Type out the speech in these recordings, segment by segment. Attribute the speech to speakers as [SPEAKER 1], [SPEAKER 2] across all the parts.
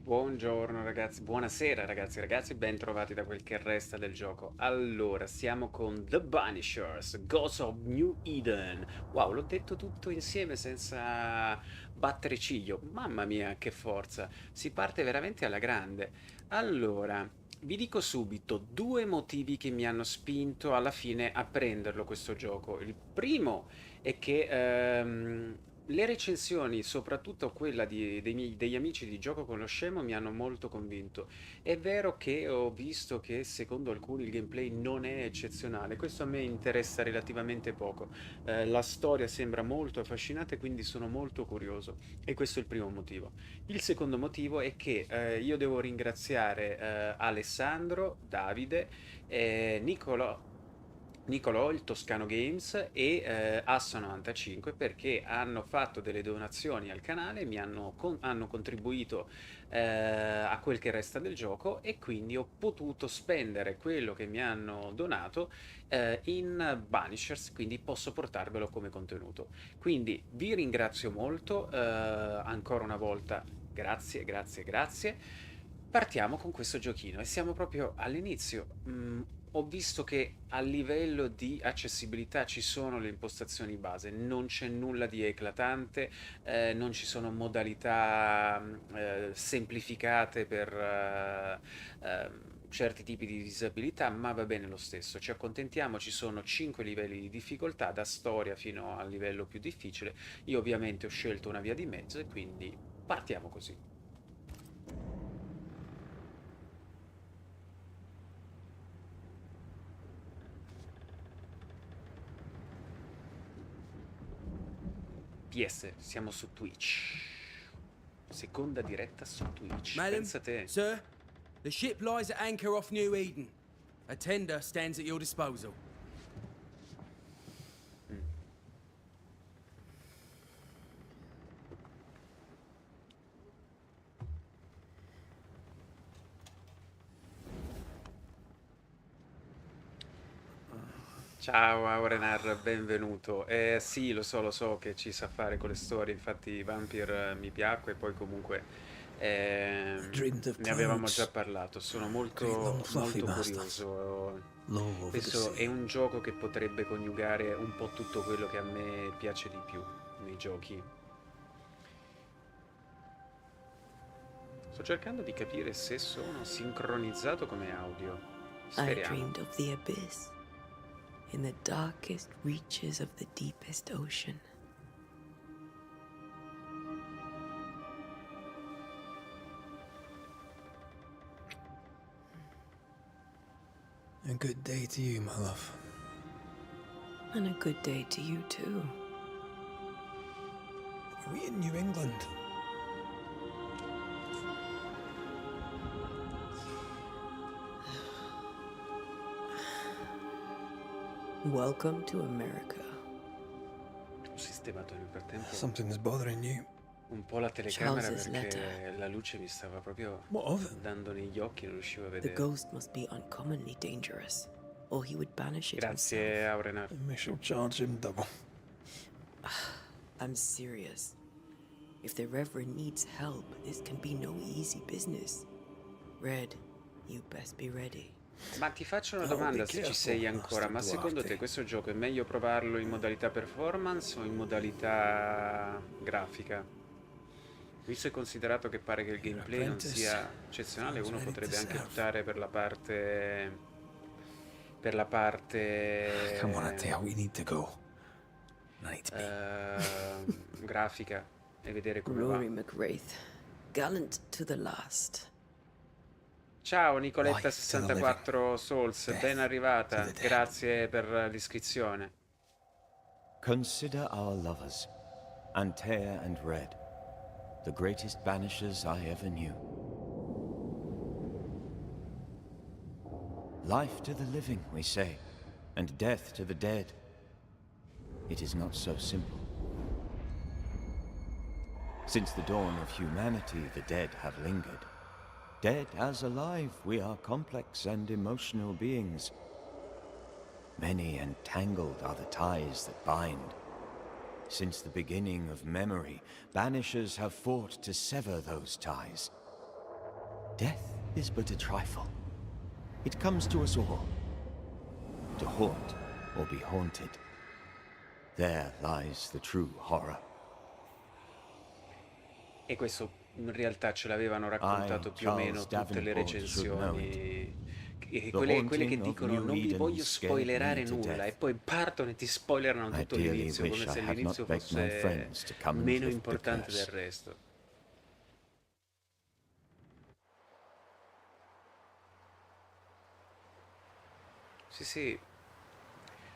[SPEAKER 1] Buongiorno ragazzi, buonasera ragazzi, ben trovati da quel che resta del gioco. Allora, siamo con The Banishers, Ghosts of New Eden. Wow, l'ho detto tutto insieme senza battere ciglio. Mamma mia, che forza! Si parte veramente alla grande. Allora, vi dico subito due motivi che mi hanno spinto alla fine a prenderlo questo gioco. Il primo è che le recensioni, soprattutto quella degli amici di Gioco con lo Scemo, mi hanno molto convinto. È vero che ho visto che secondo alcuni il gameplay non è eccezionale, questo a me interessa relativamente poco. La storia sembra molto affascinante, quindi sono molto curioso e questo è il primo motivo. Il secondo motivo è che io devo ringraziare Alessandro, Davide, Nicolò, il Toscano Games e Asso95 perché hanno fatto delle donazioni al canale, hanno contribuito a quel che resta del gioco e quindi ho potuto spendere quello che mi hanno donato in Banishers, quindi posso portarvelo come contenuto. Quindi vi ringrazio molto, ancora una volta, grazie, grazie, grazie. Partiamo con questo giochino e siamo proprio all'inizio. Ho visto che a livello di accessibilità ci sono le impostazioni base, non c'è nulla di eclatante, non ci sono modalità semplificate per certi tipi di disabilità, ma va bene lo stesso. Ci accontentiamo, ci sono 5 livelli di difficoltà, da storia fino al livello più difficile. Io ovviamente ho scelto una via di mezzo e quindi partiamo così. PS, siamo su Twitch. Seconda diretta su Twitch.
[SPEAKER 2] Madam,
[SPEAKER 1] Pensa te.
[SPEAKER 2] sir, the ship lies at anchor off New Eden. A tender stands at your disposal.
[SPEAKER 1] Mm. Ciao Aurenar, benvenuto. Sì, lo so che ci sa fare con le storie, infatti Vampire mi piacque e poi comunque
[SPEAKER 3] I dreamed of
[SPEAKER 1] ne avevamo già
[SPEAKER 3] clouds,
[SPEAKER 1] parlato. Sono
[SPEAKER 3] great long
[SPEAKER 1] molto,
[SPEAKER 3] fluffy
[SPEAKER 1] molto
[SPEAKER 3] bastards,
[SPEAKER 1] curioso.
[SPEAKER 3] low over the
[SPEAKER 1] Questo è
[SPEAKER 3] sea.
[SPEAKER 1] un gioco che potrebbe coniugare un po' tutto quello che a me piace di più nei giochi. Sto cercando di capire se sono sincronizzato come audio.
[SPEAKER 4] I
[SPEAKER 1] Speriamo.
[SPEAKER 4] dreamed of the abyss, in the darkest reaches of the deepest ocean.
[SPEAKER 3] A good day to you, my love.
[SPEAKER 4] And a good day to you, too.
[SPEAKER 3] Are we in New England?
[SPEAKER 4] Welcome to America.
[SPEAKER 1] Ho sistemato nel frattempo
[SPEAKER 3] Something's bothering you.
[SPEAKER 1] un po' la telecamera
[SPEAKER 4] Charles's
[SPEAKER 1] perché
[SPEAKER 4] letter.
[SPEAKER 1] la luce mi stava proprio
[SPEAKER 3] What of it?
[SPEAKER 1] dando negli occhi, non riuscivo a
[SPEAKER 4] The
[SPEAKER 1] vedere.
[SPEAKER 4] ghost must be uncommonly dangerous, or he would banish it
[SPEAKER 1] Grazie
[SPEAKER 4] himself.
[SPEAKER 1] Aurenar.
[SPEAKER 3] And we shall charge him double.
[SPEAKER 4] I'm serious. If the Reverend needs help, this can be no easy business. Red, you best be ready.
[SPEAKER 1] Ma ti faccio una
[SPEAKER 3] Oh,
[SPEAKER 1] domanda
[SPEAKER 3] be
[SPEAKER 1] se ci
[SPEAKER 3] careful,
[SPEAKER 1] sei ancora,
[SPEAKER 3] Master
[SPEAKER 1] ma secondo
[SPEAKER 3] Duarte.
[SPEAKER 1] te questo gioco è meglio provarlo in modalità performance o in modalità grafica? Visto e considerato che pare che il
[SPEAKER 3] Your
[SPEAKER 1] gameplay non
[SPEAKER 3] apprentice
[SPEAKER 1] sia eccezionale,
[SPEAKER 3] sounds
[SPEAKER 1] uno
[SPEAKER 3] ready to
[SPEAKER 1] potrebbe anche
[SPEAKER 3] serve.
[SPEAKER 1] optare per la parte... per la parte...
[SPEAKER 3] Come on, Atea, we need to go. I need to be.
[SPEAKER 1] grafica e vedere come va.
[SPEAKER 4] Rory McWraith, gallant to the last.
[SPEAKER 1] Ciao
[SPEAKER 3] Life to the
[SPEAKER 1] Nicoletta64 Souls,
[SPEAKER 3] death
[SPEAKER 1] ben arrivata,
[SPEAKER 3] to the dead.
[SPEAKER 1] grazie per l'iscrizione.
[SPEAKER 5] Consider our lovers, Antea and Red, the greatest banishers I ever knew. Life to the living, we say, and death to the dead. It is not so simple. Since the dawn of humanity, the dead have lingered. Dead as alive, we are complex and emotional beings. Many and tangled are the ties that bind. Since the beginning of memory, banishers have fought to sever those ties. Death is but a trifle. It comes to us all. To haunt or be haunted. There lies the true horror.
[SPEAKER 1] E questo in realtà ce l'avevano raccontato più o meno tutte le recensioni. E quelle che dicono non vi voglio spoilerare nulla e poi partono e ti spoilerano tutto l'inizio, come se l'inizio fosse meno importante del resto. Sì, sì.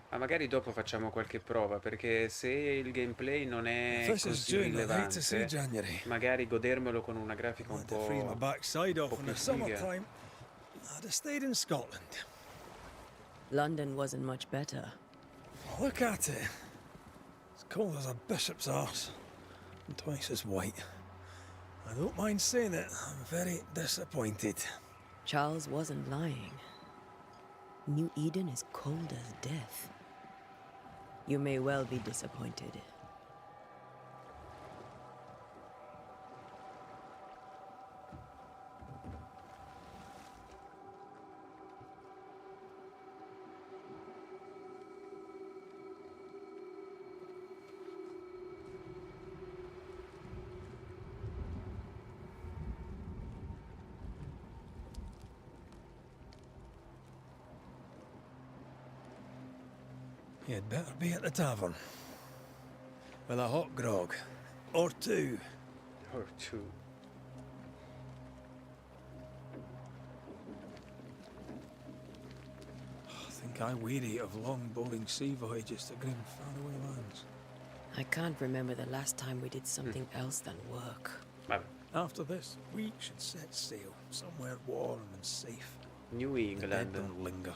[SPEAKER 1] Ma magari dopo facciamo qualche prova, perché se il gameplay non è così rilevante, magari godermelo con una grafica un po' più figa.
[SPEAKER 3] I'd have stayed in Scotland.
[SPEAKER 4] London wasn't much better.
[SPEAKER 3] Look at it. As cold as a bishop's arse. And twice as white. I don't mind saying it, I'm very disappointed.
[SPEAKER 4] Charles wasn't lying. New Eden is cold as death. You may well be disappointed.
[SPEAKER 3] You'd better be at the tavern. With a hot grog. Or two.
[SPEAKER 1] Or two.
[SPEAKER 3] I think I weary of long, boring sea voyages to grim, faraway lands.
[SPEAKER 4] I can't remember the last time we did something else than work.
[SPEAKER 1] Vabbè.
[SPEAKER 3] After this, we should set sail somewhere warm and safe.
[SPEAKER 1] New
[SPEAKER 3] The dead
[SPEAKER 1] England.
[SPEAKER 3] don't linger.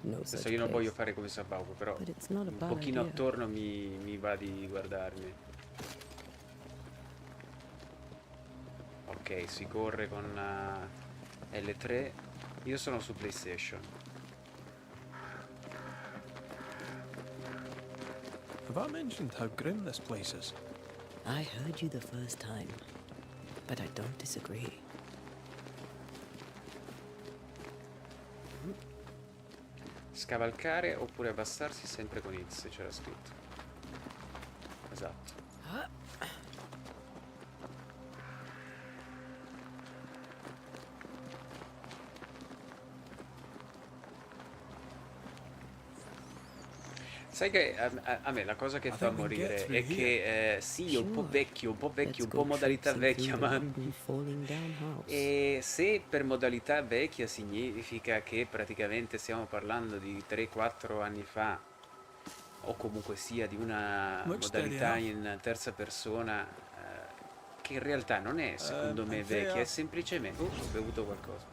[SPEAKER 4] No
[SPEAKER 1] Adesso
[SPEAKER 4] such
[SPEAKER 1] io non
[SPEAKER 4] place.
[SPEAKER 1] voglio fare come Sabauco, però
[SPEAKER 4] But it's not a
[SPEAKER 1] un
[SPEAKER 4] bad
[SPEAKER 1] pochino
[SPEAKER 4] idea.
[SPEAKER 1] attorno mi va di guardarmi. Ok, si corre con L3. Io sono su PlayStation.
[SPEAKER 3] Have I mentioned how grim this place is?
[SPEAKER 4] I heard you the first time, but I don't disagree.
[SPEAKER 1] Scavalcare oppure abbassarsi sempre con X, c'era scritto. Esatto. Sai che a me la cosa che fa morire è che sì, è un po' vecchio, un po' modalità vecchia, ma e se per modalità vecchia significa che praticamente stiamo parlando di 3-4 anni fa, o comunque sia di una modalità in terza persona, che in realtà non è secondo me vecchia, è semplicemente... ho bevuto qualcosa.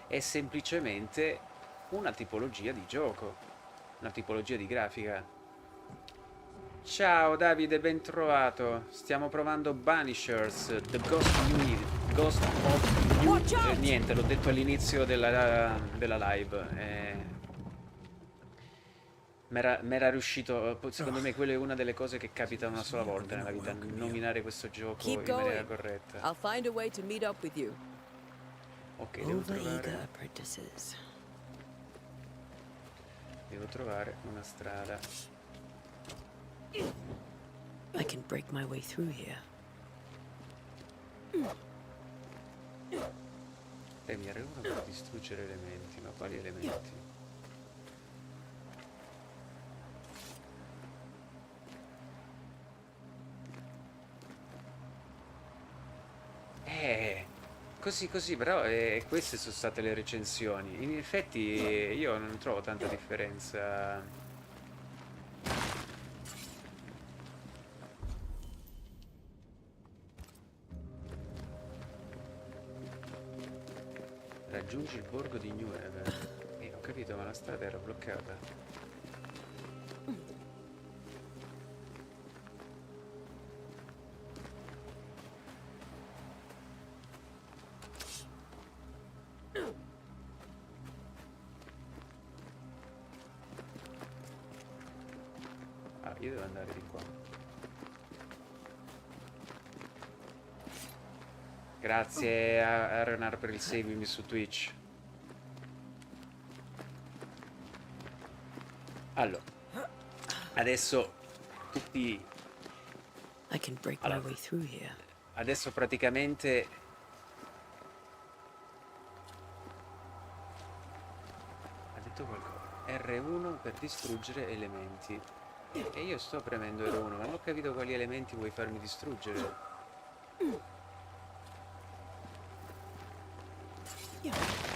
[SPEAKER 1] È semplicemente una tipologia di gioco. Una tipologia di grafica. Ciao Davide, ben trovato. Stiamo provando Banishers, The Ghost of New... niente, l'ho detto all'inizio della live. M'era riuscito... Secondo me quella è una delle cose che capita una sola volta nella vita, nominare questo gioco in maniera corretta.
[SPEAKER 4] I'll find a way to meet up with you.
[SPEAKER 1] Ok, devo trovare...
[SPEAKER 4] apprentices.
[SPEAKER 1] Devo trovare una strada.
[SPEAKER 4] I can break my way through here.
[SPEAKER 1] Mi arrivano per distruggere elementi, ma quali elementi? Così, però queste sono state le recensioni. In effetti io non trovo tanta differenza. Raggiungi il borgo di Newhaven. Ho capito, ma la strada era bloccata. Io devo andare di qua. Grazie a Renar per il seguimi su Twitch. Allora, adesso tutti...
[SPEAKER 4] I can break my way through here.
[SPEAKER 1] Adesso praticamente... Ha detto qualcosa. R1 per distruggere elementi. E io sto premendo R1, ma non ho capito quali elementi vuoi farmi distruggere.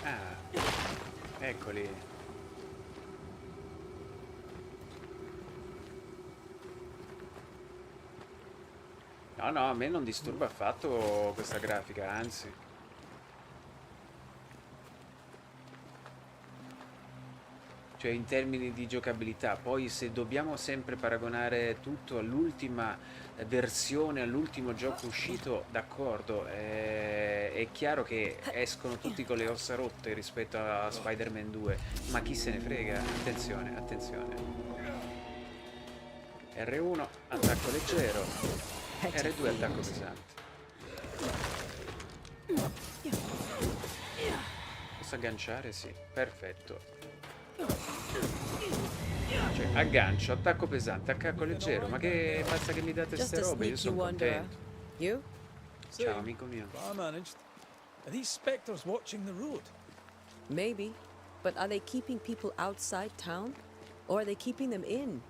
[SPEAKER 1] Ah, eccoli. No, no, a me non disturba affatto questa grafica, anzi. Cioè in termini di giocabilità, poi se dobbiamo sempre paragonare tutto all'ultima versione, all'ultimo gioco uscito, d'accordo, è chiaro che escono tutti con le ossa rotte rispetto a Spider-Man 2, ma chi se ne frega? Attenzione, attenzione. R1, attacco leggero, R2, attacco pesante. Posso agganciare? Sì, perfetto. Cioè, aggancio, attacco pesante, attacco leggero, ma che basta che mi date
[SPEAKER 4] Just
[SPEAKER 1] ste
[SPEAKER 4] a
[SPEAKER 1] robe, io
[SPEAKER 4] sneaky
[SPEAKER 1] sono
[SPEAKER 4] wanderer.
[SPEAKER 1] contento.
[SPEAKER 4] You?
[SPEAKER 1] Ciao amico mio.
[SPEAKER 3] I managed. Are these spectres watching the road?
[SPEAKER 4] Maybe. But are they keeping people outside town? Or are they keeping them in?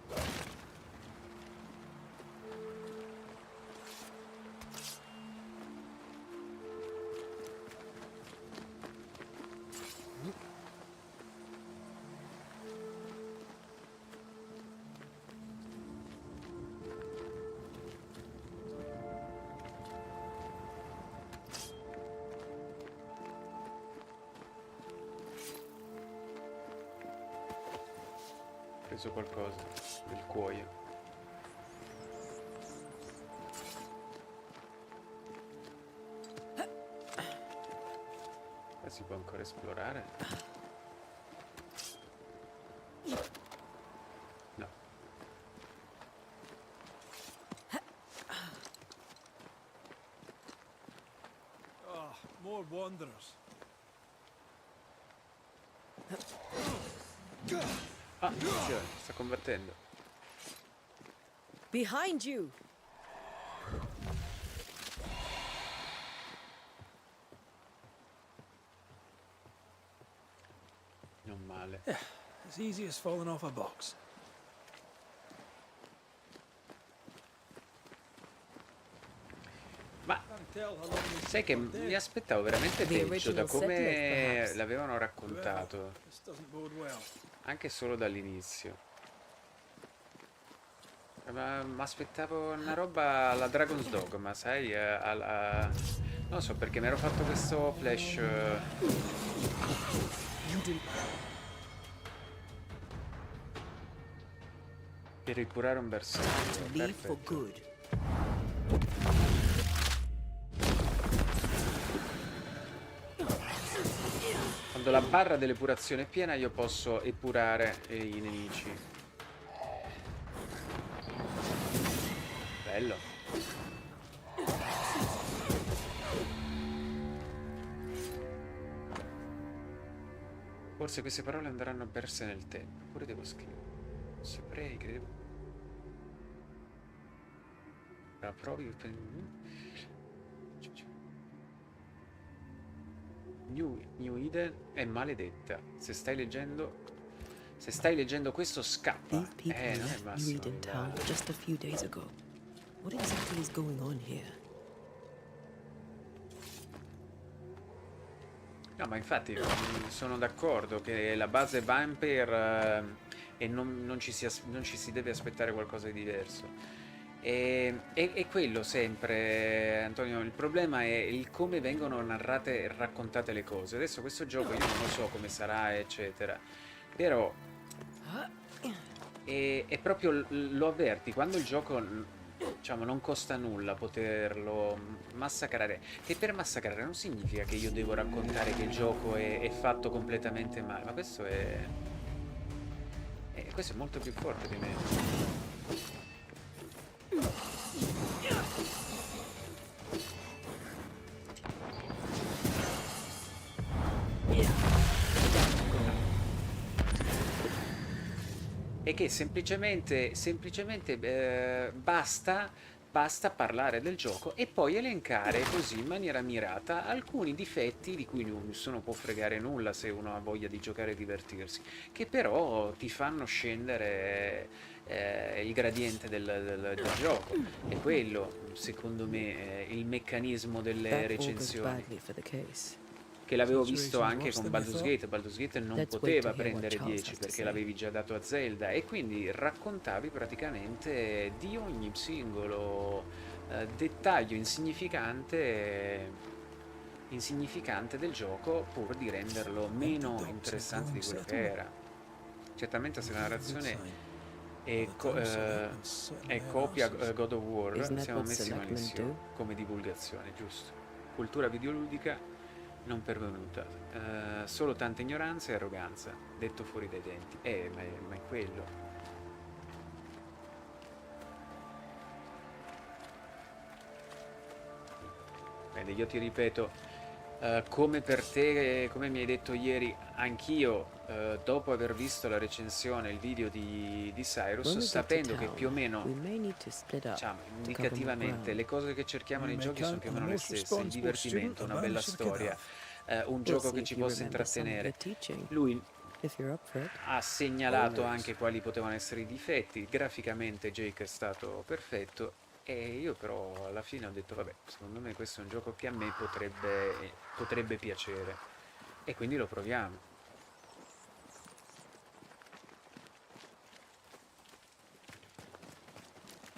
[SPEAKER 1] Ho preso qualcosa del cuoio. Ma si può ancora esplorare? No.
[SPEAKER 3] Ah, more wanderers.
[SPEAKER 1] Ah, attenzione, sta combattendo.
[SPEAKER 4] Behind you!
[SPEAKER 1] Non male.
[SPEAKER 3] As easy as falling off a box.
[SPEAKER 1] Ma sai che mi aspettavo veramente
[SPEAKER 4] The
[SPEAKER 1] peggio da
[SPEAKER 4] original
[SPEAKER 1] come
[SPEAKER 4] settlers, perhaps.
[SPEAKER 1] l'avevano raccontato,
[SPEAKER 3] This doesn't bode well.
[SPEAKER 1] anche solo dall'inizio. Ma mi aspettavo una roba alla Dragon's Dogma, sai? Non so perché mi ero fatto questo flash.
[SPEAKER 4] You didn't.
[SPEAKER 1] Per ricurare un bersaglio.
[SPEAKER 4] Leave for
[SPEAKER 1] Perfetto.
[SPEAKER 4] good.
[SPEAKER 1] Quando la barra dell'epurazione è piena io posso epurare i nemici. Bello. Forse queste parole andranno perse nel tempo. Oppure devo scrivere. Saprei che devo... La provi per... New Eden è maledetta. Se stai leggendo questo scappa.
[SPEAKER 4] These people
[SPEAKER 1] Non è
[SPEAKER 4] left New
[SPEAKER 1] massimo.
[SPEAKER 4] Eden town just a few days ago. What exactly is going on here?
[SPEAKER 1] No, ma infatti sono d'accordo che la base Vampire e non ci si deve aspettare qualcosa di diverso. E quello sempre, Antonio, il problema è il come vengono narrate e raccontate le cose. Adesso questo gioco io non lo so come sarà, eccetera. Però è proprio, lo avverti, quando il gioco, diciamo, non costa nulla poterlo massacrare. Che per massacrare non significa che io devo raccontare che il gioco è fatto completamente male, ma questo è molto più forte di me. che semplicemente basta parlare del gioco e poi elencare così in maniera mirata alcuni difetti di cui nessuno può fregare nulla se uno ha voglia di giocare e divertirsi, che però ti fanno scendere il gradiente del gioco. È quello, secondo me, il meccanismo delle
[SPEAKER 4] That augurs
[SPEAKER 1] recensioni.
[SPEAKER 4] badly for the case.
[SPEAKER 1] Che l'avevo visto
[SPEAKER 3] Situation's
[SPEAKER 1] anche
[SPEAKER 3] worse
[SPEAKER 1] con
[SPEAKER 3] than you
[SPEAKER 1] Baldur's
[SPEAKER 3] thought.
[SPEAKER 1] Gate. Baldur's Gate non
[SPEAKER 4] Let's wait
[SPEAKER 1] poteva
[SPEAKER 4] to hear what
[SPEAKER 1] prendere
[SPEAKER 4] Charles
[SPEAKER 1] 10
[SPEAKER 4] has to
[SPEAKER 1] perché
[SPEAKER 4] say.
[SPEAKER 1] l'avevi già dato a Zelda e quindi raccontavi praticamente di ogni singolo dettaglio insignificante del gioco pur di renderlo meno interessante di quello che era. Certamente se la narrazione è, è copia God of War,
[SPEAKER 4] Isn't that
[SPEAKER 1] siamo
[SPEAKER 4] what
[SPEAKER 1] messi
[SPEAKER 4] selectmen
[SPEAKER 1] malissimo
[SPEAKER 4] do?
[SPEAKER 1] come divulgazione, giusto? Cultura videoludica non pervenuta, solo tanta ignoranza e arroganza, detto fuori dai denti. Ma è quello. Bene, io ti ripeto, come per te, come mi hai detto ieri, anch'io, dopo aver visto la recensione, il video di Cyrus,
[SPEAKER 4] When we get to
[SPEAKER 1] sapendo che
[SPEAKER 4] town,
[SPEAKER 1] più o meno,
[SPEAKER 4] we may need to split up
[SPEAKER 1] diciamo,
[SPEAKER 4] to cover more
[SPEAKER 1] indicativamente,
[SPEAKER 4] ground.
[SPEAKER 1] le cose che cerchiamo
[SPEAKER 3] You
[SPEAKER 1] nei
[SPEAKER 3] may
[SPEAKER 1] giochi sono
[SPEAKER 3] count
[SPEAKER 1] più o
[SPEAKER 3] on the
[SPEAKER 1] meno le
[SPEAKER 3] most
[SPEAKER 1] stesse, il
[SPEAKER 3] responsible
[SPEAKER 1] divertimento,
[SPEAKER 3] student
[SPEAKER 1] una
[SPEAKER 3] a
[SPEAKER 1] bella
[SPEAKER 3] Banisher could
[SPEAKER 1] storia, un
[SPEAKER 4] We'll
[SPEAKER 1] gioco
[SPEAKER 4] see
[SPEAKER 1] che
[SPEAKER 4] if
[SPEAKER 1] ci
[SPEAKER 4] you
[SPEAKER 1] possa
[SPEAKER 4] remember some of the
[SPEAKER 1] intrattenere.
[SPEAKER 4] teaching,
[SPEAKER 1] Lui
[SPEAKER 4] if you're up for it.
[SPEAKER 1] ha segnalato
[SPEAKER 3] Always.
[SPEAKER 1] anche quali potevano essere i difetti, graficamente Jake è stato perfetto e io però alla fine ho detto vabbè, secondo me questo è un gioco che a me potrebbe piacere e quindi lo proviamo.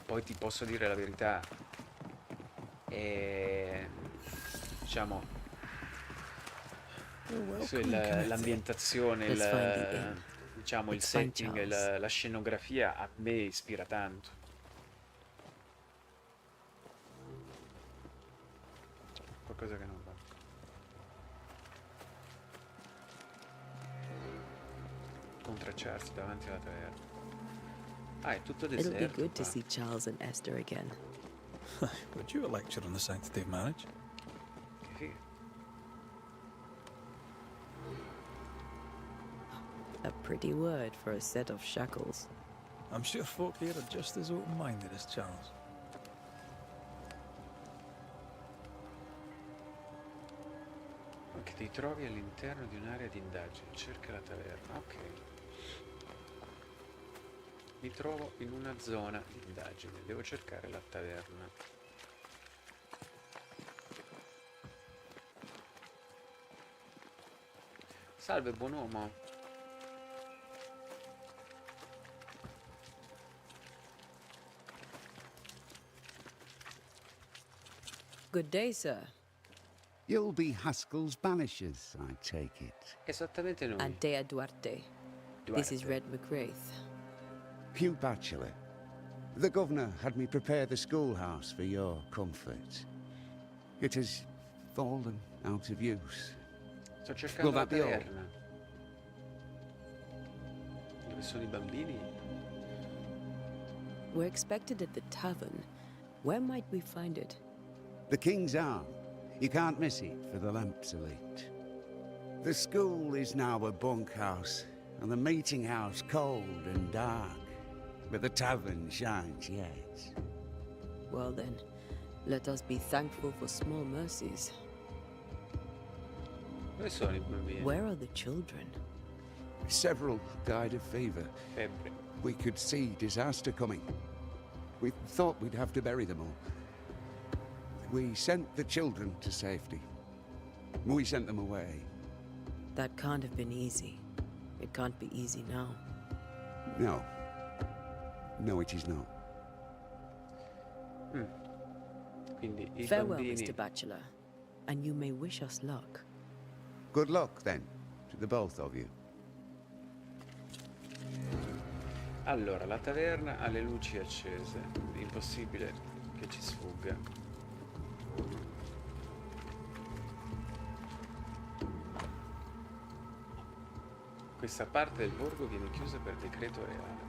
[SPEAKER 1] Poi ti posso dire la verità, diciamo,
[SPEAKER 3] You're welcome in Connecticut.
[SPEAKER 1] l'ambientazione,
[SPEAKER 4] Let's find the inn.
[SPEAKER 1] diciamo, il
[SPEAKER 4] Let's find
[SPEAKER 1] setting,
[SPEAKER 4] Charles.
[SPEAKER 1] la scenografia a me ispira tanto. Qualcosa che non va. Contracciarsi davanti alla taverna. Ah, è tutto
[SPEAKER 4] It'll be
[SPEAKER 1] deserto
[SPEAKER 4] good to
[SPEAKER 1] qua.
[SPEAKER 4] see Charles and Esther again.
[SPEAKER 3] Would you a lecture on the sanctity of marriage?
[SPEAKER 1] Che figo.
[SPEAKER 4] A pretty word for a set of shackles.
[SPEAKER 3] I'm sure folk here are just as open-minded as Charles.
[SPEAKER 1] Che ti trovi all'interno di un'area di indagine, cerca la taverna, ok. Mi trovo in una zona di indagine, devo cercare la taverna. Salve, buon uomo.
[SPEAKER 4] Good day, sir.
[SPEAKER 6] You'll be Haskell's Banishers, I take it.
[SPEAKER 1] Esattamente noi.
[SPEAKER 4] Antea Duarte. This is
[SPEAKER 1] Duarte.
[SPEAKER 4] Red McGrath.
[SPEAKER 6] Hugh Bachelor. The governor had me prepare the schoolhouse for your comfort. It has fallen out of use.
[SPEAKER 1] Sto cercando
[SPEAKER 6] Will
[SPEAKER 1] la
[SPEAKER 6] that be all?
[SPEAKER 1] taverna. Dove sono i bambini?
[SPEAKER 4] We're expected at the tavern. Where might we find it?
[SPEAKER 6] The King's Arm. You can't miss it, for the lamps are lit. The school is now a bunkhouse, and the meeting house cold and dark. But the tavern shines yet.
[SPEAKER 4] Well then, let us be thankful for small mercies.
[SPEAKER 1] Dove sono i bambini?
[SPEAKER 4] Where are the children?
[SPEAKER 6] Several died of fever.
[SPEAKER 1] Febbre.
[SPEAKER 6] We could see disaster coming. We thought we'd have to bury them all. We sent the children to safety. We sent them away.
[SPEAKER 4] That can't have been easy. It can't be easy now.
[SPEAKER 6] No. No, it is not.
[SPEAKER 1] Quindi i
[SPEAKER 4] Farewell,
[SPEAKER 1] bambini.
[SPEAKER 4] Mr. Bachelor, and you may wish us luck.
[SPEAKER 6] Good luck, then, to the both of you.
[SPEAKER 1] Allora, la taverna ha le luci accese. Impossibile che ci sfugga. Questa parte del borgo viene chiusa per decreto reale.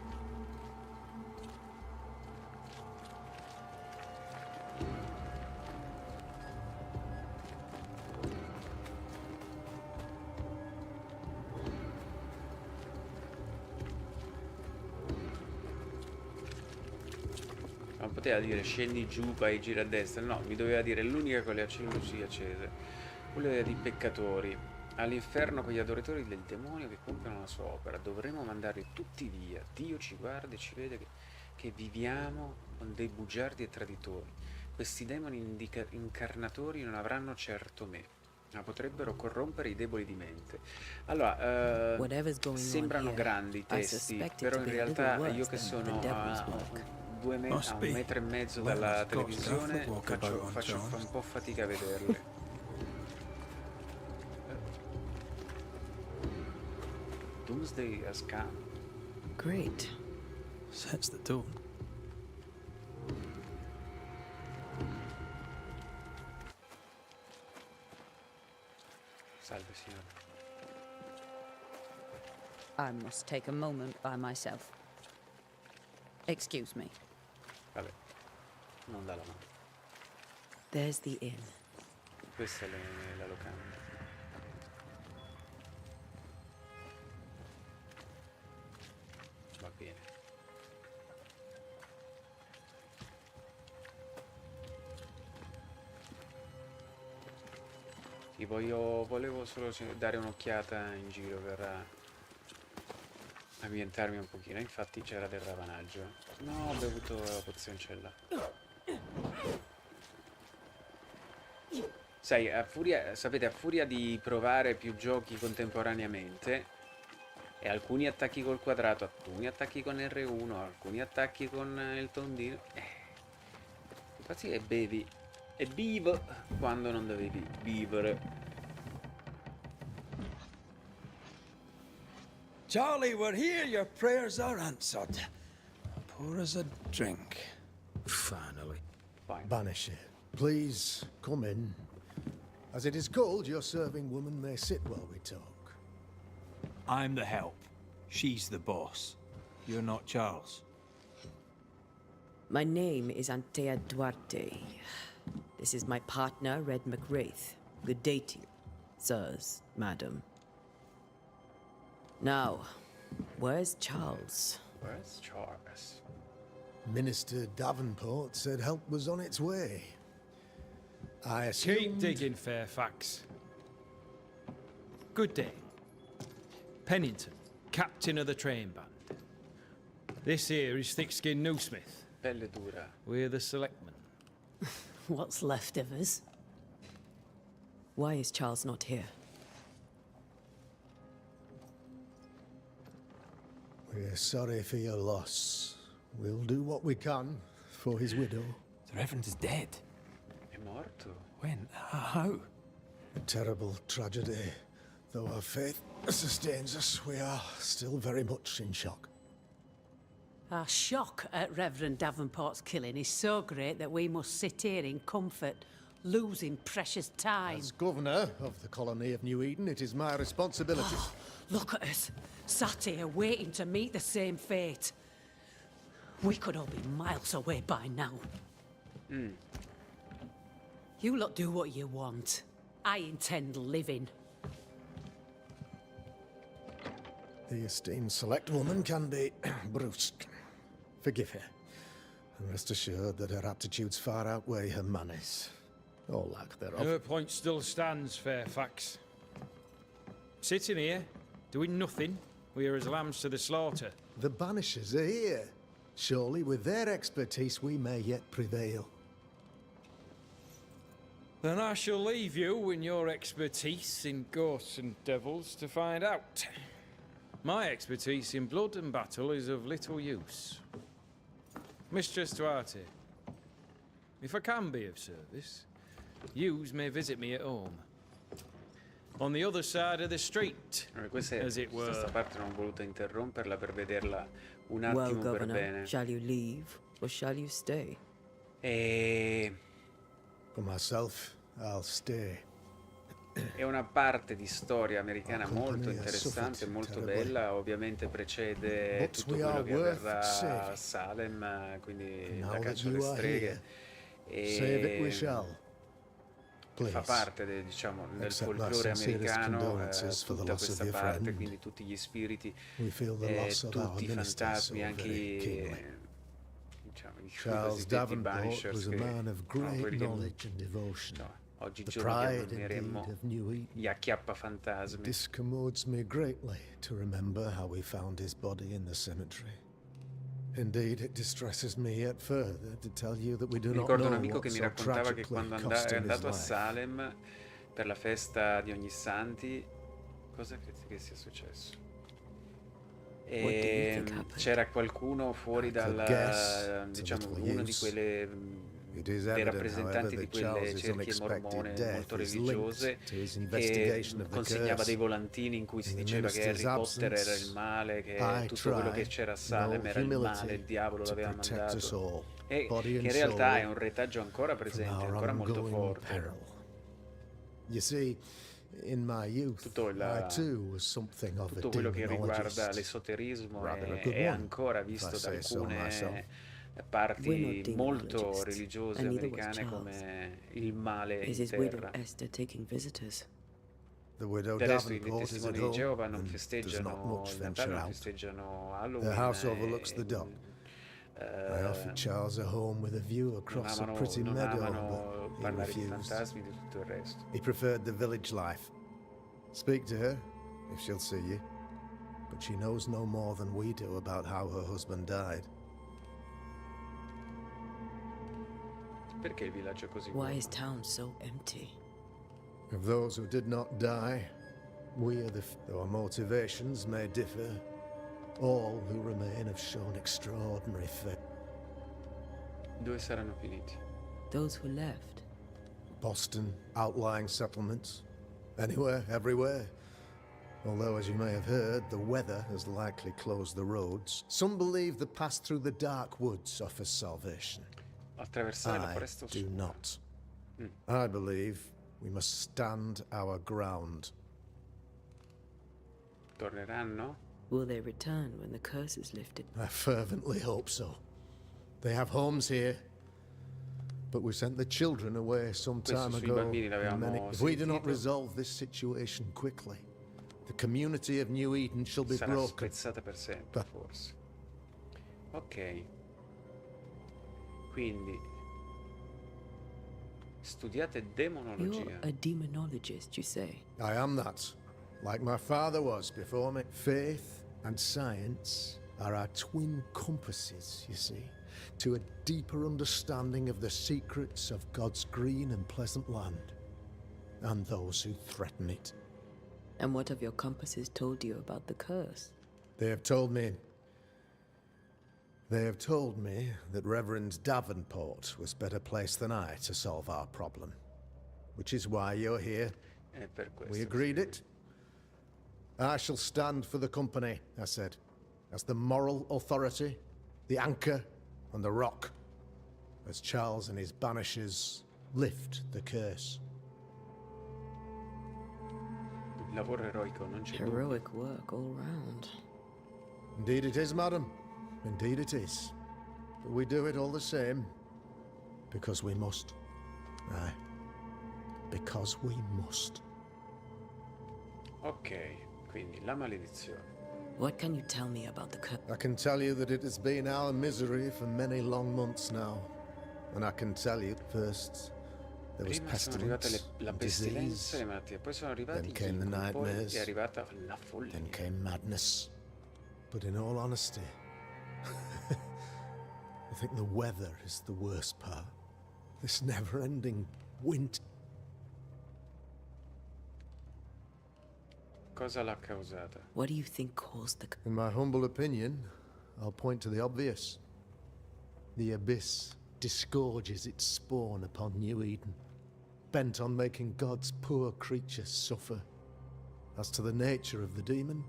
[SPEAKER 1] non poteva dire scendi giù, poi gira a destra, no, mi doveva dire l'unica con le luci accese, quella dei peccatori, all'inferno con gli adoratori del demonio che compiono la sua opera, dovremo mandarli tutti via, Dio ci guarda e ci vede che viviamo con dei bugiardi e traditori, questi demoni incarnatori non avranno certo me. Ma potrebbero corrompere i deboli di mente. Allora, sembrano grandi i testi, però in realtà io che sono a un metro e mezzo dalla televisione faccio un po' fatica a vederle. Doomsday has come.
[SPEAKER 4] Great.
[SPEAKER 3] Sets the tone.
[SPEAKER 1] Salve, signore.
[SPEAKER 7] I must take a moment by myself. Excuse me.
[SPEAKER 1] Vabbè, non dà la mano.
[SPEAKER 4] There's the inn.
[SPEAKER 1] Questa è la locanda. Va bene. Sì, volevo solo dare un'occhiata in giro per ambientarmi un pochino. Infatti c'era del ravanaggio. No, ho bevuto la pozioncella. Sai, sapete, a furia di provare più giochi contemporaneamente e alcuni attacchi col quadrato, alcuni attacchi con R1, alcuni attacchi con il tondino, infatti bevi e vivo quando non dovevi vivere.
[SPEAKER 3] Charlie, we're here. Your prayers are answered. Pour us a drink.
[SPEAKER 8] Finally.
[SPEAKER 1] Fine.
[SPEAKER 8] Banisher, please come in. As it is cold, your serving woman may sit while we talk.
[SPEAKER 9] I'm the help. She's the boss. You're not Charles.
[SPEAKER 4] My name is Antea Duarte. This is my partner, Red McWraith. Good day to you, sirs, madam. Now, where's Charles?
[SPEAKER 1] Where's Charles?
[SPEAKER 8] Minister Davenport said help was on its way. I assumed...
[SPEAKER 9] Keep digging, Fairfax. Good day. Pennington, captain of the train band. This here is Thick-Skinned Newsmith.
[SPEAKER 1] Pelle dura.
[SPEAKER 9] We're the selectmen.
[SPEAKER 7] What's left of us?
[SPEAKER 4] Why is Charles not here?
[SPEAKER 8] We're sorry for your loss. We'll do what we can for his widow.
[SPEAKER 2] The Reverend is dead.
[SPEAKER 1] È morto.
[SPEAKER 2] When? How?
[SPEAKER 8] A terrible tragedy. Though our faith sustains us, we are still very much in shock.
[SPEAKER 10] Our shock at Reverend Davenport's killing is so great that we must sit here in comfort, losing precious time.
[SPEAKER 8] As governor of the colony of New Eden, it is my responsibility.
[SPEAKER 10] Look at us, sat here waiting to meet the same fate. We could all be miles away by now. You lot do what you want. I intend living.
[SPEAKER 8] The esteemed select woman can be brusque. Forgive her. And rest assured that her aptitudes far outweigh her manners. Or lack thereof.
[SPEAKER 9] Her point still stands, Fairfax. Sitting here, doing nothing, we're as lambs to the slaughter.
[SPEAKER 8] The Banishers are here. Surely with their expertise we may yet prevail.
[SPEAKER 9] Then I shall leave you and your expertise in ghosts and devils to find out. My expertise in blood and battle is of little use. Mistress Duarte, if I can be of service, yous may visit me at home. On the other side of the street, as it were.
[SPEAKER 1] Questa parte non ho voluto interromperla per vederla un
[SPEAKER 4] Well,
[SPEAKER 1] attimo per
[SPEAKER 4] Governor,
[SPEAKER 1] bene.
[SPEAKER 4] shall you leave or shall you stay?
[SPEAKER 8] For myself, I'll stay.
[SPEAKER 1] È una parte di storia americana molto interessante, molto bella, ovviamente precede tutto quello che avverrà a Salem, quindi la caccia alle streghe, e fa parte diciamo, del folklore americano, tutta questa parte, quindi tutti gli spiriti, tutti i fantasmi, anche diciamo, i
[SPEAKER 8] Charles
[SPEAKER 1] cosiddetti
[SPEAKER 8] Davenport
[SPEAKER 1] Banishers
[SPEAKER 8] was a
[SPEAKER 1] che
[SPEAKER 8] man of
[SPEAKER 1] sono
[SPEAKER 8] great
[SPEAKER 1] quelli che
[SPEAKER 8] knowledge and devotion.
[SPEAKER 1] no,
[SPEAKER 8] The
[SPEAKER 1] oggigiorno
[SPEAKER 8] pride, indeed,
[SPEAKER 1] chiameremmo
[SPEAKER 8] of New Eden.
[SPEAKER 1] gli acchiappafantasmi.
[SPEAKER 8] This commodes me greatly to remember how we found his body in the cemetery. Indeed, it distresses me yet further to tell you that we do
[SPEAKER 1] Mi
[SPEAKER 8] not
[SPEAKER 1] ricordo un
[SPEAKER 8] know
[SPEAKER 1] amico
[SPEAKER 8] what
[SPEAKER 1] che mi
[SPEAKER 8] so
[SPEAKER 1] raccontava che
[SPEAKER 8] tragically
[SPEAKER 1] quando
[SPEAKER 8] cost
[SPEAKER 1] è
[SPEAKER 8] him his
[SPEAKER 1] andato a
[SPEAKER 8] life.
[SPEAKER 1] Salem per la festa di Ognissanti, cosa che sia successo? E c'era qualcuno fuori dalla, diciamo, uno di quelle dei rappresentanti di quelle cerchie mormone molto religiose che consegnava dei volantini in cui si diceva che Harry Potter era il male, che tutto quello che c'era a Salem era il male, il diavolo l'aveva mandato, e che in realtà è un retaggio ancora presente, ancora molto forte.
[SPEAKER 8] You see, in my youth,
[SPEAKER 1] Tutto
[SPEAKER 8] I too was something of a
[SPEAKER 1] tutto quello che riguarda
[SPEAKER 8] demonologist.
[SPEAKER 1] l'esoterismo
[SPEAKER 8] Rather a good
[SPEAKER 1] è
[SPEAKER 8] one,
[SPEAKER 1] ancora
[SPEAKER 8] if
[SPEAKER 1] visto
[SPEAKER 8] I
[SPEAKER 1] da
[SPEAKER 8] say so myself.
[SPEAKER 1] alcune parti molto religiose americane come il male
[SPEAKER 4] Is
[SPEAKER 1] in
[SPEAKER 4] his widow
[SPEAKER 1] terra.
[SPEAKER 4] Esther taking visitors?
[SPEAKER 8] The widow
[SPEAKER 1] Del resto i
[SPEAKER 8] Davenport is at
[SPEAKER 1] testimoni di Geova
[SPEAKER 8] home
[SPEAKER 1] non
[SPEAKER 8] and does not
[SPEAKER 1] festeggiano
[SPEAKER 8] much
[SPEAKER 1] il
[SPEAKER 8] venture
[SPEAKER 1] Natale, non
[SPEAKER 8] out.
[SPEAKER 1] festeggiano
[SPEAKER 8] The
[SPEAKER 1] Halloween,
[SPEAKER 8] house overlooks the dock. I offered Charles a home with a view across a pretty
[SPEAKER 1] non
[SPEAKER 8] meadow,
[SPEAKER 1] amano
[SPEAKER 8] but he
[SPEAKER 1] parlare di
[SPEAKER 8] refused.
[SPEAKER 1] fantasmi e di tutto il resto.
[SPEAKER 8] He preferred the village life. Speak to her, if she'll see you. But she knows no more than we do about how her husband died.
[SPEAKER 1] Perché il villaggio è così
[SPEAKER 4] Why
[SPEAKER 1] vuoto?
[SPEAKER 4] is town so empty?
[SPEAKER 8] Of those who did not die, we are though our motivations may differ, all who remain have shown extraordinary faith.
[SPEAKER 1] Dove saranno finiti?
[SPEAKER 4] Those who left.
[SPEAKER 8] Boston, outlying settlements, anywhere, everywhere. Although, as you may have heard, the weather has likely closed the roads. Some believe the path through the dark woods offers salvation.
[SPEAKER 1] Attraversare la
[SPEAKER 8] I
[SPEAKER 1] foresta
[SPEAKER 8] do
[SPEAKER 1] oscura.
[SPEAKER 8] not. I believe we must stand our ground.
[SPEAKER 1] Torneranno?
[SPEAKER 4] Will they return when the curse is lifted?
[SPEAKER 8] I fervently hope so. They have homes here, but we sent the children away some time
[SPEAKER 1] Questo sui
[SPEAKER 8] ago.
[SPEAKER 1] bambini
[SPEAKER 8] and
[SPEAKER 1] l'avevamo
[SPEAKER 8] if we do not
[SPEAKER 1] sentito.
[SPEAKER 8] resolve this situation quickly, the community of New Eden shall be
[SPEAKER 1] Sarà
[SPEAKER 8] broken.
[SPEAKER 1] spezzata per sempre, forse. Ok. Quindi studiate
[SPEAKER 4] You're
[SPEAKER 1] demonologia.
[SPEAKER 4] a demonologist, you say?
[SPEAKER 8] I am that, like my father was before me. Faith and science are our twin compasses, you see, to a deeper understanding of the secrets of God's green and pleasant land, and those who threaten it.
[SPEAKER 4] And what have your compasses told you about the curse?
[SPEAKER 8] They have told me that Reverend Davenport was better placed than I to solve our problem. Which is why you're here.
[SPEAKER 1] È per questo.
[SPEAKER 8] We agreed it. I shall stand for the company, I said, as the moral authority, the anchor, and the rock, as Charles and his banishers lift the curse.
[SPEAKER 1] Il lavoro eroico, non c'è dubbio.
[SPEAKER 4] Heroic work all round.
[SPEAKER 8] Indeed it is, madam. Indeed it is. But we do it all the same, because we must. Aye. Because we must.
[SPEAKER 1] Ok, quindi la maledizione.
[SPEAKER 4] What can you tell me about the curse?
[SPEAKER 8] I can tell you that it has been our misery for many long months now. And I can tell you, first, there was
[SPEAKER 1] Prima sono arrivate
[SPEAKER 8] pestilence,
[SPEAKER 1] la
[SPEAKER 8] and
[SPEAKER 1] pestilenza e
[SPEAKER 8] disease,
[SPEAKER 1] le malattie, poi sono arrivati
[SPEAKER 8] then
[SPEAKER 1] gli
[SPEAKER 8] came the
[SPEAKER 1] incubi, poi
[SPEAKER 8] nightmares,
[SPEAKER 1] è arrivata la follia.
[SPEAKER 8] then came madness. But in all honesty, I think the weather is the worst part. This never-ending winter.
[SPEAKER 1] Cosa l'ha causata?
[SPEAKER 4] What do you think caused the curse?
[SPEAKER 8] In my humble opinion, I'll point to the obvious. The abyss disgorges its spawn upon New Eden, bent on making God's poor creatures suffer. As to the nature of the demon,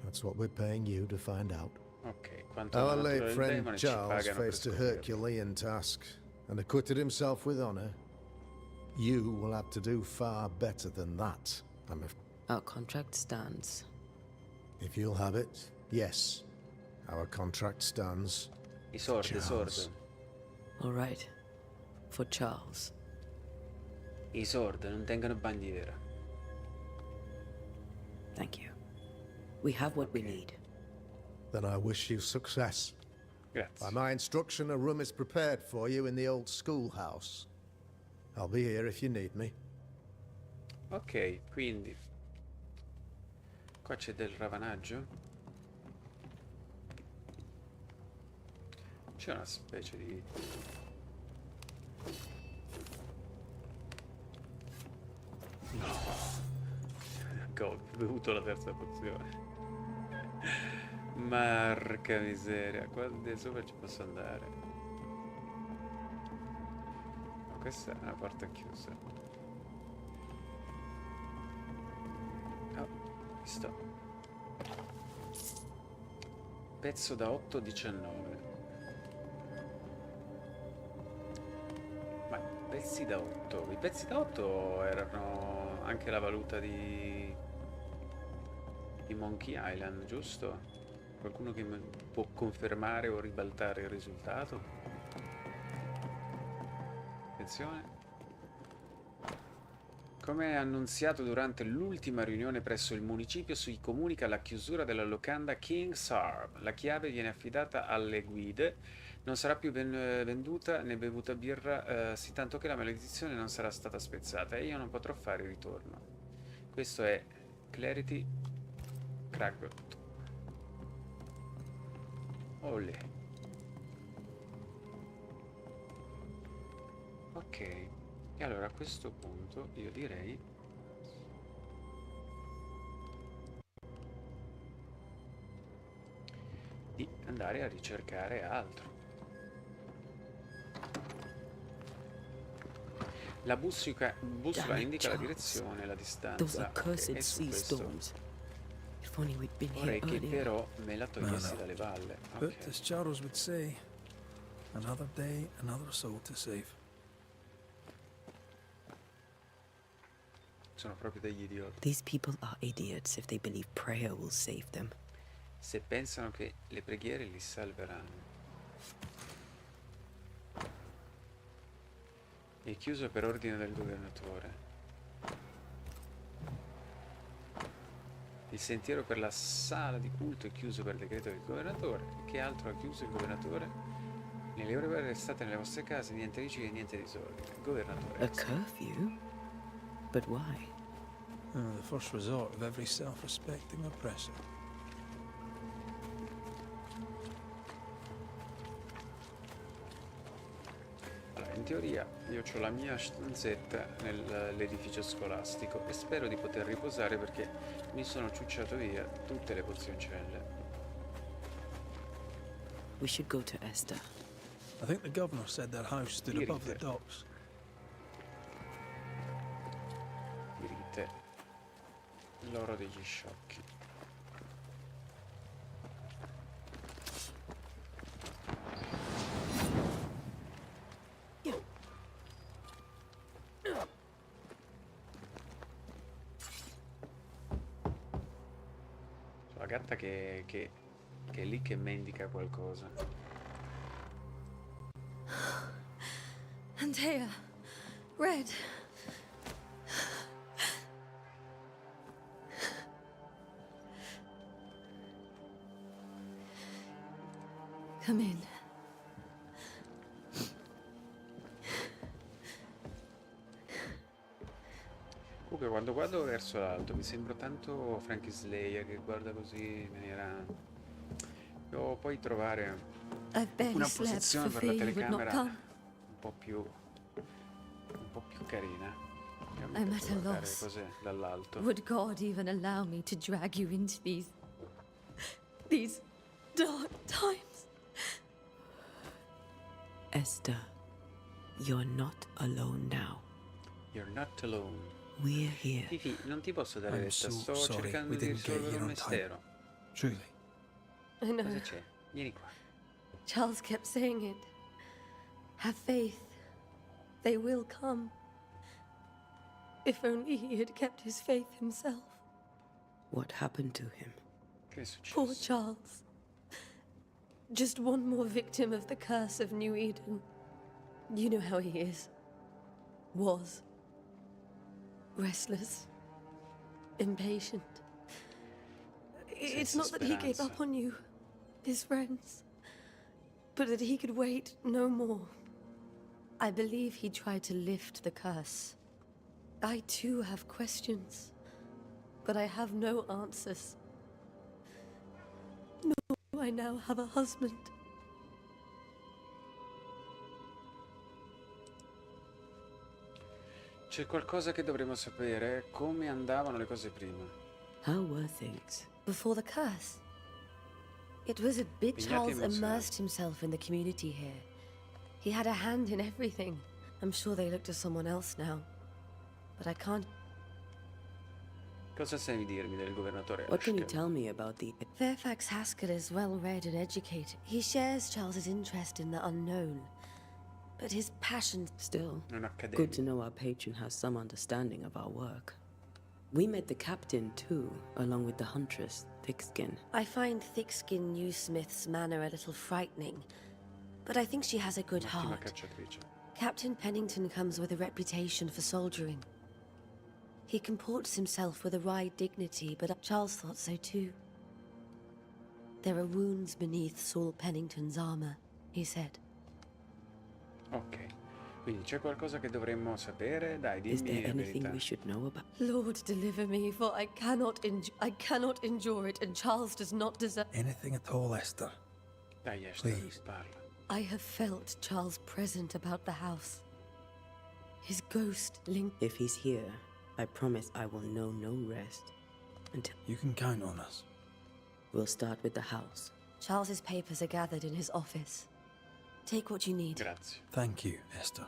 [SPEAKER 8] that's what we're paying you to find out.
[SPEAKER 1] Ok, quanto
[SPEAKER 8] Our
[SPEAKER 1] alla natura
[SPEAKER 8] late
[SPEAKER 1] del
[SPEAKER 8] friend
[SPEAKER 1] demone ci
[SPEAKER 8] Charles
[SPEAKER 1] pagano per
[SPEAKER 8] faced a
[SPEAKER 1] scoprirlo.
[SPEAKER 8] Herculean task and acquitted himself with honor. You will have to do far better than that,
[SPEAKER 4] Our contract stands.
[SPEAKER 8] If you'll have it, yes. Our contract stands.
[SPEAKER 1] I sordi,
[SPEAKER 8] Charles.
[SPEAKER 4] All right. For Charles.
[SPEAKER 1] I sordi non tengono bandiera.
[SPEAKER 4] Thank you. We have what we need.
[SPEAKER 8] Then I wish you success. By my instruction, a room is prepared for you in the old schoolhouse. I'll be here if you need me.
[SPEAKER 1] Ok, quindi qua c'è del ravanaggio. C'è una specie di... No. Ho bevuto la terza pozione. Marca miseria, qua di sopra ci posso andare. Ma questa è una porta chiusa. Oh, visto. Pezzo da 8-19. Ma pezzi da 8. I pezzi da 8 erano anche la valuta di Monkey Island, giusto? Qualcuno che può confermare o ribaltare il risultato? Attenzione. Come annunziato durante l'ultima riunione presso il municipio, si comunica la chiusura della locanda King Sarb. La chiave viene affidata alle guide. Non sarà più venduta né bevuta birra, sì tanto che la maledizione non sarà stata spezzata e io non potrò fare ritorno. Questo è Clarity Crackbot. Olè. Ok. E allora a questo punto io direi di andare a ricercare altro. La bussola indica la direzione, la distanza. E su questo vorrei che però me la togliessi dalle balle.
[SPEAKER 3] But as Charles would say, another day, another soul to save.
[SPEAKER 1] Sono proprio degli idioti.
[SPEAKER 4] These people are idiots if they believe prayer will save them.
[SPEAKER 1] Se pensano che le preghiere li salveranno. È chiuso per ordine del governatore. Il sentiero per la sala di culto è chiuso per decreto del governatore. Che altro ha chiuso il governatore? Nelle ore restate nelle vostre case, niente vigili e niente disordine. Governatore.
[SPEAKER 4] A curfew? But why?
[SPEAKER 3] The first resort of every self-respecting oppressor.
[SPEAKER 1] Allora, in teoria io ho la mia stanzetta nell'edificio scolastico e spero di poter riposare perché mi sono ciucciato via tutte le pozioncelle.
[SPEAKER 4] We should go to Esther.
[SPEAKER 3] I think the governor said that house stood above the docks.
[SPEAKER 1] Dirite l'oro degli sciocchi. La gatta che è lì che mendica qualcosa.
[SPEAKER 11] Antea, Red. Come in.
[SPEAKER 1] Comunque quando guardo verso l'alto mi sembra tanto Frankie Slayer che guarda così in maniera... Devo poi trovare una posizione per la telecamera un po' più carina.
[SPEAKER 11] I'm at a loss.
[SPEAKER 1] Cos'è dall'alto?
[SPEAKER 11] Would God even allow me to drag you into these dark times?
[SPEAKER 4] Esther, you're not alone now.
[SPEAKER 1] You're not alone.
[SPEAKER 4] We're here.
[SPEAKER 1] Fifi, non ti posso dare retta,
[SPEAKER 3] so
[SPEAKER 1] sto
[SPEAKER 3] sorry
[SPEAKER 1] cercando
[SPEAKER 3] we
[SPEAKER 1] di
[SPEAKER 3] didn't get
[SPEAKER 1] risolvere
[SPEAKER 3] here
[SPEAKER 1] un
[SPEAKER 3] on time.
[SPEAKER 1] mistero.
[SPEAKER 3] Truly.
[SPEAKER 11] I know.
[SPEAKER 1] Cosa c'è? Vieni qua.
[SPEAKER 11] Charles kept saying it. Have faith. They will come. If only he had kept his faith himself.
[SPEAKER 4] What happened to him?
[SPEAKER 1] Che è successo?
[SPEAKER 11] Poor Charles. Just one more victim of the curse of New Eden. You know how he is. Was. Restless. Impatient. It's not that he gave up on you, his friends. but that he could wait no more. I believe he tried to lift the curse. I too have questions, but I have no answers. Nor do I now have a husband.
[SPEAKER 1] C'è qualcosa che dovremmo sapere? Come andavano le cose prima?
[SPEAKER 4] How were things?
[SPEAKER 11] Before the curse, it was a bit
[SPEAKER 1] Pigliati
[SPEAKER 11] Charles
[SPEAKER 1] emozionati.
[SPEAKER 11] immersed himself in the community here. He had a hand in everything. I'm sure they look to someone else now, but I can't.
[SPEAKER 1] Cosa sai dirmi del governatore
[SPEAKER 4] What can you
[SPEAKER 1] Haskell?
[SPEAKER 4] tell me about the...
[SPEAKER 11] Fairfax Haskell is well read and educated. He shares Charles's interest in the unknown, but his passion.
[SPEAKER 4] Still,
[SPEAKER 1] Un
[SPEAKER 4] good
[SPEAKER 1] accademico.
[SPEAKER 4] to know our patron has some understanding of our work. We met the captain too, along with the huntress, Thickskin.
[SPEAKER 11] I find thick-skinned New Smith's manner a little frightening, but I think she has a good
[SPEAKER 1] Ottima
[SPEAKER 11] heart.
[SPEAKER 1] cacciatrice.
[SPEAKER 11] Captain Pennington comes with a reputation for soldiering. He comports himself with a wry dignity, but Charles thought so too. There are wounds beneath Saul Pennington's armor, he said.
[SPEAKER 1] Ok. Quindi c'è qualcosa che dovremmo sapere? Dai,
[SPEAKER 4] Is
[SPEAKER 1] dimmi
[SPEAKER 4] there
[SPEAKER 1] la
[SPEAKER 4] anything
[SPEAKER 1] verità.
[SPEAKER 4] we should know about?
[SPEAKER 11] Lord, deliver me, for I cannot endure it, and Charles does not deserve.
[SPEAKER 3] Anything at all, Esther?
[SPEAKER 1] Dai, Ashton,
[SPEAKER 3] Please.
[SPEAKER 1] parla.
[SPEAKER 11] I have felt Charles present about the house. His ghost linked.
[SPEAKER 4] If he's here, I promise I will know no rest until...
[SPEAKER 3] You can count on us.
[SPEAKER 4] We'll start with the house.
[SPEAKER 11] Charles's papers are gathered in his office. Take what you need.
[SPEAKER 1] Grazie.
[SPEAKER 3] Thank you, Esther.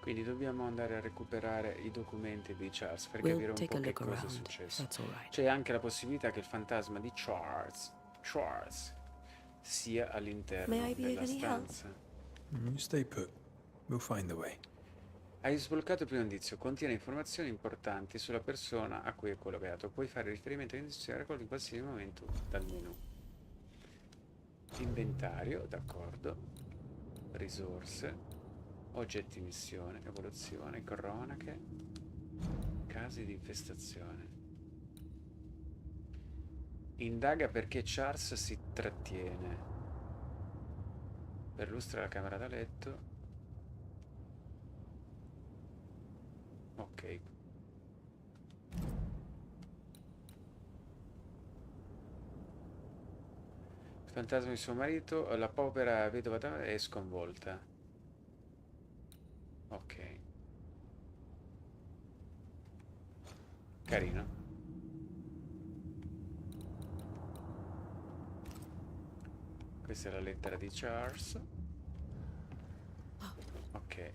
[SPEAKER 1] Quindi dobbiamo andare a recuperare i documenti di Charles per
[SPEAKER 4] We'll
[SPEAKER 1] capire un
[SPEAKER 4] take
[SPEAKER 1] po'
[SPEAKER 4] a
[SPEAKER 1] che
[SPEAKER 4] look
[SPEAKER 1] cosa è
[SPEAKER 4] around, if
[SPEAKER 1] successo.
[SPEAKER 4] that's all right.
[SPEAKER 1] C'è anche la possibilità che il fantasma di Charles sia all'interno
[SPEAKER 11] May I be of
[SPEAKER 1] della
[SPEAKER 11] any help?
[SPEAKER 1] stanza.
[SPEAKER 3] You stay put. We'll find the way.
[SPEAKER 1] Hai sbloccato il primo indizio, contiene informazioni importanti sulla persona a cui è collegato. Puoi fare riferimento all'indizio in qualsiasi momento dal menu. Inventario, d'accordo. Risorse, oggetti missione, evoluzione, cronache, casi di infestazione. Indaga perché Charles si trattiene. Perlustra la camera da letto. Ok. Il fantasma di suo marito, la povera vedova è sconvolta. Ok. Carino. Questa è la lettera di Charles. Ok.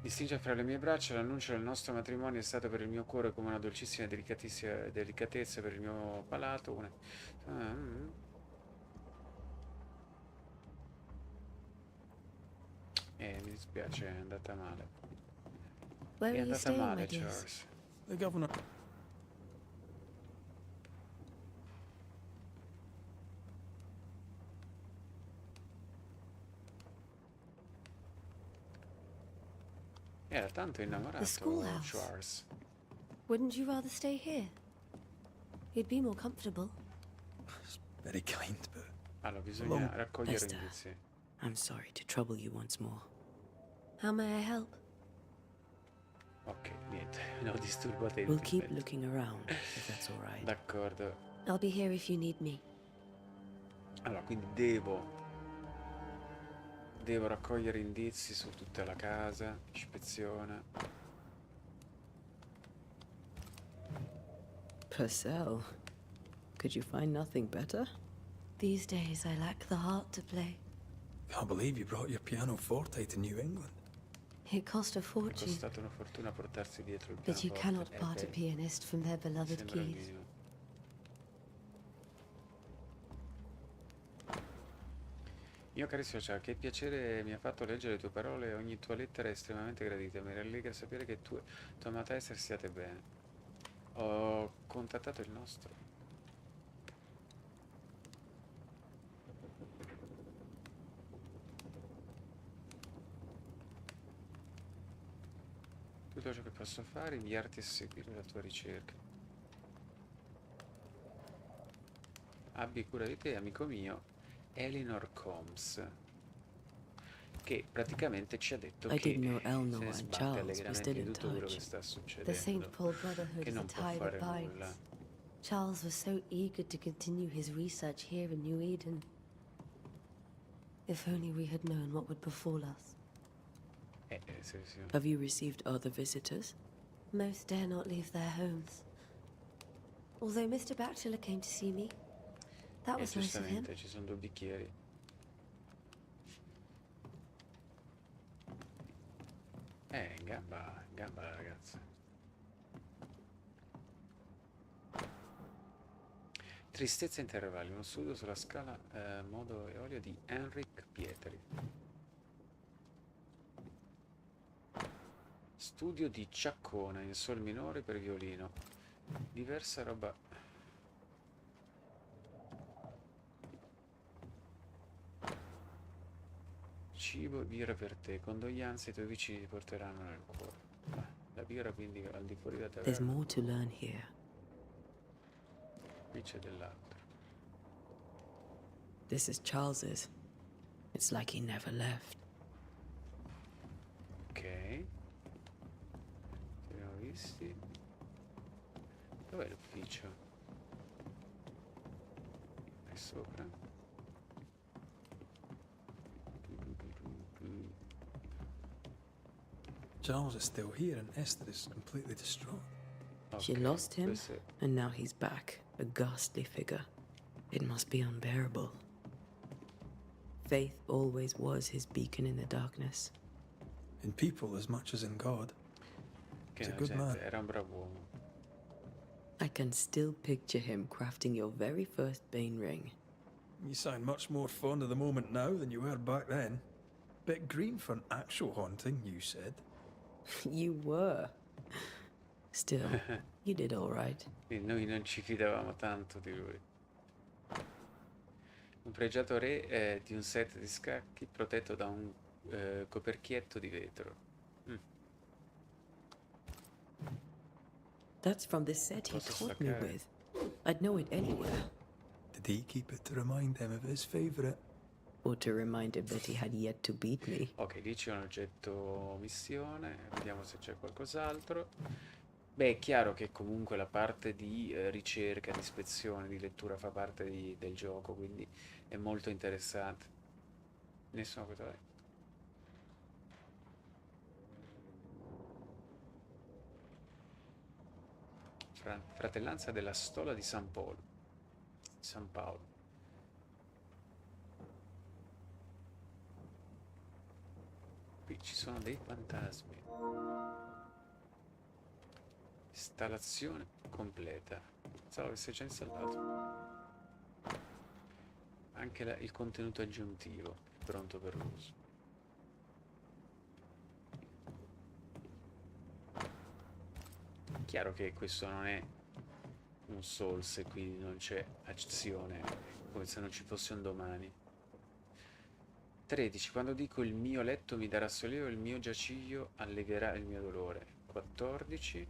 [SPEAKER 1] Distinge fra le mie braccia l'annuncio del nostro matrimonio è stato per il mio cuore come una dolcissima delicatezza per il mio palato. Mi dispiace, è andata male.
[SPEAKER 11] Where
[SPEAKER 1] È
[SPEAKER 11] are you
[SPEAKER 1] andata
[SPEAKER 11] staying, my
[SPEAKER 1] male,
[SPEAKER 11] dears?
[SPEAKER 1] Charles.
[SPEAKER 3] The governor.
[SPEAKER 1] Era tanto innamorato,
[SPEAKER 11] schoolhouse.
[SPEAKER 1] Charles.
[SPEAKER 11] Wouldn't you rather stay here? You'd be more comfortable.
[SPEAKER 3] It's very kind, but
[SPEAKER 1] Allora, bisogna raccogliere
[SPEAKER 4] Esther.
[SPEAKER 1] indizi.
[SPEAKER 4] I'm sorry to trouble you once more.
[SPEAKER 11] How may I help?
[SPEAKER 1] Ok, niente, ne ho disturbato
[SPEAKER 4] We'll keep looking around, if that's all right.
[SPEAKER 1] D'accordo.
[SPEAKER 11] I'll be here if you need me.
[SPEAKER 1] Allora, quindi devo raccogliere indizi su tutta la casa, ispezione.
[SPEAKER 4] Purcell, could you find nothing better?
[SPEAKER 11] These days I lack the heart to play.
[SPEAKER 3] can't believe you brought your pianoforte to New England.
[SPEAKER 11] It cost a
[SPEAKER 1] È
[SPEAKER 11] fortune,
[SPEAKER 1] costato una fortuna portarsi dietro il
[SPEAKER 11] but you
[SPEAKER 1] pianoforte.
[SPEAKER 11] cannot part a
[SPEAKER 1] beh,
[SPEAKER 11] pianist from their beloved
[SPEAKER 1] sembra il
[SPEAKER 11] keys.
[SPEAKER 1] minimo. Mio carissimo Ciao, che piacere mi ha fatto leggere le tue parole, ogni tua lettera è estremamente gradita, mi rallegra sapere che tu e tua amata Esther siate bene. Ho contattato il nostro. Tutto ciò che posso fare è inviarti a seguire la tua ricerca. abbi cura di te, amico mio, Eleanor Combs, che praticamente ci ha detto
[SPEAKER 4] I
[SPEAKER 1] che
[SPEAKER 4] didn't know
[SPEAKER 1] se
[SPEAKER 4] Eleanor
[SPEAKER 1] ne
[SPEAKER 4] and
[SPEAKER 1] sbatte
[SPEAKER 4] Charles were
[SPEAKER 1] allegramente
[SPEAKER 4] still
[SPEAKER 1] di
[SPEAKER 4] in
[SPEAKER 1] tutto quello che
[SPEAKER 4] touch.
[SPEAKER 1] sta
[SPEAKER 11] The St.
[SPEAKER 1] succedendo,
[SPEAKER 11] Paul Brotherhood
[SPEAKER 1] che
[SPEAKER 11] is a
[SPEAKER 1] non può
[SPEAKER 11] tie that
[SPEAKER 1] fare
[SPEAKER 11] binds.
[SPEAKER 1] nulla.
[SPEAKER 11] Charles was so eager to continue his research here in New Eden. If only we had known what would befall us.
[SPEAKER 1] Sì, sì.
[SPEAKER 4] Have you received other visitors?
[SPEAKER 11] Most dare not leave their homes. Although Mr. Bachelor came to see me, that was nice of him.
[SPEAKER 1] Giustamente, ci sono 2 bicchieri. In gamba la ragazza. Tristezza intervalli, uno studio sulla scala modo e olio di Henrik Pietri. Studio di Ciaccona in sol minore per violino. Diversa roba. Cibo e birra per te. Condoglianze, i tuoi vicini ti porteranno nel cuore. La birra quindi al di fuori da
[SPEAKER 4] There's
[SPEAKER 1] taverna.
[SPEAKER 4] more to learn here.
[SPEAKER 1] Qui c'è dell'altro.
[SPEAKER 4] This is Charles's. It's like he never left.
[SPEAKER 1] Ok. Li abbiamo visti. Dov'è l'ufficio? È sopra.
[SPEAKER 3] Charles is still here and Esther is completely distraught.
[SPEAKER 4] She
[SPEAKER 1] Ok,
[SPEAKER 4] lost him,
[SPEAKER 1] questo è-
[SPEAKER 4] and now he's back, a ghastly figure. It must be unbearable. Faith always was his beacon in the darkness.
[SPEAKER 3] In people as much as in God.
[SPEAKER 1] Che
[SPEAKER 3] He's a
[SPEAKER 1] no,
[SPEAKER 3] good
[SPEAKER 1] gente,
[SPEAKER 3] man.
[SPEAKER 1] era un bravo uomo.
[SPEAKER 4] I can still picture him crafting your very first Bane ring.
[SPEAKER 3] You sound much more fond of the moment now than you were back then. Bit green for an actual haunting, you said.
[SPEAKER 4] You were. Still, you did all right.
[SPEAKER 1] Quindi noi non ci fidavamo tanto di lui. Un pregiato re di un set di scacchi protetto da un coperchietto di vetro.
[SPEAKER 4] That's from the set he
[SPEAKER 1] Posso
[SPEAKER 4] taught me
[SPEAKER 1] staccare?
[SPEAKER 4] with. I'd know it anywhere.
[SPEAKER 3] Did he keep it to remind him of his favourite?
[SPEAKER 4] Or to remind him that he had yet to beat me.
[SPEAKER 1] Ok, lì c'è un oggetto missione, vediamo se c'è qualcos'altro. Beh, è chiaro che comunque la parte di ricerca, di ispezione, di lettura fa parte del gioco, quindi è molto interessante. Nessuno cosa è. Fratellanza della stola di San Paolo. San Paolo. Qui ci sono dei fantasmi. Installazione completa. Pensavo avesse già installato. Anche il contenuto aggiuntivo è pronto per l'uso. Chiaro che questo non è un Souls e quindi non c'è azione, come se non ci fosse un domani. 13. Quando dico il mio letto mi darà sollievo, il mio giaciglio alleverà il mio dolore. 14.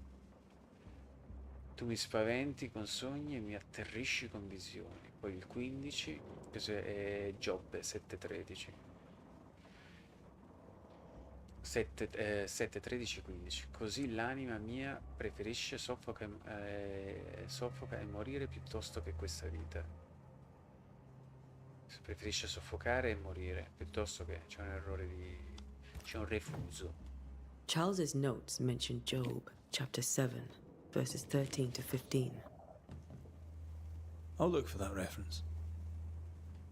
[SPEAKER 1] Tu mi spaventi con sogni e mi atterrisci con visioni. Poi il 15, questo è Giobbe 7.13. 7, 13, 15. Così l'anima mia preferisce soffoca e morire piuttosto che questa vita. Preferisce soffocare e morire piuttosto che c'è un errore c'è un refuso.
[SPEAKER 4] Charles's notes mention Job, chapter 7, verses 13 to 15.
[SPEAKER 3] I'll look for that reference.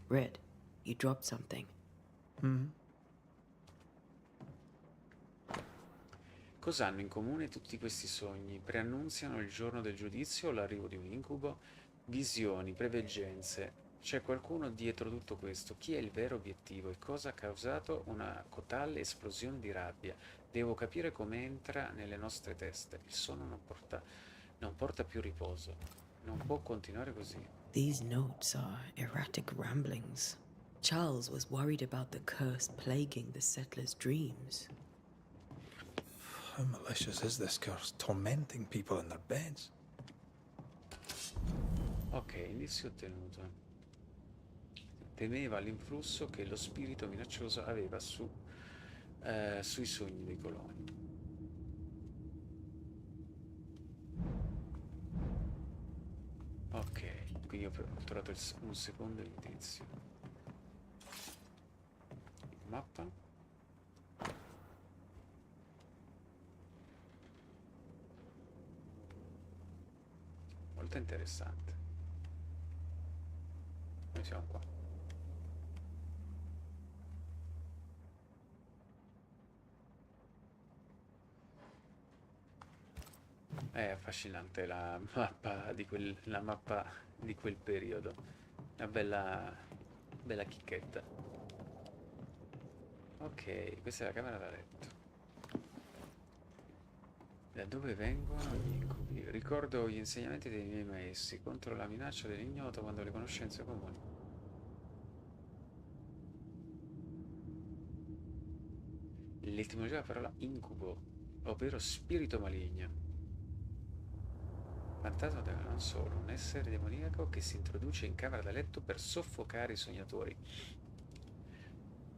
[SPEAKER 4] Red, you dropped something.
[SPEAKER 1] Cosa hanno in comune tutti questi sogni? Preannunziano il giorno del giudizio o l'arrivo di un incubo? Visioni, preveggenze. C'è qualcuno dietro tutto questo? Chi è il vero obiettivo e cosa ha causato una cotale esplosione di rabbia? Devo capire come entra nelle nostre teste. Il sonno non porta più riposo. Non può continuare così.
[SPEAKER 4] These notes are erratic ramblings. Charles was worried about the curse plaguing the settlers' dreams.
[SPEAKER 3] How malicious is this curse, tormenting people in their beds?
[SPEAKER 1] Ok, indizio ottenuto. temeva l'influsso che lo spirito minaccioso aveva sui sogni dei coloni. Ok, quindi ho trovato un secondo indizio. Mappa. Molto interessante. Noi siamo qua. È affascinante la mappa di quel periodo. Una bella chicchetta. Ok, questa è la camera da letto. Da dove vengono gli incubi? Ricordo gli insegnamenti dei miei maestri contro la minaccia dell'ignoto quando le conoscenze comuni. L'etimologia della parola incubo, ovvero spirito maligno. Fantasma non solo, un essere demoniaco che si introduce in camera da letto per soffocare i sognatori.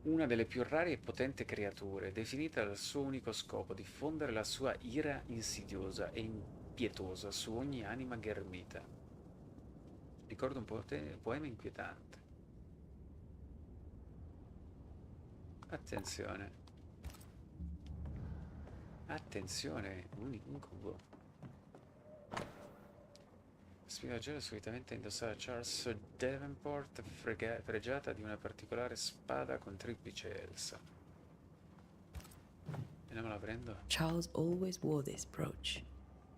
[SPEAKER 1] Una delle più rare e potenti creature, definita dal suo unico scopo, diffondere la sua ira insidiosa e impietosa su ogni anima ghermita. Ricordo un poema inquietante. Attenzione. Attenzione, un incubo. Spinagera solitamente indossava Charles Davenport, fregiata di una particolare spada con triplice elsa. E non me la prendo?
[SPEAKER 4] Charles always wore this brooch.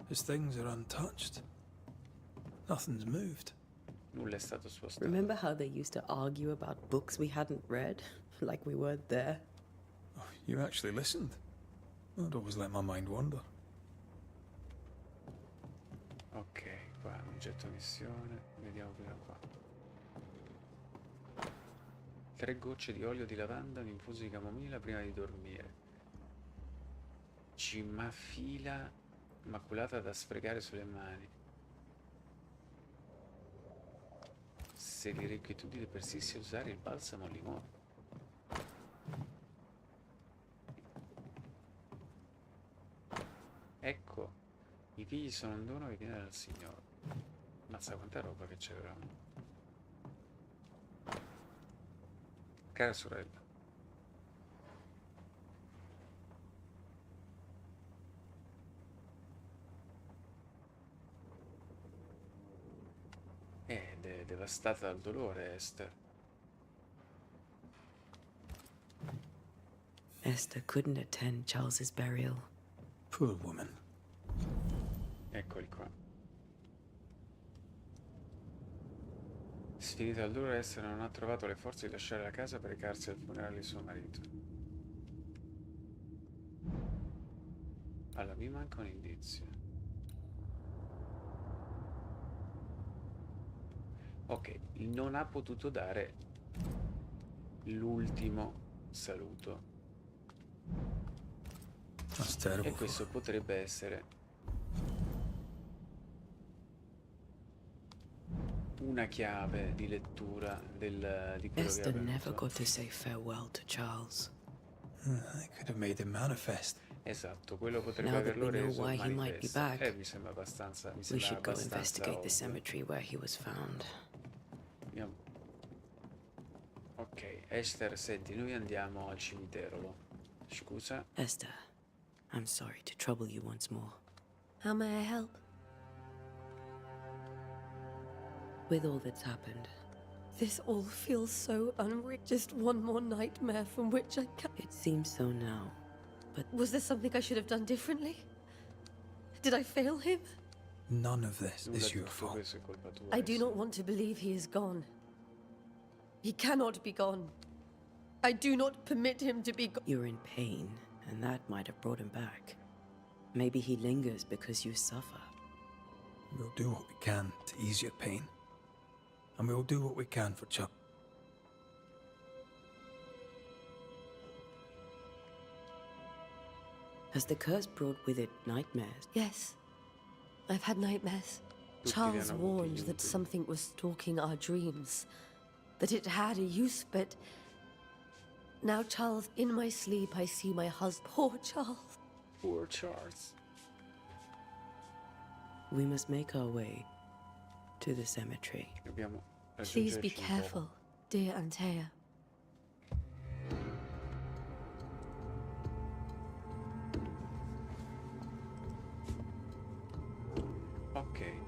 [SPEAKER 3] His things are untouched. Nothing's moved.
[SPEAKER 1] Nulla è stato spostato.
[SPEAKER 4] Remember how they used to argue about books we hadn't read? Like we weren't there?
[SPEAKER 3] Oh, you actually listened? I'd always let my mind wander.
[SPEAKER 1] Ok, qua oggetto missione, vediamo prima qua. 3 gocce di olio di lavanda, un infuso di camomilla prima di dormire. Cimafila maculata da sfregare sulle mani. Se l'irrequietudine persiste, usare il balsamo al limone. Ecco, i figli sono un dono che viene dal Signore. Mazza quanta roba che c'è veramente. Cara sorella. Ed è devastata dal dolore, Esther.
[SPEAKER 4] Esther couldn't attend Charles's burial.
[SPEAKER 3] Poor woman.
[SPEAKER 1] Eccoli qua. Sfinita dal dolore, Esther non ha trovato le forze di lasciare la casa per recarsi al funerale di suo marito. Allora, mi manca un indizio. Ok, non ha potuto dare l'ultimo saluto.
[SPEAKER 3] That's terrible.
[SPEAKER 1] E questo potrebbe essere una chiave di lettura di quello che
[SPEAKER 4] Esther
[SPEAKER 1] è
[SPEAKER 4] never
[SPEAKER 1] avvenuto.
[SPEAKER 4] got to say farewell to Charles.
[SPEAKER 3] I could have made him manifest.
[SPEAKER 1] Esatto, quello potrebbe
[SPEAKER 4] Now that
[SPEAKER 1] averlo
[SPEAKER 4] we know
[SPEAKER 1] reso
[SPEAKER 4] why he might be
[SPEAKER 1] manifesto.
[SPEAKER 4] back,
[SPEAKER 1] Mi sembra abbastanza,
[SPEAKER 4] We should go investigate the
[SPEAKER 1] ovvio.
[SPEAKER 4] cemetery where he was found.
[SPEAKER 1] Andiamo. Ok, Esther, senti, noi andiamo al cimitero. Scusa?
[SPEAKER 4] Esther, I'm sorry to trouble you once more.
[SPEAKER 11] How may I help?
[SPEAKER 4] With all that's happened,
[SPEAKER 11] This all feels so unreal. Just one more nightmare from which I can't.
[SPEAKER 4] it seems so now.
[SPEAKER 11] Was there something I should have done differently? Did I fail him?
[SPEAKER 3] None of this
[SPEAKER 1] Nulla
[SPEAKER 3] is
[SPEAKER 1] di
[SPEAKER 3] your
[SPEAKER 1] tutto
[SPEAKER 3] fault.
[SPEAKER 1] questo è colpa tua.
[SPEAKER 11] I do
[SPEAKER 1] Esther.
[SPEAKER 11] not want to believe he is gone. He cannot be gone. I do not permit him to be gone.
[SPEAKER 4] You're in pain, and that might have brought him back. Maybe he lingers because you suffer.
[SPEAKER 3] We'll do what we can to ease your pain. And we'll do what we can for Chuck.
[SPEAKER 4] Has the curse brought with it nightmares?
[SPEAKER 11] Yes, I've had nightmares.
[SPEAKER 1] Tutti
[SPEAKER 11] Charles
[SPEAKER 1] li hanno avuti
[SPEAKER 11] warned
[SPEAKER 1] gli
[SPEAKER 11] that
[SPEAKER 1] ultimi.
[SPEAKER 11] something was stalking our dreams. that it had a use, but now, Charles, in my sleep, I see my husband. Poor Charles.
[SPEAKER 1] Poor Charles.
[SPEAKER 4] We must make our way to the cemetery.
[SPEAKER 1] Dobbiamo
[SPEAKER 11] Please
[SPEAKER 1] raggiungere
[SPEAKER 11] be
[SPEAKER 1] il cimitero.
[SPEAKER 11] careful, dear Antea.
[SPEAKER 1] Ok.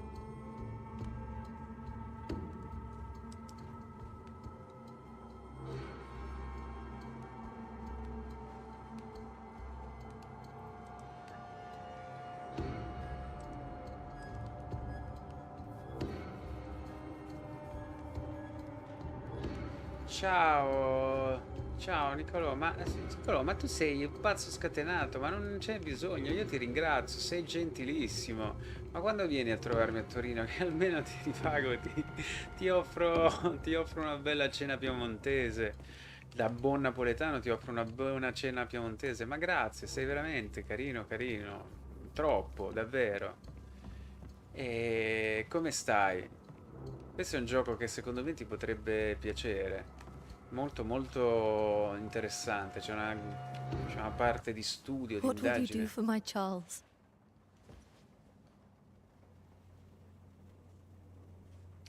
[SPEAKER 1] Ciao, ciao Nicolò, Nicolò, ma tu sei un pazzo scatenato, ma non c'è bisogno, io ti ringrazio, sei gentilissimo, ma quando vieni a trovarmi a Torino che almeno ti ripago, ti offro una bella cena piemontese, da buon napoletano ti offro una buona cena piemontese, ma grazie, sei veramente carino, troppo, davvero. E come stai? Questo è un gioco che secondo me ti potrebbe piacere. Molto molto interessante. C'è una parte di studio, di
[SPEAKER 11] What will you do
[SPEAKER 1] indagine.
[SPEAKER 11] for my Charles?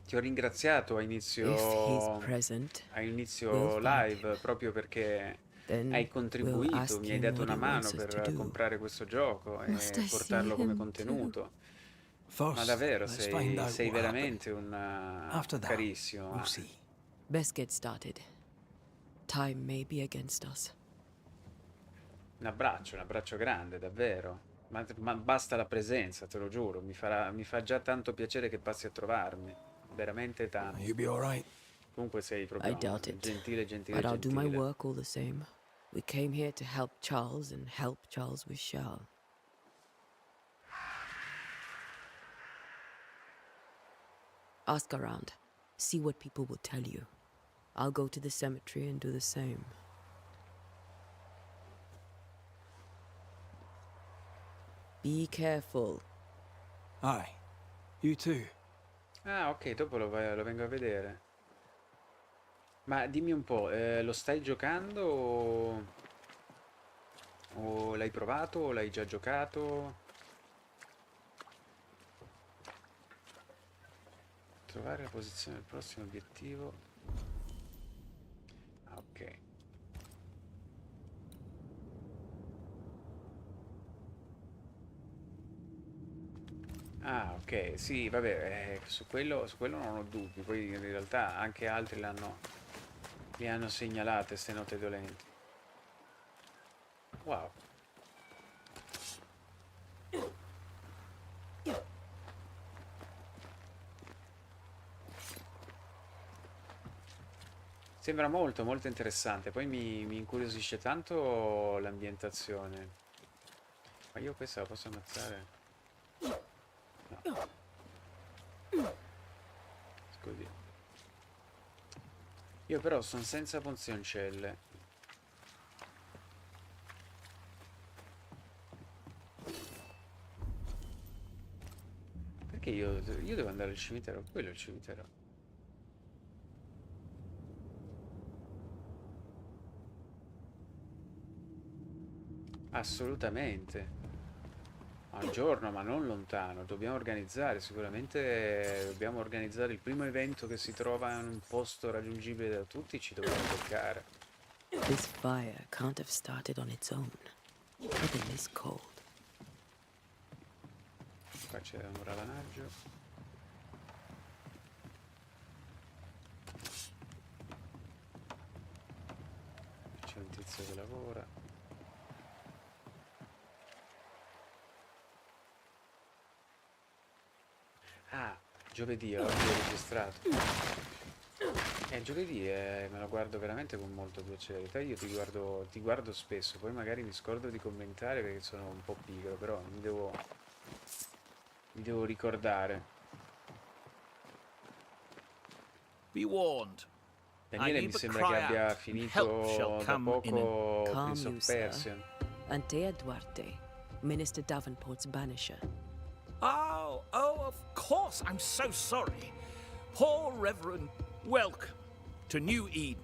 [SPEAKER 1] Ti ho ringraziato a
[SPEAKER 4] If he's
[SPEAKER 1] inizio
[SPEAKER 4] present,
[SPEAKER 1] live
[SPEAKER 4] find him.
[SPEAKER 1] proprio perché
[SPEAKER 4] then
[SPEAKER 1] hai
[SPEAKER 4] we'll
[SPEAKER 1] contribuito,
[SPEAKER 4] ask
[SPEAKER 1] mi hai
[SPEAKER 4] him
[SPEAKER 1] dato
[SPEAKER 4] what
[SPEAKER 1] una
[SPEAKER 4] he
[SPEAKER 1] mano
[SPEAKER 4] wants us to
[SPEAKER 1] per
[SPEAKER 4] do.
[SPEAKER 1] comprare questo gioco e
[SPEAKER 11] Must I see
[SPEAKER 1] portarlo come
[SPEAKER 11] him
[SPEAKER 1] contenuto.
[SPEAKER 3] First,
[SPEAKER 1] Ma davvero
[SPEAKER 3] let's find out
[SPEAKER 1] sei
[SPEAKER 3] what
[SPEAKER 1] veramente
[SPEAKER 3] happened.
[SPEAKER 1] un
[SPEAKER 3] After that,
[SPEAKER 1] carissimo.
[SPEAKER 3] we'll see.
[SPEAKER 4] Best get started. Time may be against us.
[SPEAKER 1] Un abbraccio grande, davvero. Ma basta la presenza, te lo giuro. Mi fa già tanto piacere che passi a trovarmi. Veramente tanto.
[SPEAKER 3] You'll be all right.
[SPEAKER 1] Comunque sei
[SPEAKER 4] I
[SPEAKER 1] proprio
[SPEAKER 4] doubt it.
[SPEAKER 1] gentile,
[SPEAKER 4] But I'll do my
[SPEAKER 1] gentile.
[SPEAKER 4] work all the same. We came here to help Charles and help Charles with Charles. Ask around. See what people will tell you. I'll go to the cemetery and do the same. Be careful.
[SPEAKER 3] Aye. You too.
[SPEAKER 1] Ah, ok, dopo lo vengo a vedere. Ma dimmi un po', lo stai giocando o l'hai provato o l'hai già giocato? Trovare la posizione del prossimo obiettivo. Ah, ok. Ah, ok, sì, vabbè, su quello non ho dubbi, poi in realtà anche altri li hanno segnalate queste note dolenti. Wow. Sembra molto molto interessante, poi mi incuriosisce tanto l'ambientazione. Ma io questa la posso ammazzare? No. Scusi. Io però sono senza ponzioncelle. Perché io devo andare al cimitero? Quello è il cimitero. Assolutamente. Al giorno, ma non lontano. Dobbiamo organizzare, sicuramente dobbiamo organizzare il primo evento che si trova in un posto raggiungibile da tutti, ci dobbiamo toccare.
[SPEAKER 4] This fire can't have started on its own. Not in this cold.
[SPEAKER 1] Qua c'è un ravanaggio. C'è un tizio che lavora. Ah, giovedì, oggi ho registrato. Giovedì me lo guardo veramente con molto piacere. Io ti guardo spesso, poi magari mi scordo di commentare perché sono un po' pigro, però mi devo ricordare.
[SPEAKER 12] Be warned.
[SPEAKER 1] Daniele mi sembra che abbia finito da poco
[SPEAKER 4] Calm
[SPEAKER 1] Prince
[SPEAKER 4] you,
[SPEAKER 1] of
[SPEAKER 4] sir.
[SPEAKER 1] Persia.
[SPEAKER 4] Antea Duarte, Minister Davenport's banisher.
[SPEAKER 12] Oh, of course. I'm so sorry. Poor Reverend. Welcome. to New Eden.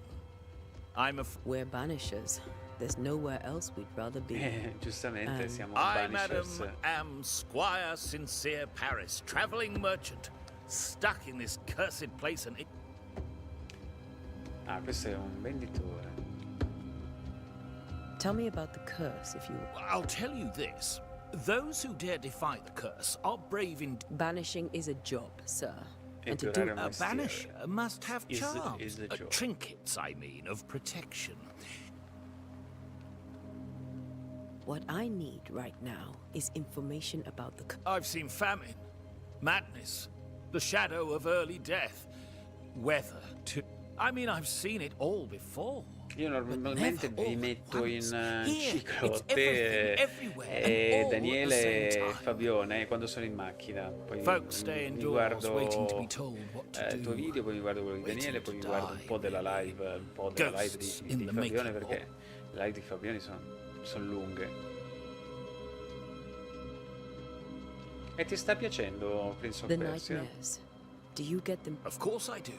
[SPEAKER 4] We're Banishers. There's nowhere else we'd rather be.
[SPEAKER 1] Giustamente siamo
[SPEAKER 12] I,
[SPEAKER 1] Banishers.
[SPEAKER 12] madam, am Squire Sincere Paris, travelling merchant, stuck in this cursed place and...
[SPEAKER 1] Ah, questo è un venditore.
[SPEAKER 4] Tell me about the curse, if you...
[SPEAKER 12] I'll tell you this. Those who dare defy the curse are brave in...
[SPEAKER 4] Banishing is a job, sir. And to do...
[SPEAKER 12] A banisher must have charms.
[SPEAKER 1] Is a job.
[SPEAKER 12] Trinkets, I mean, of protection.
[SPEAKER 4] What I need right now is information about the...
[SPEAKER 12] I've seen famine, madness, the shadow of early death, weather to... I mean, I've seen it all before.
[SPEAKER 1] Io normalmente vi metto in ciclo te e Daniele e Fabione quando sono in macchina. Poi mi guardo il tuo video, poi mi guardo quello di Daniele, poi mi guardo un po' della live, di Fabione, perché le live di Fabione sono lunghe. E ti sta piacendo Prince of
[SPEAKER 4] The
[SPEAKER 1] Persia?
[SPEAKER 4] nightmares. Do you get them?
[SPEAKER 12] Of course I do.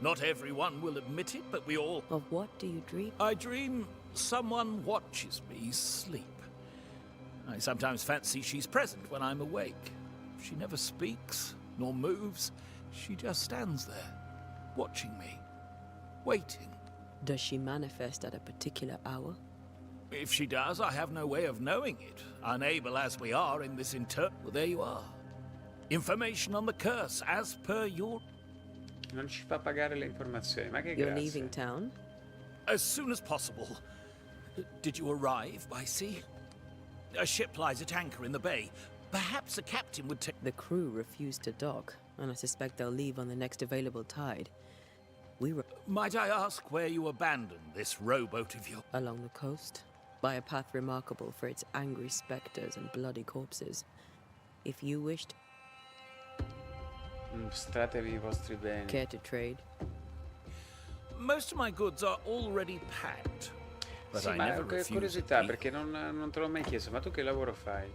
[SPEAKER 12] Not everyone will admit it, but we all...
[SPEAKER 4] Of what do you dream?
[SPEAKER 12] I dream someone watches me sleep. I sometimes fancy she's present when I'm awake. She never speaks, nor moves. She just stands there, watching me, waiting.
[SPEAKER 4] Does she manifest at a particular hour?
[SPEAKER 12] If she does, I have no way of knowing it. Unable as we are in this Well, there you are. Information on the curse, as per your...
[SPEAKER 1] Non ci fa pagare le informazioni, ma che
[SPEAKER 4] You're
[SPEAKER 1] grazie.
[SPEAKER 4] leaving town?
[SPEAKER 12] As soon as possible. Did you arrive by sea? A ship lies at anchor in the bay. Perhaps a captain would take...
[SPEAKER 4] The crew refused to dock, and I suspect they'll leave on the next available tide.
[SPEAKER 12] Might I ask where you abandoned this rowboat of yours?
[SPEAKER 4] Along the coast, by a path remarkable for its angry specters and bloody corpses. If you wished...
[SPEAKER 1] Mostratevi i vostri beni.
[SPEAKER 4] Care to trade?
[SPEAKER 12] Most of my goods are already packed. But
[SPEAKER 1] Sì,
[SPEAKER 12] I
[SPEAKER 1] ma
[SPEAKER 12] never
[SPEAKER 1] che
[SPEAKER 12] refuse
[SPEAKER 1] curiosità,
[SPEAKER 12] it.
[SPEAKER 1] perché non te l'ho mai chiesto, ma tu che lavoro fai?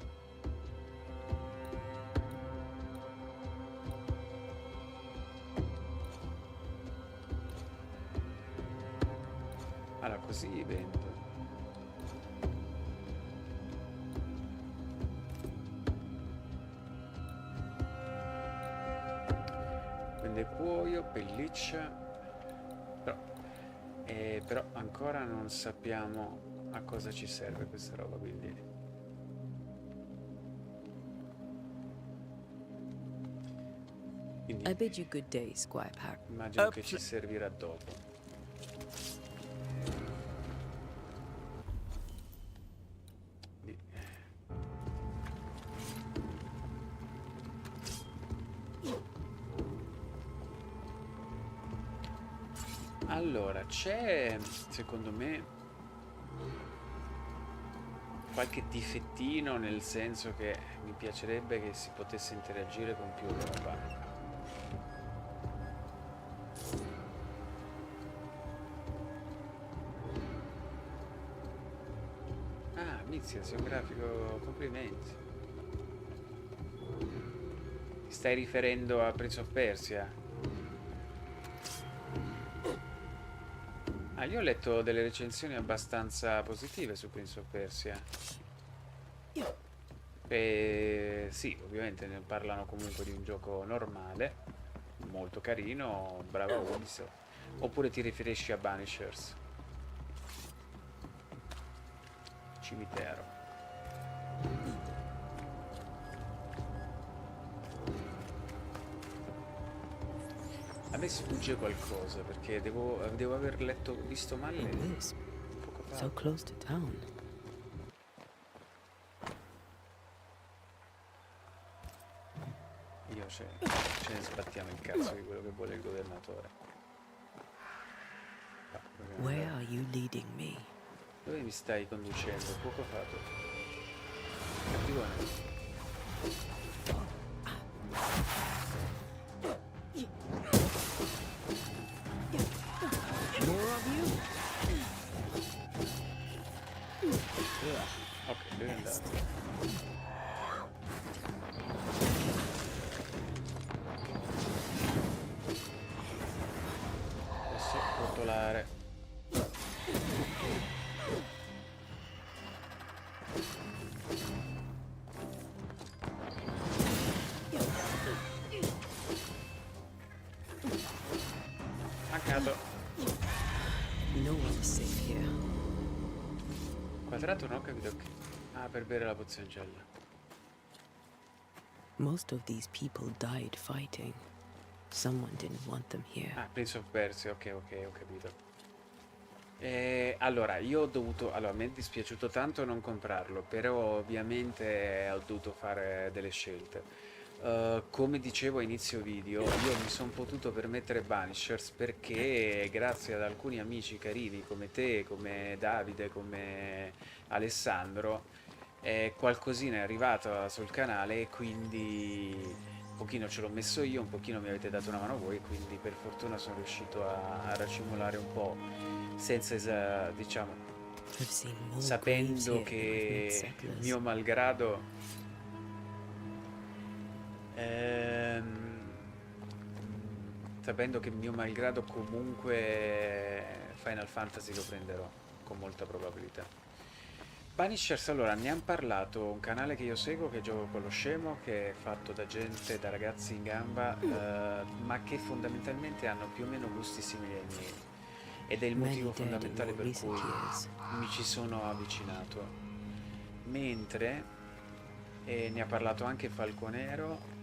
[SPEAKER 1] Allora, così vendo. Vende cuoio, pelliccia. Però ancora non sappiamo a cosa ci serve questa roba, quindi...
[SPEAKER 4] I bid you good day, Squire Park.
[SPEAKER 1] Immagino che ci servirà dopo. Allora, c'è, secondo me, qualche difettino, nel senso che mi piacerebbe che si potesse interagire con più roba. Ah, Mizia, sei un grafico, complimenti. Ti stai riferendo a Prince of Persia? Ah, io ho letto delle recensioni abbastanza positive su Prince of Persia. E sì, ovviamente ne parlano comunque di un gioco normale, molto carino, brava Ubisoft. Oppure ti riferisci a Banishers? Cimitero. A me sfugge qualcosa perché devo aver visto male poco fa.
[SPEAKER 4] So close to town.
[SPEAKER 1] Io ce ne sbattiamo il cazzo di quello che vuole il governatore.
[SPEAKER 4] Where are you leading me?
[SPEAKER 1] Dove mi stai conducendo? Poco fa tu. Cattivone. Ok, dove andare? Posso Quadrato non ho capito che... Ah, per bere la pozione gialla.
[SPEAKER 4] Most of these people died fighting. Someone didn't want them here.
[SPEAKER 1] Ah, Prince of Persia, ok, ho capito. Allora, io ho dovuto... Allora, mi è dispiaciuto tanto non comprarlo, però ovviamente ho dovuto fare delle scelte. Come dicevo a inizio video, io mi sono potuto permettere Banishers perché grazie ad alcuni amici carini come te, come Davide, come Alessandro, qualcosina è arrivata sul canale e quindi un pochino ce l'ho messo io, un pochino mi avete dato una mano voi e quindi per fortuna sono riuscito a racimolare un po' senza, diciamo, sapendo che mio malgrado comunque Final Fantasy lo prenderò con molta probabilità. Banishers, allora, ne hanno parlato un canale che io seguo, che gioco con lo scemo, che è fatto da gente, da ragazzi in gamba, ma che fondamentalmente hanno più o meno gusti simili ai miei. Ed è il motivo fondamentale per cui mi ci sono avvicinato. Mentre ne ha parlato anche Falconero,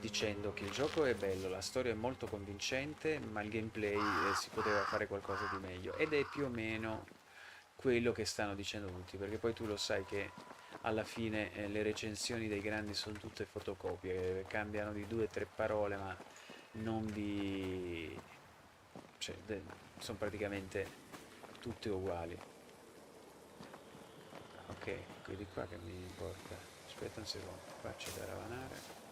[SPEAKER 1] dicendo che il gioco è bello, la storia è molto convincente, ma il gameplay si poteva fare qualcosa di meglio. Ed è più o meno quello che stanno dicendo tutti, perché poi tu lo sai che alla fine le recensioni dei grandi sono tutte fotocopie, cambiano di 2 o 3 parole, ma non di... cioè, sono praticamente tutte uguali. Ok, quindi qua che mi importa? Aspetta un secondo, qua c'è da ravanare.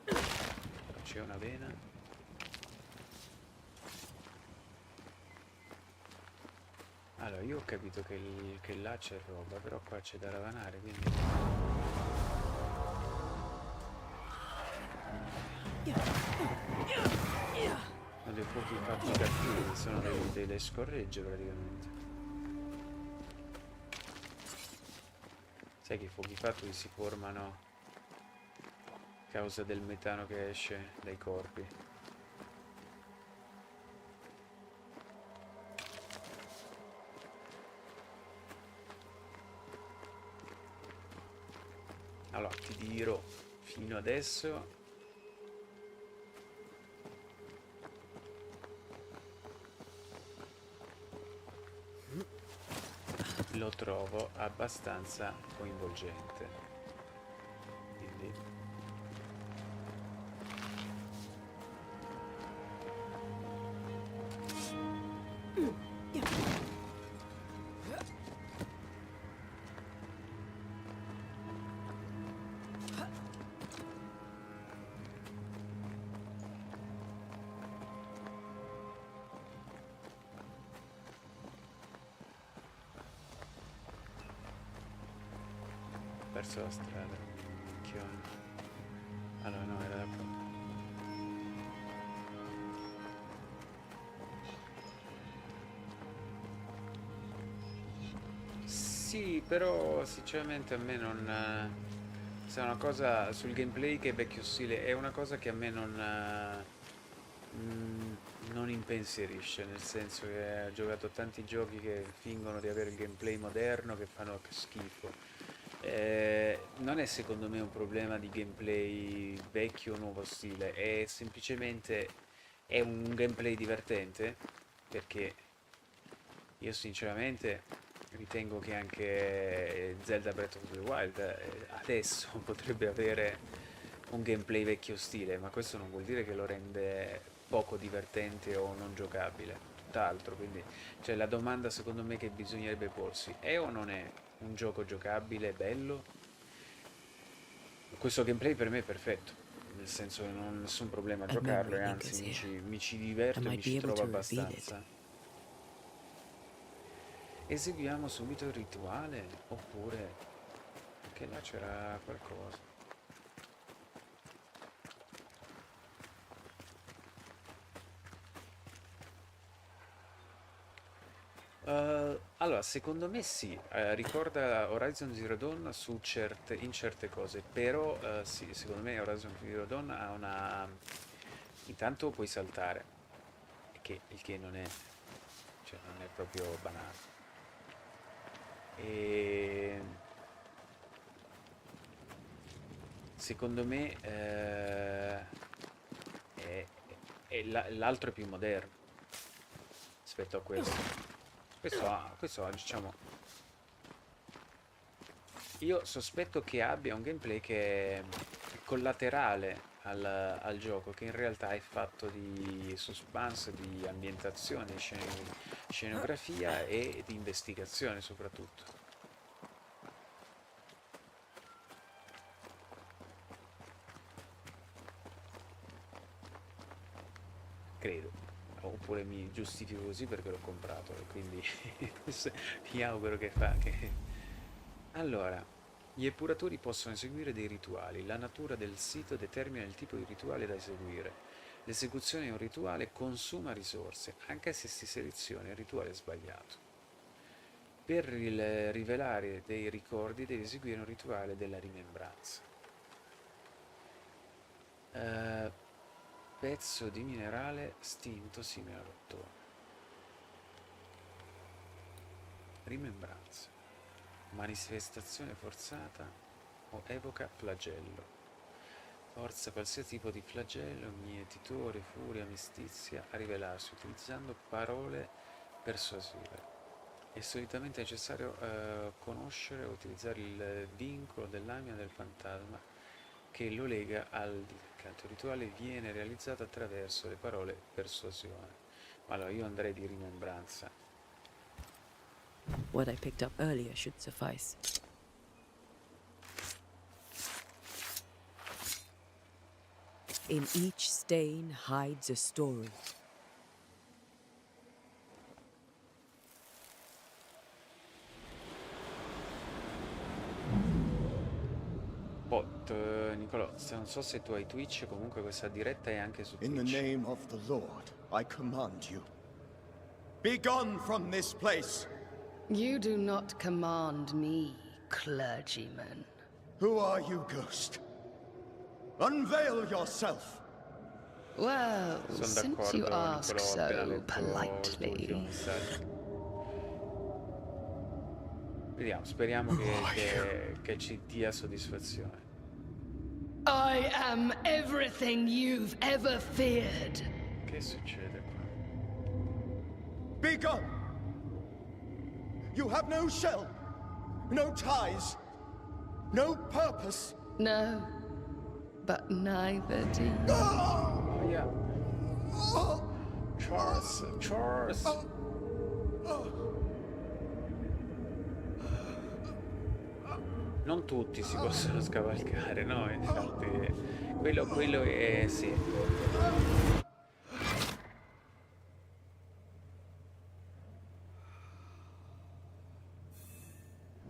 [SPEAKER 1] Qua c'è una vena. Allora, io ho capito che là c'è roba, però qua c'è da ravanare, quindi... Sono dei fuochi fatti cattivi, sono delle scorregge praticamente. Sai che i fuochi fatti si formano a causa del metano che esce dai corpi. Allora, ti dirò, fino adesso lo trovo abbastanza coinvolgente. Quindi perso la strada. Minchione. Allora no, era da qua. Sì, però sinceramente a me non... se è una cosa sul gameplay che è vecchio stile, è una cosa che a me non impensierisce, nel senso che ho giocato a tanti giochi che fingono di avere il gameplay moderno, che fanno schifo. Non è secondo me un problema di gameplay vecchio o nuovo stile, è semplicemente è un gameplay divertente, perché io sinceramente ritengo che anche Zelda Breath of the Wild adesso potrebbe avere un gameplay vecchio stile, ma questo non vuol dire che lo rende poco divertente o non giocabile, tutt'altro. Quindi cioè, la domanda secondo me che bisognerebbe porsi è o non è un gioco giocabile, bello? Questo gameplay per me è perfetto, nel senso che non ho nessun problema a giocarlo e anzi mi ci diverto e mi ci trovo abbastanza. Eseguiamo subito il rituale oppure che là c'era qualcosa. Allora, secondo me sì, ricorda Horizon Zero Dawn in certe cose, però sì, secondo me Horizon Zero Dawn ha una... Intanto puoi saltare, il che non è, cioè, non è proprio banale. E secondo me l'altro è più moderno rispetto a questo. Questo ha, diciamo, io sospetto che abbia un gameplay che è collaterale al gioco, che in realtà è fatto di suspense, di ambientazione, di scenografia e di investigazione soprattutto. Credo. Oppure mi giustifico così perché l'ho comprato e quindi mi auguro che Allora, gli epuratori possono eseguire dei rituali. La natura del sito determina il tipo di rituale da eseguire. L'esecuzione di un rituale consuma risorse, anche se si seleziona il rituale sbagliato. Per rivelare dei ricordi devi eseguire un rituale della rimembranza. Pezzo di minerale stinto simile a rottone. Rimembranza. Manifestazione forzata o evoca flagello. Forza qualsiasi tipo di flagello, mietitore, furia, mestizia a rivelarsi utilizzando parole persuasive. È solitamente necessario conoscere o utilizzare il vincolo dell'anima del fantasma che lo lega al canto. Il rituale viene realizzato attraverso le parole persuasione. Ma allora io andrei di rimembranza.
[SPEAKER 4] What I picked up earlier should suffice. In each stain hides a story.
[SPEAKER 1] Nicolò, non so se tu hai Twitch, comunque questa diretta è anche su Twitch.
[SPEAKER 5] In the name of the Lord, I command you. Be gone from this place!
[SPEAKER 13] You do not command me, clergyman.
[SPEAKER 5] Who are you, ghost? Unveil yourself!
[SPEAKER 13] Well, since you ask so politely.
[SPEAKER 1] Vediamo, speriamo che ci dia soddisfazione.
[SPEAKER 13] I am everything you've ever feared.
[SPEAKER 1] Che succede qua?
[SPEAKER 5] Be gone! You have no shell, no ties, no purpose.
[SPEAKER 13] No, but neither do you.
[SPEAKER 1] Oh, yeah. Charles. Non tutti si possono scavalcare, no? Infatti, quello è sì.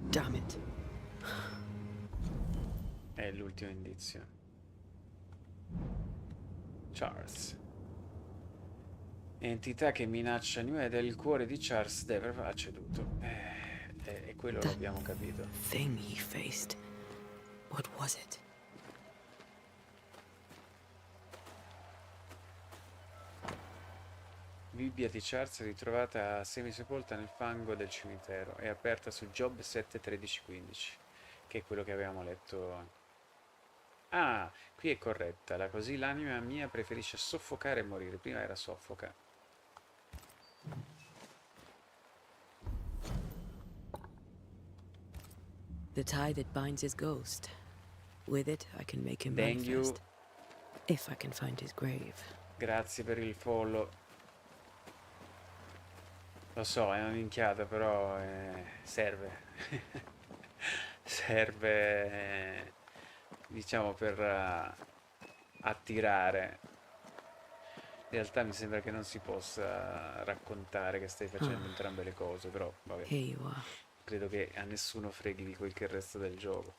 [SPEAKER 4] Damn it.
[SPEAKER 1] È l'ultimo indizio. Charles. Entità che minaccia New Eden, il cuore di Charles deve ha ceduto. E quello l'abbiamo capito.
[SPEAKER 4] Thing he faced. What was it?
[SPEAKER 1] Bibbia di Charles ritrovata semisepolta nel fango del cimitero. È aperta su Job 7:13-15, che è quello che avevamo letto. Ah, qui è corretta. Così l'anima mia preferisce soffocare e morire. Prima era soffoca.
[SPEAKER 4] The tie that binds his ghost. With it, I can make him
[SPEAKER 1] Thank you.
[SPEAKER 4] manifest. If I can find his grave.
[SPEAKER 1] Grazie per il follow. Lo so, è una minchiata, però serve. Serve, diciamo, per attirare. In realtà mi sembra che non si possa raccontare che stai facendo entrambe le cose, però vabbè.
[SPEAKER 4] Here you are.
[SPEAKER 1] Credo che a nessuno freghi di quel che è il resto del gioco.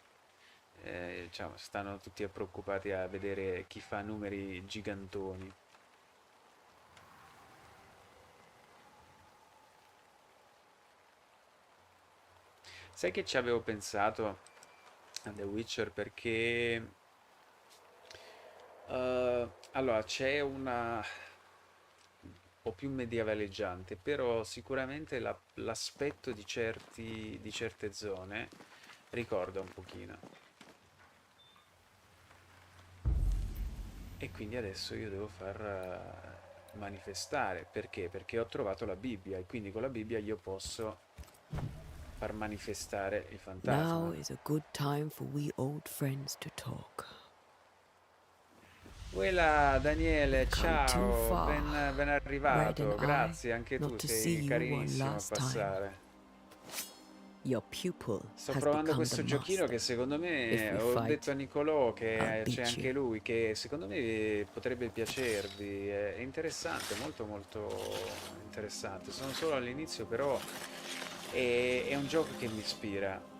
[SPEAKER 1] Diciamo, stanno tutti preoccupati a vedere chi fa numeri gigantoni. Sai che ci avevo pensato a The Witcher perché allora c'è una o più mediavaleggiante, però sicuramente l'aspetto di certe zone ricorda un pochino. E quindi adesso io devo far manifestare. Perché? Perché ho trovato la Bibbia e quindi con la Bibbia io posso far manifestare il fantasma.
[SPEAKER 4] Now is a good time for we old friends to talk.
[SPEAKER 1] Quella, Daniele, ciao, ben arrivato, grazie, anche tu sei carinissimo a passare.
[SPEAKER 4] Your pupil
[SPEAKER 1] Sto
[SPEAKER 4] has
[SPEAKER 1] provando
[SPEAKER 4] become
[SPEAKER 1] questo
[SPEAKER 4] the
[SPEAKER 1] giochino
[SPEAKER 4] master.
[SPEAKER 1] che secondo
[SPEAKER 4] If
[SPEAKER 1] me,
[SPEAKER 4] we
[SPEAKER 1] ho
[SPEAKER 4] fight,
[SPEAKER 1] detto a Nicolò
[SPEAKER 4] I'll
[SPEAKER 1] che
[SPEAKER 4] beat
[SPEAKER 1] c'è anche
[SPEAKER 4] you.
[SPEAKER 1] lui, che secondo me potrebbe piacervi, è interessante, molto molto interessante. Sono solo all'inizio, però è un gioco che mi ispira.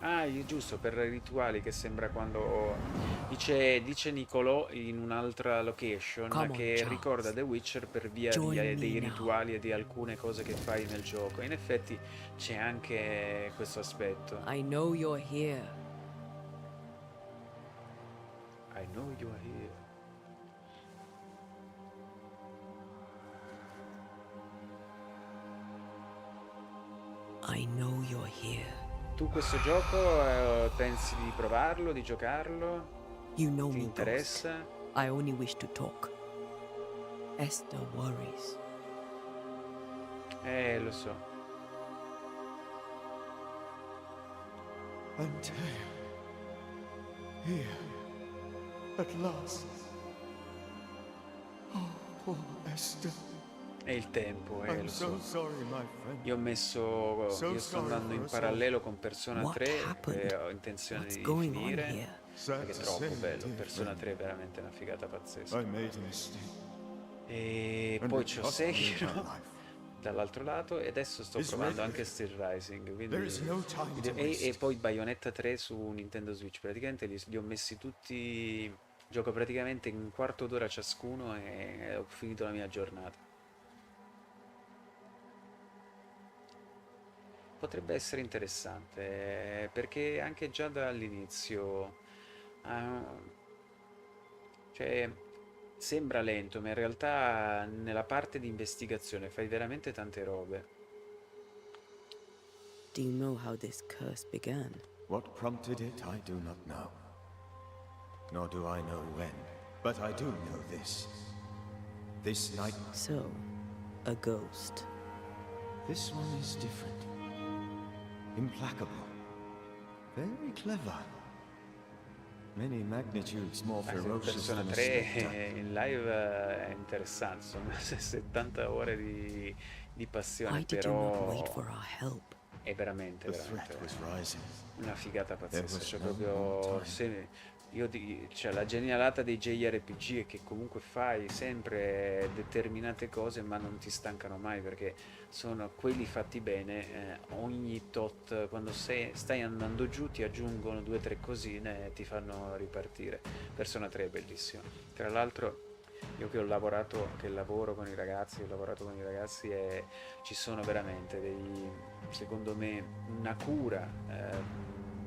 [SPEAKER 1] Ah, è giusto, per i rituali, che sembra quando dice Nicolò in un'altra location
[SPEAKER 4] Come on,
[SPEAKER 1] che
[SPEAKER 4] Charles.
[SPEAKER 1] ricorda The Witcher per via
[SPEAKER 4] Join me
[SPEAKER 1] dei
[SPEAKER 4] now.
[SPEAKER 1] rituali e di alcune cose che fai nel gioco. In effetti c'è anche questo aspetto.
[SPEAKER 4] I know you're here.
[SPEAKER 1] I know you are here.
[SPEAKER 4] I know you're here.
[SPEAKER 1] Tu questo gioco pensi di provarlo, di giocarlo?
[SPEAKER 4] You know
[SPEAKER 1] Ti
[SPEAKER 4] me,
[SPEAKER 1] interessa?
[SPEAKER 4] Ghost. I only wish to talk. Esther worries.
[SPEAKER 1] Lo so.
[SPEAKER 5] Antea, here, at last. Oh, poor Esther.
[SPEAKER 1] È il tempo,
[SPEAKER 5] I'm
[SPEAKER 1] lo
[SPEAKER 5] so
[SPEAKER 1] so.
[SPEAKER 5] sorry, my friend.
[SPEAKER 1] Io
[SPEAKER 5] So
[SPEAKER 1] sto
[SPEAKER 5] sorry
[SPEAKER 1] andando
[SPEAKER 5] for
[SPEAKER 1] in
[SPEAKER 5] us all.
[SPEAKER 1] parallelo con Persona
[SPEAKER 4] What
[SPEAKER 1] 3
[SPEAKER 4] happened?
[SPEAKER 1] e ho intenzione
[SPEAKER 4] What's
[SPEAKER 1] di
[SPEAKER 4] going on
[SPEAKER 1] finire
[SPEAKER 4] here?
[SPEAKER 5] Sad
[SPEAKER 1] perché è
[SPEAKER 5] to
[SPEAKER 1] troppo
[SPEAKER 5] say,
[SPEAKER 1] bello.
[SPEAKER 5] dear
[SPEAKER 1] Persona
[SPEAKER 5] friend,
[SPEAKER 1] 3 è veramente una figata pazzesca.
[SPEAKER 5] I made a mistake.
[SPEAKER 1] E
[SPEAKER 5] And
[SPEAKER 1] poi
[SPEAKER 5] it
[SPEAKER 1] c'ho
[SPEAKER 5] cost me my
[SPEAKER 1] Sekiro
[SPEAKER 5] life.
[SPEAKER 1] dall'altro lato e adesso sto
[SPEAKER 5] It's
[SPEAKER 1] provando
[SPEAKER 5] regular.
[SPEAKER 1] anche Steel Rising. Quindi
[SPEAKER 5] There is no time to
[SPEAKER 1] e
[SPEAKER 5] waste.
[SPEAKER 1] poi Bayonetta 3 su Nintendo Switch. Praticamente li ho messi tutti. Gioco praticamente in un quarto d'ora ciascuno e ho finito la mia giornata. Potrebbe essere interessante perché anche già dall'inizio, cioè, sembra lento, ma in realtà nella parte di investigazione fai veramente tante robe.
[SPEAKER 4] Do you know how this curse began?
[SPEAKER 5] What prompted it, I do not know. Nor do I know when. But I do know this. This night,
[SPEAKER 4] So, a ghost.
[SPEAKER 5] this one is different. Implacable. Very clever. Many magnitudes more ferocious
[SPEAKER 1] Persona
[SPEAKER 5] than a
[SPEAKER 1] 3
[SPEAKER 5] spectre.
[SPEAKER 1] in live è interessante, sono 70 ore di passione,
[SPEAKER 4] Why did you not
[SPEAKER 1] però
[SPEAKER 4] wait for our help?
[SPEAKER 1] è veramente,
[SPEAKER 5] The threat was rising.
[SPEAKER 1] una figata
[SPEAKER 5] There
[SPEAKER 1] pazzesca.
[SPEAKER 5] was
[SPEAKER 1] Cioè,
[SPEAKER 5] no more
[SPEAKER 1] proprio
[SPEAKER 5] time.
[SPEAKER 1] cioè, la genialata dei JRPG è che comunque fai sempre determinate cose ma non ti stancano mai, perché sono quelli fatti bene. Ogni tot, quando stai andando giù, ti aggiungono 2 o 3 cosine e ti fanno ripartire. Persona 3 è bellissimo. Tra l'altro io che lavoro con i ragazzi, ho lavorato con i ragazzi e ci sono veramente secondo me, una cura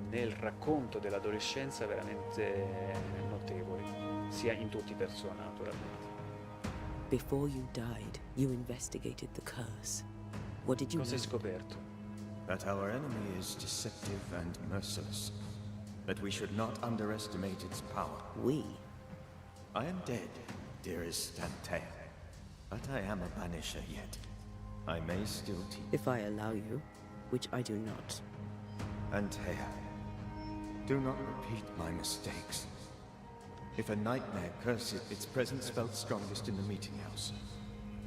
[SPEAKER 1] nel racconto dell'adolescenza veramente notevoli, sia in tutti i Persona naturalmente.
[SPEAKER 4] Before you died, you investigated the curse. What did you
[SPEAKER 1] Cosa hai
[SPEAKER 4] know?
[SPEAKER 1] scoperto?
[SPEAKER 5] That our enemy is deceptive and merciless. That we should not underestimate its power.
[SPEAKER 4] We?
[SPEAKER 5] I am dead, dearest Antea. But I am a banisher yet. I may still teach.
[SPEAKER 4] If I allow you, which I do not.
[SPEAKER 5] Antea, do not repeat my mistakes. If a nightmare cursed, its presence felt strongest in the meeting house.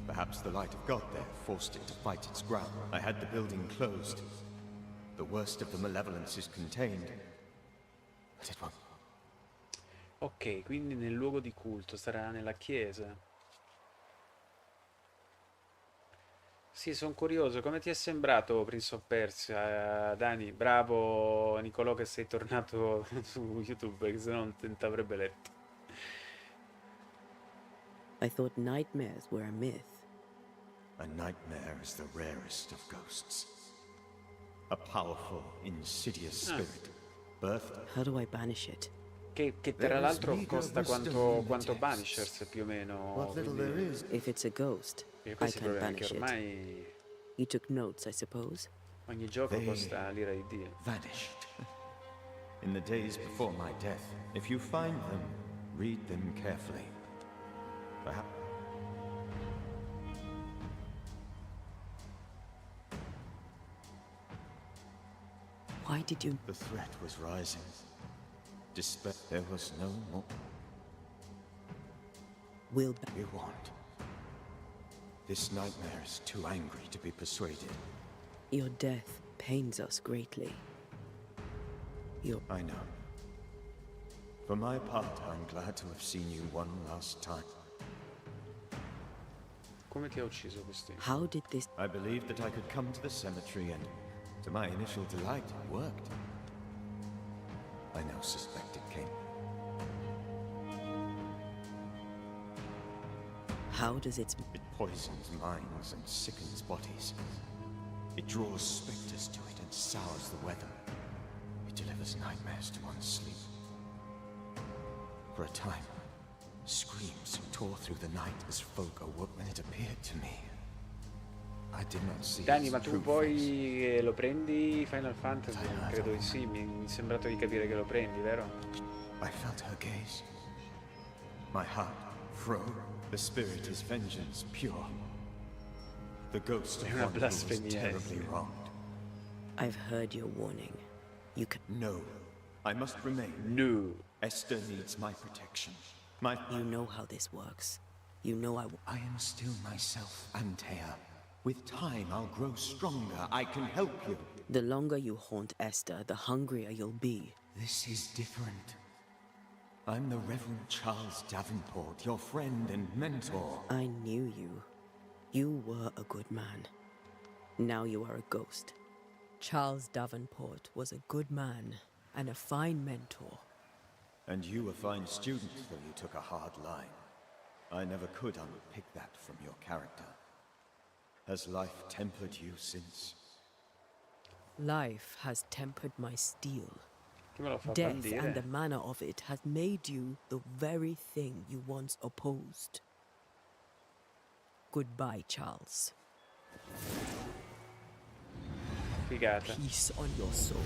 [SPEAKER 5] Perhaps the light of God there forced it to fight its ground. I had the building closed. The worst of the malevolence is contained. But it won't.
[SPEAKER 1] Ok, quindi nel luogo di culto, sarà nella chiesa. Sì, sono curioso. Come ti è sembrato Prince of Persia, Dani? Bravo Nicolò che sei tornato su YouTube, perché se no non ti avrebbe letto.
[SPEAKER 4] I thought nightmares were a myth.
[SPEAKER 5] A nightmare is the rarest of ghosts. A powerful, insidious spirit, birthed.
[SPEAKER 4] How do I banish it?
[SPEAKER 1] Che tra l'altro costa quanto Banishers più o meno. Quindi...
[SPEAKER 4] If it's a ghost,
[SPEAKER 1] E
[SPEAKER 4] I
[SPEAKER 1] questi
[SPEAKER 4] can
[SPEAKER 1] problemi che
[SPEAKER 4] banish it.
[SPEAKER 1] ormai
[SPEAKER 4] You took notes, I suppose?
[SPEAKER 1] ogni gioco costa l'ira di Dio.
[SPEAKER 5] Vanished. In the days before my death, if you find them, read them carefully. Perhaps.
[SPEAKER 4] Why did you...
[SPEAKER 5] The threat was rising. Despair. There was no more.
[SPEAKER 4] Will...
[SPEAKER 5] You want. This nightmare is too angry to be persuaded.
[SPEAKER 4] Your death pains us greatly.
[SPEAKER 5] I know. For my part, I'm glad to have seen you one last time.
[SPEAKER 1] Come ti ha ucciso questi?
[SPEAKER 4] How did this...
[SPEAKER 5] I believed that I could come to the cemetery and, to my initial delight, it worked. I now suspect it came.
[SPEAKER 4] How does it...
[SPEAKER 5] It poisons minds and sickens bodies. It draws specters to it and sours the weather. It delivers nightmares to one's sleep. For a time, screams tore through the night as folk awoke when it appeared to me. I did not see
[SPEAKER 1] Dani,
[SPEAKER 5] its
[SPEAKER 1] ma tu
[SPEAKER 5] true
[SPEAKER 1] poi
[SPEAKER 5] face.
[SPEAKER 1] lo prendi Final Fantasy? Credo di sì, mi è sembrato di capire che lo prendi, vero?
[SPEAKER 5] I felt her gaze. My heart froze. The spirit is vengeance pure. The ghost of
[SPEAKER 1] È una
[SPEAKER 5] one who was
[SPEAKER 1] blasfemia,
[SPEAKER 5] terribly wronged.
[SPEAKER 4] I've heard your warning. You can...
[SPEAKER 5] No. I must remain.
[SPEAKER 1] No.
[SPEAKER 5] Esther needs my protection.
[SPEAKER 4] You know how this works. You know
[SPEAKER 5] I am still myself, Antea. With time, I'll grow stronger. I can help you.
[SPEAKER 4] The longer you haunt Esther, the hungrier you'll be.
[SPEAKER 5] This is different. I'm the Reverend Charles Davenport, your friend and mentor.
[SPEAKER 4] I knew you. You were a good man. Now you are a ghost. Charles Davenport was a good man and a fine mentor.
[SPEAKER 5] And you a fine student, though you took a hard line. I never could unpick that from your character. Has life tempered you since?
[SPEAKER 4] Life has tempered my steel.
[SPEAKER 1] Chi me lo fa
[SPEAKER 4] Death
[SPEAKER 1] bandire?
[SPEAKER 4] and the manner of it has made you the very thing you once opposed. Goodbye, Charles.
[SPEAKER 1] Figata.
[SPEAKER 4] Peace on your soul.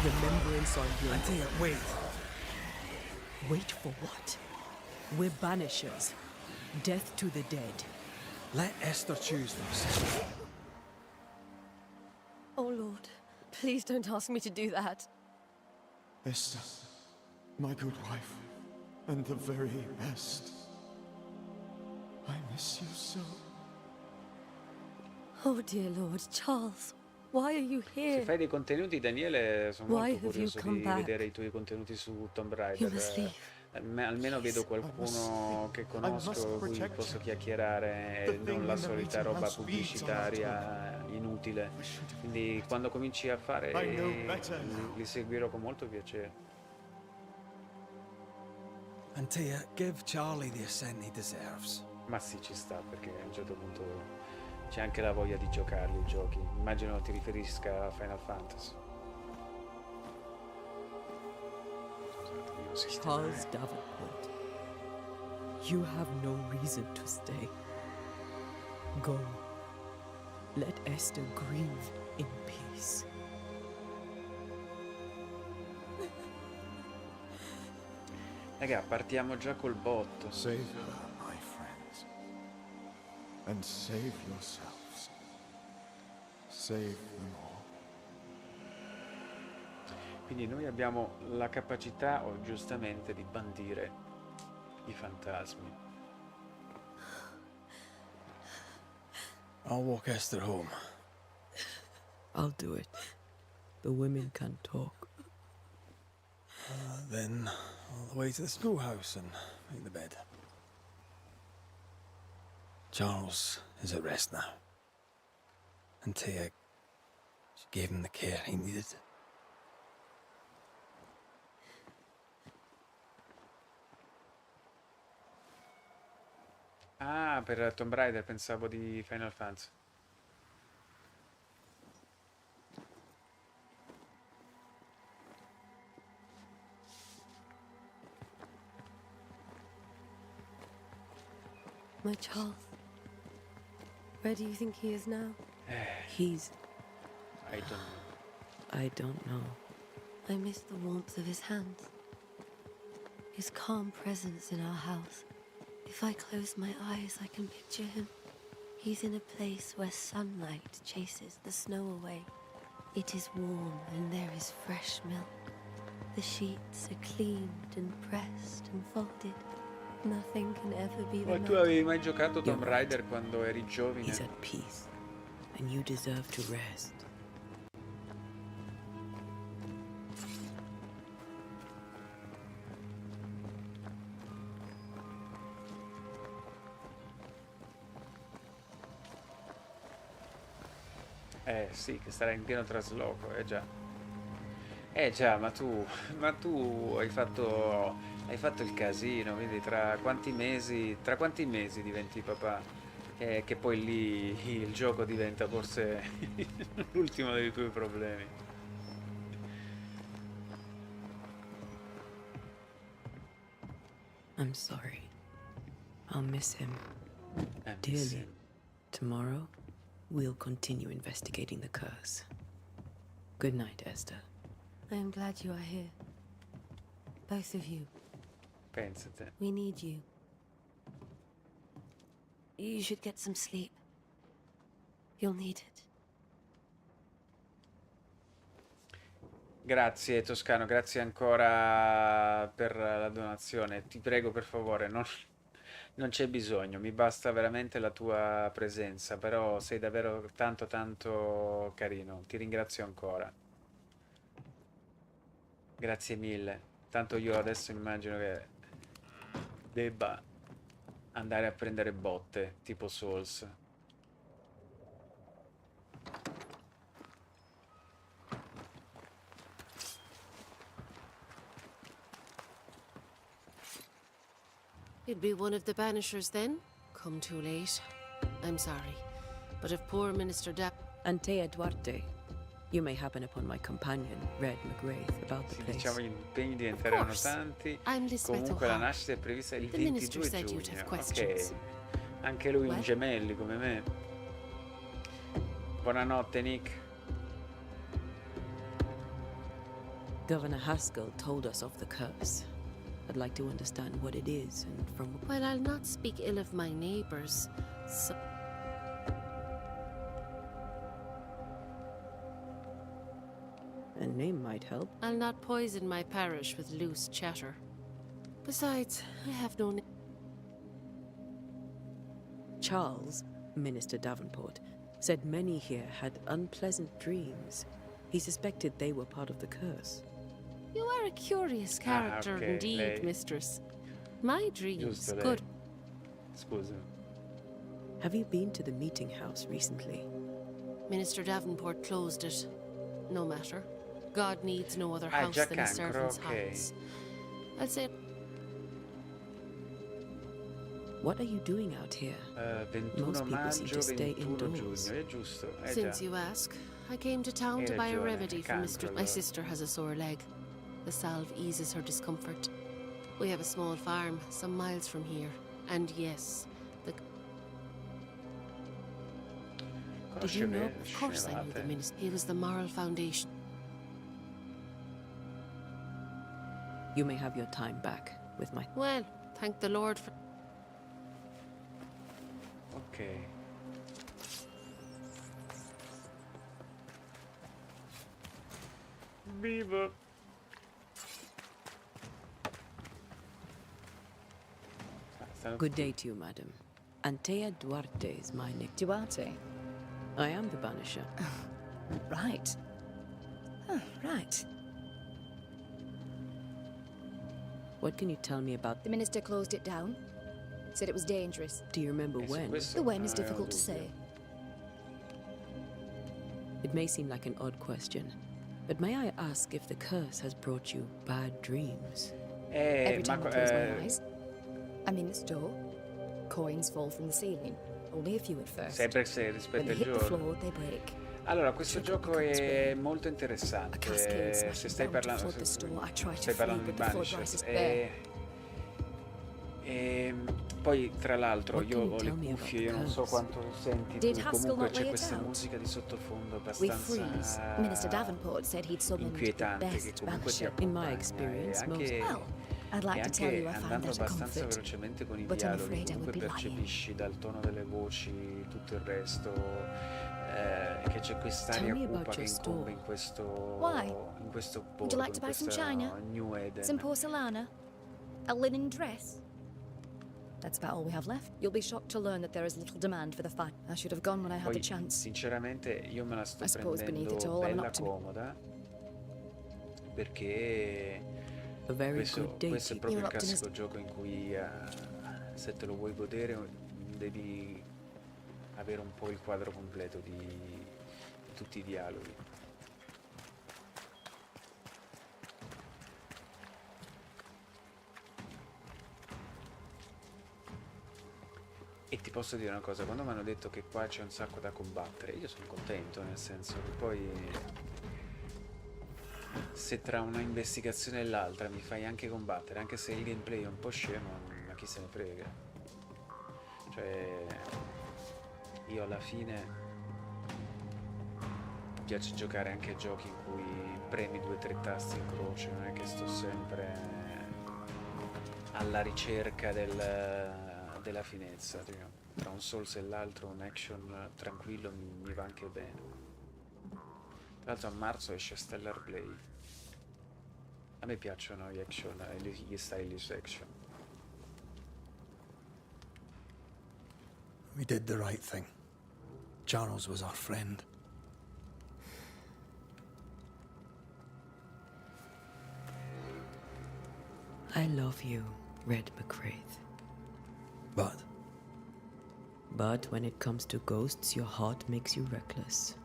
[SPEAKER 4] Remembrance on your...
[SPEAKER 3] Antea, wait.
[SPEAKER 4] Wait for what? We're banishers. Death to the dead.
[SPEAKER 3] Let Esther choose first.
[SPEAKER 11] Oh, Lord. Please don't ask me to do that.
[SPEAKER 5] Esther, my good wife, and the very best. I miss you so.
[SPEAKER 11] Oh, dear Lord. Charles, why are you here?
[SPEAKER 1] Se fai dei contenuti, Daniele, sono
[SPEAKER 11] Why
[SPEAKER 1] molto
[SPEAKER 11] have you
[SPEAKER 1] curioso
[SPEAKER 11] come
[SPEAKER 1] di
[SPEAKER 11] back?
[SPEAKER 1] vedere i tuoi contenuti su Tomb
[SPEAKER 11] You
[SPEAKER 1] Raider.
[SPEAKER 11] must leave.
[SPEAKER 1] Almeno vedo qualcuno che conosco, con cui posso chiacchierare e non la solita roba pubblicitaria inutile. Quindi quando cominci a fare li seguirò con molto piacere.
[SPEAKER 3] Antea, give Charlie the ascent he deserves.
[SPEAKER 1] Ma sì, ci sta, perché a un certo punto c'è anche la voglia di giocarli i giochi. Immagino ti riferisca a Final Fantasy.
[SPEAKER 4] Charles Davenport, you have no reason to stay. Go. Let Esther grieve in peace.
[SPEAKER 1] Raga, partiamo già col botto.
[SPEAKER 5] Save her, my friends. And save yourselves. Save them all.
[SPEAKER 1] Quindi noi abbiamo la capacità, giustamente, di bandire i fantasmi.
[SPEAKER 3] I'll walk Esther home.
[SPEAKER 4] I'll do it. The women can talk.
[SPEAKER 3] Then all the way to the schoolhouse and make the bed. Charles is at rest now. Antea, she gave him the care he needed.
[SPEAKER 1] Ah, per Tomb Raider pensavo di Final Fantasy.
[SPEAKER 11] My Charles. Where do you think he is now?
[SPEAKER 4] He's...
[SPEAKER 1] I don't know.
[SPEAKER 4] I don't know.
[SPEAKER 11] I miss the warmth of his hands. His calm presence in our house. If I close my eyes, I can picture him. He's in a place where sunlight chases the snow away. It is warm and there is fresh milk. The sheets are cleaned and pressed and folded. Nothing can ever be the
[SPEAKER 1] Ma tu avevi mai giocato Tomb Raider quando eri giovane?
[SPEAKER 4] He's at peace, and you deserve to rest.
[SPEAKER 1] Sì, che sarà in pieno trasloco, già. Già, ma tu hai fatto il casino, quindi tra quanti mesi diventi papà? Che poi lì il gioco diventa forse l'ultimo dei tuoi problemi.
[SPEAKER 4] I'm sorry. I'll miss him dearly. Tomorrow, we'll continue investigating the curse. Good night, Esther.
[SPEAKER 11] I am glad you are here. Both of you.
[SPEAKER 1] Pensate.
[SPEAKER 11] We need you. You should get some sleep. You'll need it.
[SPEAKER 1] Grazie Toscano, grazie ancora per la donazione. Ti prego per favore, non c'è bisogno, mi basta veramente la tua presenza, però sei davvero tanto tanto carino. Ti ringrazio ancora. Grazie mille. Tanto io adesso immagino che debba andare a prendere botte, tipo Souls.
[SPEAKER 14] You'd be one of the Banishers then? Come too late. I'm sorry. But if poor Minister
[SPEAKER 4] Antea Duarte, you may happen upon my companion, Red McGrath, about the place.
[SPEAKER 1] Diciamo gli impegni diventeranno tanti. Comunque la nascita è prevista il 22 giugno. Ok. Anche lui in gemelli come me. Buonanotte Nick.
[SPEAKER 4] Governor Haskell told us of the curse. I'd like to understand what it is and from...
[SPEAKER 14] Well, I'll not speak ill of my neighbours, so...
[SPEAKER 4] A name might help.
[SPEAKER 14] I'll not poison my parish with loose chatter. Besides, I have no...
[SPEAKER 4] Charles, Minister Davenport, said many here had unpleasant dreams. He suspected they were part of the curse.
[SPEAKER 14] You are a curious character indeed, mistress. My dreams, good.
[SPEAKER 1] Scusa.
[SPEAKER 4] Have you been to the meeting house recently?
[SPEAKER 14] Minister Davenport closed it. No matter. God needs no other house than his servants' hearts. I'd say...
[SPEAKER 4] What are you doing out here?
[SPEAKER 1] 21
[SPEAKER 4] Most people seem to stay indoors.
[SPEAKER 1] Giugno, è giusto.
[SPEAKER 14] Since you ask, I came to town to buy a remedy for Mistress. My sister has a sore leg. The salve eases her discomfort. We have a small farm, some miles from here. And yes, the... Did you know? Of course I knew the minister. He was the moral foundation.
[SPEAKER 4] You may have your time back with my...
[SPEAKER 14] Well, thank the Lord for...
[SPEAKER 1] Ok. Viva!
[SPEAKER 4] Good day to you, madam. Antea Duarte is my nickname.
[SPEAKER 15] Duarte?
[SPEAKER 4] I am the Banisher.
[SPEAKER 15] Right. Oh, right.
[SPEAKER 4] What can you tell me about...
[SPEAKER 15] The minister closed it down. Said it was dangerous.
[SPEAKER 4] Do you remember when?
[SPEAKER 15] The when is difficult to say.
[SPEAKER 4] It may seem like an odd question, but may I ask if the curse has brought you bad dreams?
[SPEAKER 15] Every time I close my eyes, I'm in this door. Coins fall from the ceiling. Only a few at first.
[SPEAKER 1] Sempre se
[SPEAKER 15] When
[SPEAKER 1] rispetto
[SPEAKER 15] they
[SPEAKER 1] al
[SPEAKER 15] hit the
[SPEAKER 1] giorno.
[SPEAKER 15] floor, they break.
[SPEAKER 1] Allora, questo gioco è molto interessante. Se stai parlando di Banishers, Poi tra l'altro io ho le cuffie, io non so quanto senti tu, comunque c'è questa musica di sottofondo abbastanza
[SPEAKER 15] Minister Davenport said he'd summoned the
[SPEAKER 1] inquietante che
[SPEAKER 15] best
[SPEAKER 1] comunque ti
[SPEAKER 15] banisher. In my
[SPEAKER 1] accompagna
[SPEAKER 15] experience,
[SPEAKER 1] e anche,
[SPEAKER 15] I'd like to tell you I found
[SPEAKER 1] andando
[SPEAKER 15] that a
[SPEAKER 1] abbastanza
[SPEAKER 15] comfort,
[SPEAKER 1] velocemente con i
[SPEAKER 15] but I'm
[SPEAKER 1] dialoghi,
[SPEAKER 15] afraid I would
[SPEAKER 1] comunque
[SPEAKER 15] be lying.
[SPEAKER 1] percepisci dal tono delle voci, tutto il resto, che c'è quest'aria
[SPEAKER 15] Tell me about
[SPEAKER 1] cupa che
[SPEAKER 15] your
[SPEAKER 1] incombe
[SPEAKER 15] store.
[SPEAKER 1] in questo
[SPEAKER 15] Why?
[SPEAKER 1] borgo,
[SPEAKER 15] Would you like to
[SPEAKER 1] in
[SPEAKER 15] buy some
[SPEAKER 1] questa
[SPEAKER 15] china?
[SPEAKER 1] New Eden.
[SPEAKER 15] Some porcelana? A linen dress? That's about all we have left. You'll be shocked to learn that there is little demand for the fine. I should have gone when I had the
[SPEAKER 1] Poi,
[SPEAKER 15] chance.
[SPEAKER 1] sinceramente, io me la sto
[SPEAKER 15] I suppose beneath it
[SPEAKER 1] prendendo
[SPEAKER 15] all, I'm
[SPEAKER 1] bella
[SPEAKER 15] not to-
[SPEAKER 1] comoda perché
[SPEAKER 4] A very
[SPEAKER 1] questo
[SPEAKER 4] good day
[SPEAKER 1] è
[SPEAKER 4] to
[SPEAKER 1] proprio il
[SPEAKER 15] You're
[SPEAKER 1] classico gioco in cui se te lo vuoi godere devi avere un po' il quadro completo di tutti i dialoghi. E ti posso dire una cosa, quando mi hanno detto che qua c'è un sacco da combattere, io sono contento, nel senso che poi se tra una investigazione e l'altra mi fai anche combattere, anche se il gameplay è un po' scemo, ma chi se ne frega. Cioè, io alla fine mi piace giocare anche a giochi in cui premi 2 o 3 tasti in croce, non è che sto sempre alla ricerca della finezza, diciamo. Tra un Souls e l'altro un action tranquillo mi va anche bene. Tra l'altro a marzo esce Stellar Blade. A me piacciono gli action, gli stylish action.
[SPEAKER 3] We did the right thing. Charles was our friend.
[SPEAKER 4] I love you, Red McCraith. But when it comes to ghosts, your heart makes you reckless.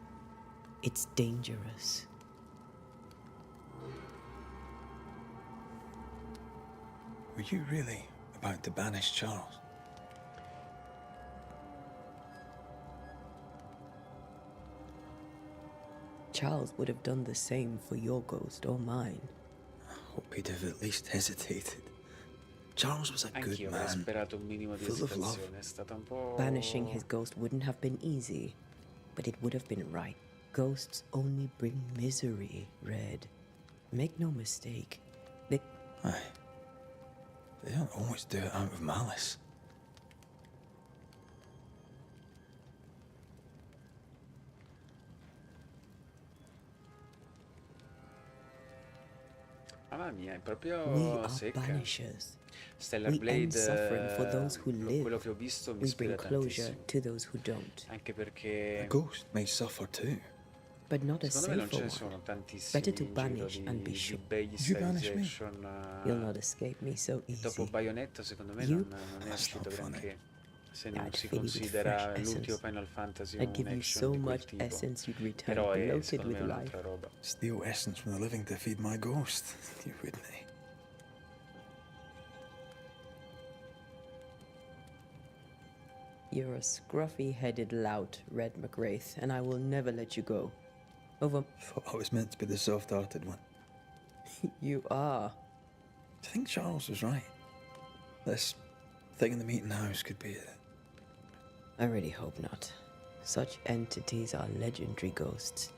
[SPEAKER 4] It's dangerous.
[SPEAKER 3] Were you really about to banish Charles?
[SPEAKER 4] Charles would have done the same for your ghost or mine.
[SPEAKER 3] I hope he'd have at least hesitated. Charles was a good
[SPEAKER 1] Anch'io avrei
[SPEAKER 3] man,
[SPEAKER 1] sperato un minimo di
[SPEAKER 3] full of love.
[SPEAKER 1] esitazione, è stata un po'...
[SPEAKER 4] Banishing his ghost wouldn't have been easy, but it would have been right. Ghosts only bring misery, Red. Make no mistake.
[SPEAKER 3] Aye. They don't always do it out of malice.
[SPEAKER 1] Mamma mia, è
[SPEAKER 4] We
[SPEAKER 1] proprio
[SPEAKER 4] are
[SPEAKER 1] secca.
[SPEAKER 4] banishers.
[SPEAKER 1] Stellar
[SPEAKER 4] We end
[SPEAKER 1] Blade,
[SPEAKER 4] suffering for those who
[SPEAKER 1] quello
[SPEAKER 4] live.
[SPEAKER 1] che ho visto mi
[SPEAKER 4] We
[SPEAKER 1] ispira
[SPEAKER 4] bring closure
[SPEAKER 1] tantissimo.
[SPEAKER 4] to those who don't.
[SPEAKER 1] Anche perché
[SPEAKER 3] The ghost may suffer too.
[SPEAKER 4] But not a
[SPEAKER 1] secondo me non ce
[SPEAKER 4] safer
[SPEAKER 1] ne
[SPEAKER 4] one.
[SPEAKER 1] sono tantissimi
[SPEAKER 4] Better to
[SPEAKER 1] in giro
[SPEAKER 4] banish and be
[SPEAKER 1] di
[SPEAKER 4] sure.
[SPEAKER 1] begli
[SPEAKER 3] Did you banish me?
[SPEAKER 1] stylization.
[SPEAKER 4] You'll not escape me so
[SPEAKER 1] Dopo
[SPEAKER 4] easy.
[SPEAKER 1] Bayonetta secondo me
[SPEAKER 4] You-
[SPEAKER 1] non è
[SPEAKER 3] That's
[SPEAKER 1] uscito
[SPEAKER 3] not funny.
[SPEAKER 1] granché. Se non
[SPEAKER 4] I'd
[SPEAKER 1] si
[SPEAKER 4] fill you with
[SPEAKER 1] considera
[SPEAKER 4] fresh
[SPEAKER 1] l'ultimo
[SPEAKER 4] essence.
[SPEAKER 1] Final Fantasy
[SPEAKER 4] I'd
[SPEAKER 1] un
[SPEAKER 4] give you
[SPEAKER 1] action
[SPEAKER 4] so
[SPEAKER 1] di quel
[SPEAKER 4] much
[SPEAKER 1] tipo.
[SPEAKER 4] essence you'd return
[SPEAKER 1] Però è
[SPEAKER 4] bloated
[SPEAKER 1] secondo
[SPEAKER 4] with
[SPEAKER 1] me
[SPEAKER 4] life.
[SPEAKER 1] un'altra roba.
[SPEAKER 3] Steal essence from the living to feed my ghost. You wouldn't, eh?
[SPEAKER 4] You're a scruffy-headed lout, Red McWraith, and I will never let you go. Over...
[SPEAKER 3] Thought I was meant to be the soft-hearted one.
[SPEAKER 4] You are.
[SPEAKER 3] Do you think Charles was right? This thing in the meeting house could be it.
[SPEAKER 4] I really hope not. Such entities are legendary ghosts.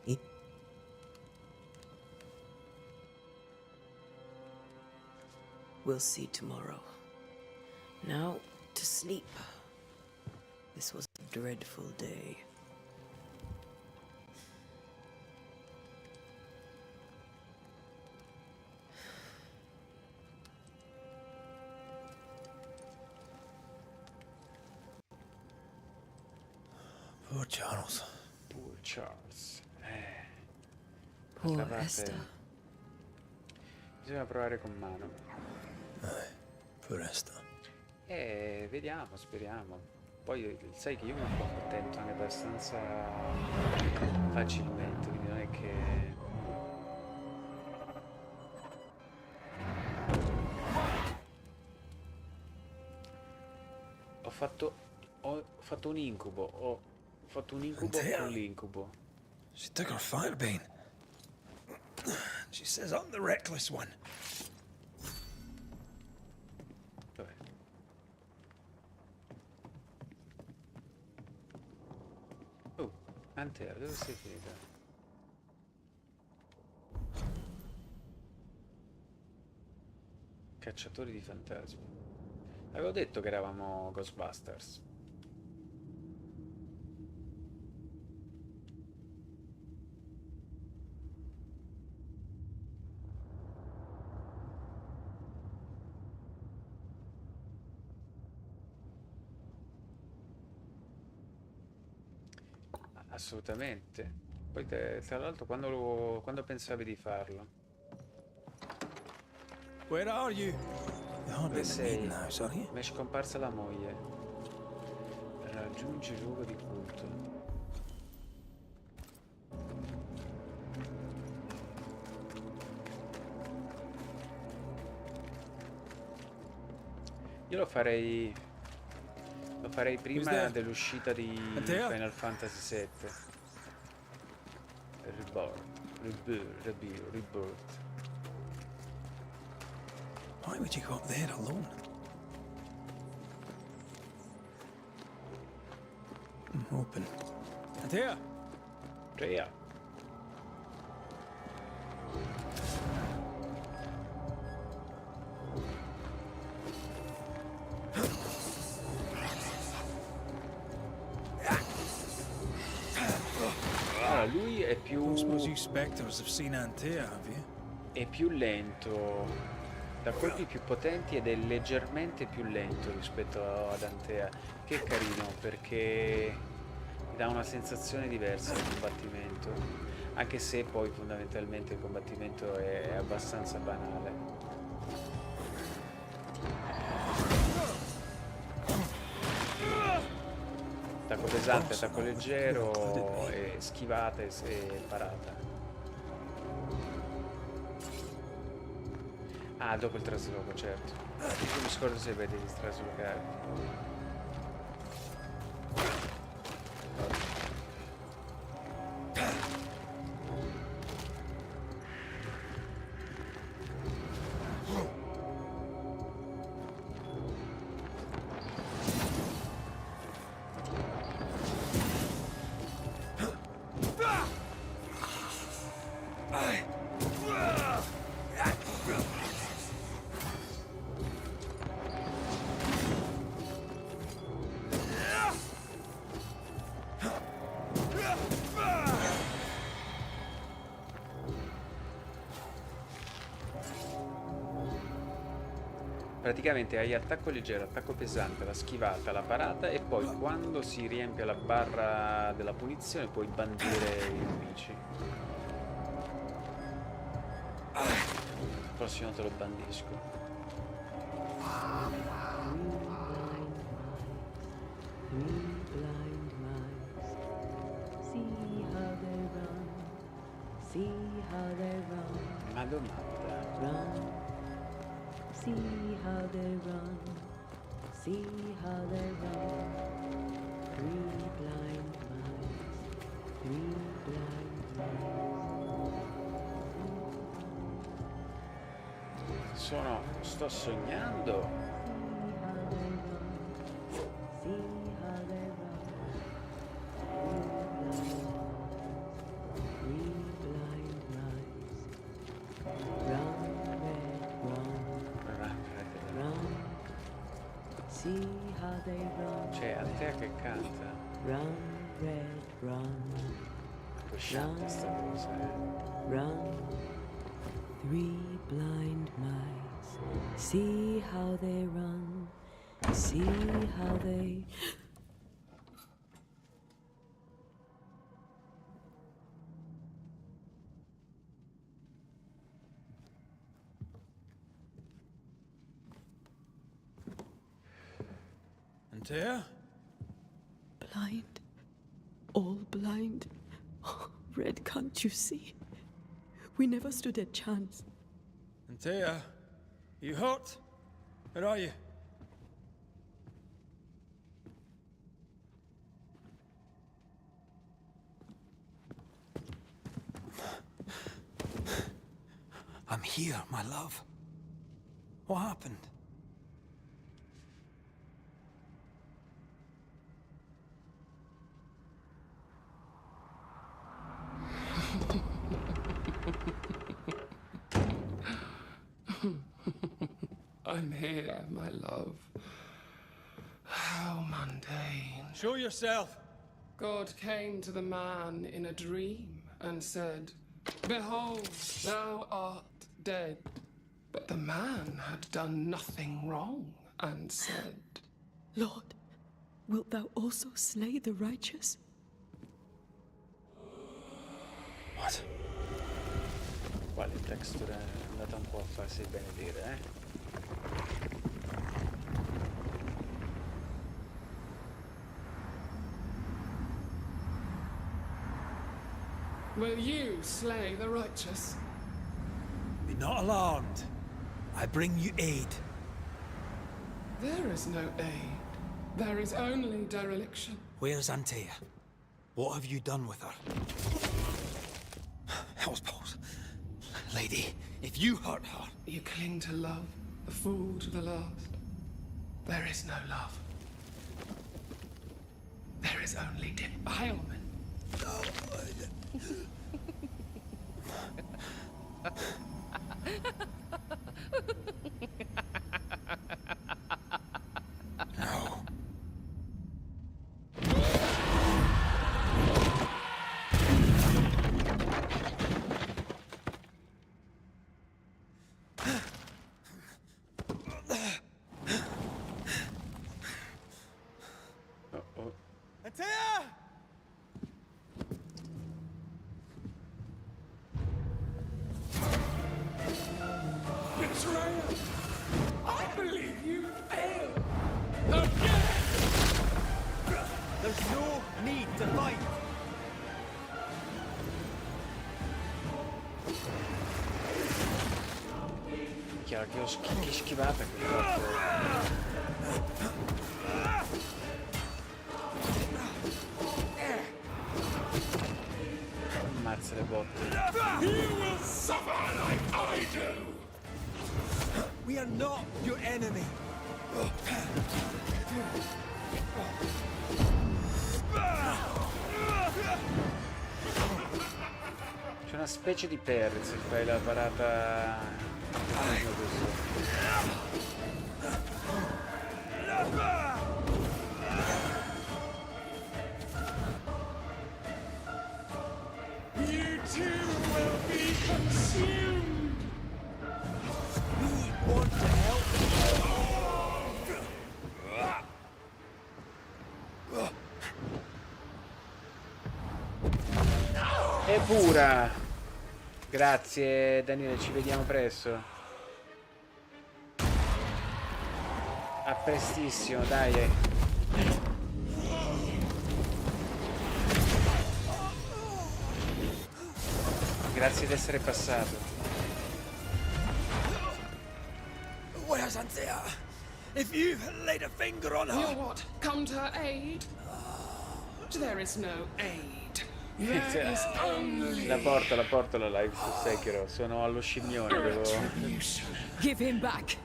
[SPEAKER 4] We'll see tomorrow. Now, to sleep. This was a dreadful day.
[SPEAKER 3] Poor Charles.
[SPEAKER 1] Poor Charles.
[SPEAKER 4] Poor
[SPEAKER 1] D'altra parte,
[SPEAKER 4] Esther.
[SPEAKER 1] bisogna provare con mano.
[SPEAKER 3] Poor Esther.
[SPEAKER 1] Vediamo, speriamo. Poi sai che io mi accontento anche abbastanza facilmente, quindi non è che... Ho fatto un incubo, ho fatto un incubo con l'incubo.
[SPEAKER 3] She took her firebane. She says I'm the reckless one.
[SPEAKER 1] Dov'è? Antea, dove sei finita? Cacciatori di fantasmi. Avevo detto che eravamo Ghostbusters. Assolutamente. Poi tra l'altro quando pensavi di farlo?
[SPEAKER 3] Where are you?
[SPEAKER 1] Dove sei? Mi è scomparsa la moglie. Raggiungi il luogo di culto. Io lo farei prima dell'uscita di Final Fantasy VII. Rebirth.
[SPEAKER 3] Why would you go up there alone? Open. Antea!
[SPEAKER 1] Andrea! Allora, lui è più...
[SPEAKER 3] Suppose you specters have seen Antea, have you?
[SPEAKER 1] È più lento. Da colpi più potenti ed è leggermente più lento rispetto ad Antea, che è carino perché mi dà una sensazione diversa il combattimento, anche se poi fondamentalmente il combattimento è abbastanza banale. Attacco pesante, attacco leggero, e schivata e parata. Ah, dopo il trasloco, certo. Io mi scordo se vedi di traslocare. Praticamente hai attacco leggero, attacco pesante, la schivata, la parata e poi quando si riempie la barra della punizione puoi bandire i nemici. Il prossimo te lo bandisco. Ma domanda.
[SPEAKER 4] See how they run, see how they run. Three blind
[SPEAKER 1] mice. Sto sognando. C'è Antea che canta.
[SPEAKER 4] Run, red, run.
[SPEAKER 1] Cosciante sta cosa,
[SPEAKER 4] Run, three blind mice. See how they run. See how they...
[SPEAKER 3] Antea?
[SPEAKER 4] Blind. All blind. Oh, Red, can't you see? We never stood a chance.
[SPEAKER 3] Antea, you hurt? Where are you? I'm here, my love. What happened?
[SPEAKER 16] I'm here, my love. How mundane.
[SPEAKER 3] Show yourself.
[SPEAKER 16] God came to the man in a dream and said, "Behold, thou art dead." But the man had done nothing wrong and said,
[SPEAKER 4] Lord, wilt thou also slay the righteous?
[SPEAKER 3] What?
[SPEAKER 1] Qua il texture è andata un po' a farsi benedire, eh?
[SPEAKER 16] "Will you slay the righteous?"
[SPEAKER 3] Be not alarmed. I bring you aid.
[SPEAKER 16] There is no aid. There is only dereliction.
[SPEAKER 3] Where's Antea? What have you done with her? Hell's balls. Lady, if you hurt her...
[SPEAKER 16] You cling to love, a fool to the last. There is no love. There is only defilement.
[SPEAKER 3] No. Antea!
[SPEAKER 16] Betrayer! I believe you failed! Again!
[SPEAKER 3] There's no need to fight!
[SPEAKER 1] Chiaro che che schivata che ho fatto. Ammazza le botte.
[SPEAKER 16] You will suffer like I do!
[SPEAKER 3] We are not your enemy.
[SPEAKER 1] C'è una specie di parry se fai la parata così.
[SPEAKER 16] You too will be consumed!
[SPEAKER 3] We want to help.
[SPEAKER 1] È pura! Grazie Daniele, ci vediamo presto. A prestissimo, dai. Grazie di essere passato.
[SPEAKER 3] Where's Antea? If you've laid a finger on her...
[SPEAKER 16] You're what? Come to her aid? There is no aid. There is only...
[SPEAKER 1] La porto la live su Sekiro. Sono allo scimmione, devo...
[SPEAKER 4] Give him back.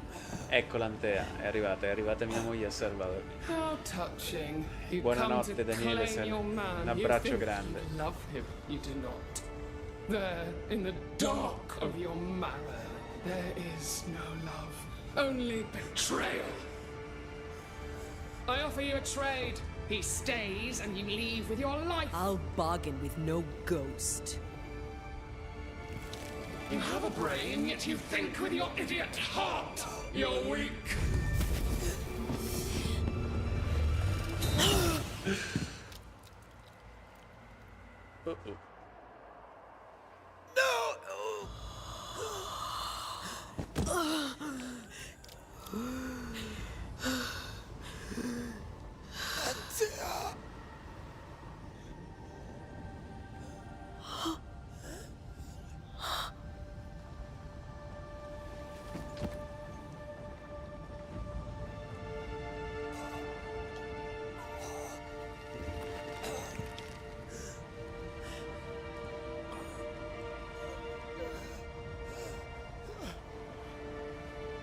[SPEAKER 1] Ecco l'Antea, è arrivata mia moglie a salvarla.
[SPEAKER 16] How touching. You
[SPEAKER 1] Buonanotte
[SPEAKER 16] come to
[SPEAKER 1] Daniele,
[SPEAKER 16] claim your man.
[SPEAKER 1] un
[SPEAKER 16] You
[SPEAKER 1] abbraccio
[SPEAKER 16] think
[SPEAKER 1] grande.
[SPEAKER 16] you love him, you do not. There, in the dark of your marrow, there is no love, only betrayal. I offer you a trade. He stays and you leave with your life.
[SPEAKER 4] I'll bargain with no ghost.
[SPEAKER 16] You have a brain, yet you think with your idiot heart. You're weak.
[SPEAKER 1] Uh-oh.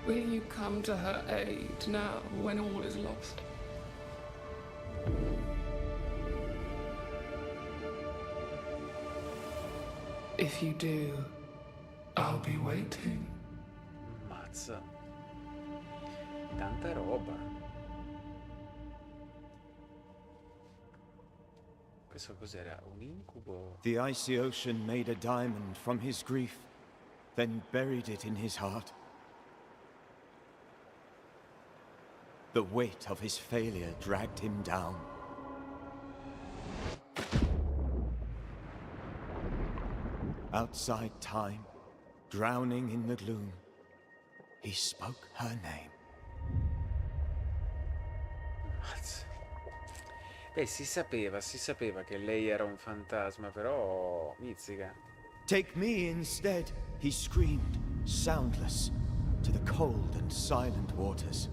[SPEAKER 16] Will you come to her aid now when all is lost? If you do, I'll be waiting.
[SPEAKER 1] Mazza. Tanta roba. Questo cos'era? Un incubo?
[SPEAKER 5] The icy ocean made a diamond from his grief, then buried it in his heart. The weight of his failure dragged him down. Outside time, drowning in the gloom, he spoke her name.
[SPEAKER 1] Beh, si sapeva che lei era un fantasma, però mizzica.
[SPEAKER 5] Take me instead, he screamed, soundless, to the cold and silent waters.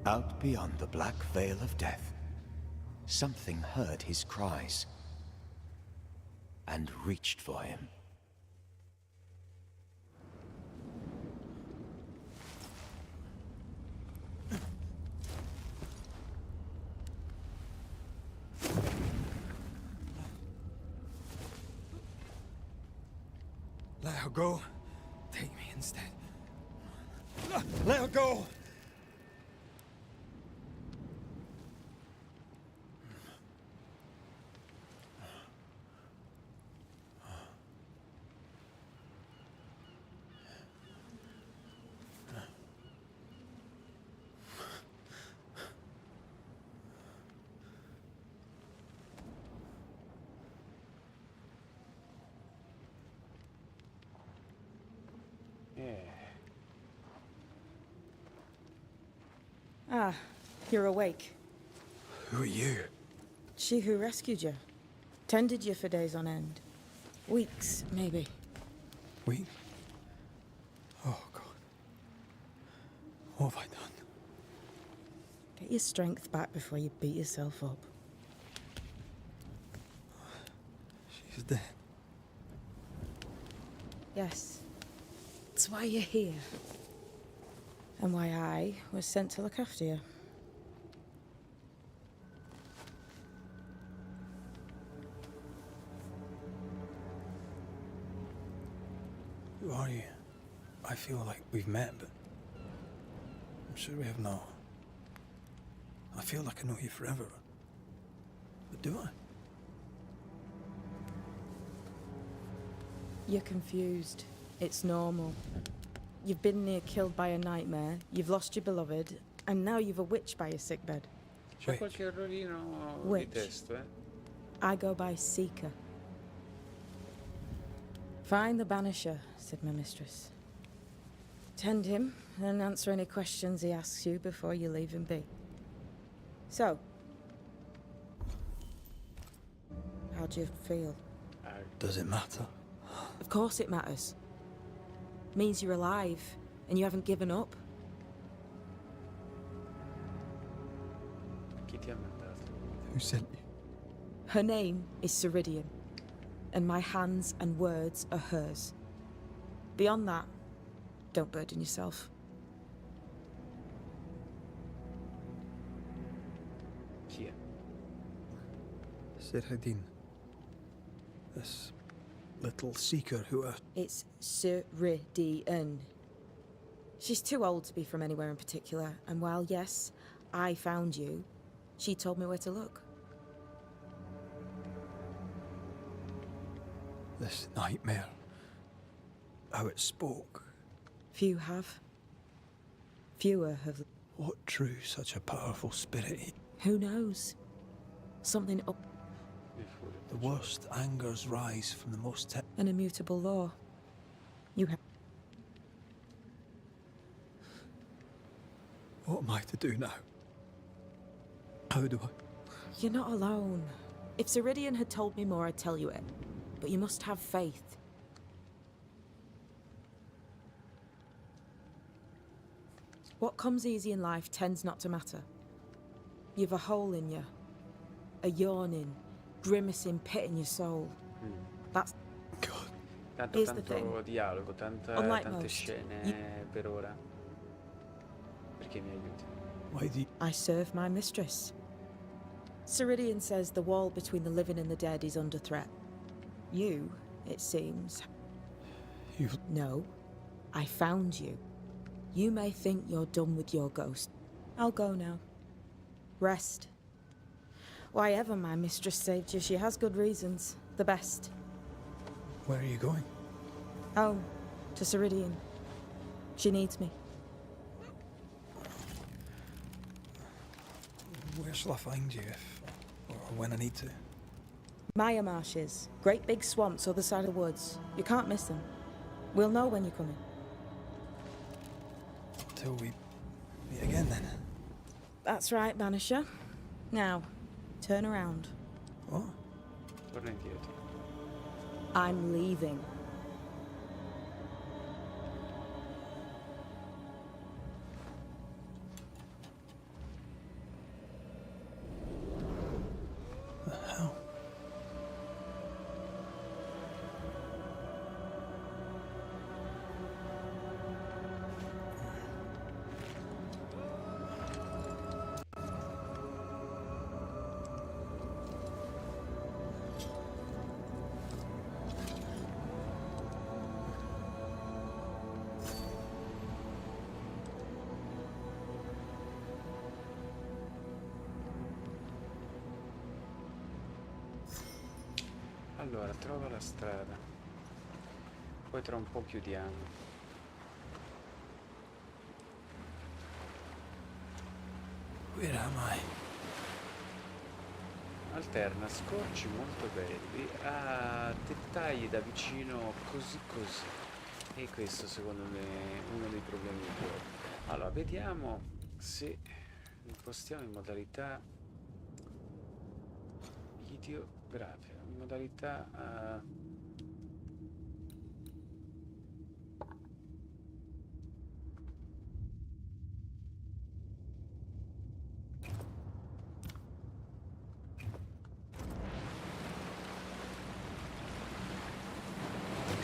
[SPEAKER 5] Out beyond the black veil of death, something heard his cries and reached for him.
[SPEAKER 3] Let her go. Take me instead. Let her go!
[SPEAKER 17] Ah, you're awake.
[SPEAKER 3] Who are you?
[SPEAKER 17] She who rescued you. Tended you for days on end. Weeks, maybe.
[SPEAKER 3] Weeks? Oh, God. What have I done?
[SPEAKER 17] Get your strength back before you beat yourself up.
[SPEAKER 3] She's dead.
[SPEAKER 17] Yes. That's why you're here. And why I was sent to look after you.
[SPEAKER 3] Who are you? I feel like we've met, but I'm sure we have not. I feel like I know you forever. But do I?
[SPEAKER 17] You're confused. It's normal. You've been near killed by a nightmare, you've lost your beloved, and now you've a witch by your sickbed.
[SPEAKER 1] C'è qualche errorino di testo, eh?
[SPEAKER 17] I go by Seeker. Find the Banisher, said my mistress. Tend him, and answer any questions he asks you before you leave him be. So, how do you feel?
[SPEAKER 3] Does it matter?
[SPEAKER 17] Of course it matters. Means you're alive, and you haven't given up.
[SPEAKER 1] Chi ti ha mandato?
[SPEAKER 3] Who sent you?
[SPEAKER 17] Her name is Ceridian, and my hands and words are hers. Beyond that, don't burden yourself.
[SPEAKER 1] Chi è?
[SPEAKER 3] Ceridian. This little seeker who
[SPEAKER 17] It's Ceridian. She's too old to be from anywhere in particular, and while, yes, I found you, she told me where to look.
[SPEAKER 3] This nightmare. How it spoke.
[SPEAKER 17] Few have. Fewer have.
[SPEAKER 3] What drew such a powerful spirit?
[SPEAKER 17] Who knows? Something up.
[SPEAKER 3] The worst angers rise from the most
[SPEAKER 17] An immutable law. You have.
[SPEAKER 3] What am I to do now? How do I?
[SPEAKER 17] You're not alone. If Ceridian had told me more, I'd tell you it. But you must have faith. What comes easy in life tends not to matter. You've a hole in you. A yawning, grimacing pit in your soul. That's... Here's the thing.
[SPEAKER 1] Tanto dialogo,
[SPEAKER 17] Unlike
[SPEAKER 1] tante
[SPEAKER 17] most,
[SPEAKER 1] scene per ora. Perché mi aiuti?
[SPEAKER 17] I serve my mistress. Ceridian says the wall between the living and the dead is under threat. You, it seems...
[SPEAKER 3] You've...
[SPEAKER 17] No. I found you. You may think you're done with your ghost. I'll go now. Rest. Why ever my mistress saved you, she has good reasons. The best.
[SPEAKER 3] Where are you going?
[SPEAKER 17] Home. To Ceridian. She needs me.
[SPEAKER 3] Where shall I find you if, or when I need to?
[SPEAKER 17] Maya marshes. Great big swamps other side of woods. You can't miss them. We'll know when you're coming.
[SPEAKER 3] Till we meet again then.
[SPEAKER 17] That's right, Banisher. Now, turn around.
[SPEAKER 3] What?
[SPEAKER 1] Torna indietro.
[SPEAKER 17] I'm leaving.
[SPEAKER 3] The hell?
[SPEAKER 1] Allora, trova la strada. Poi tra un po' chiudiamo.
[SPEAKER 3] Where am I?
[SPEAKER 1] Alterna scorci molto belli a dettagli da vicino così così. E questo secondo me è uno dei problemi del gioco. Allora, vediamo se impostiamo in modalità videografica, in modalità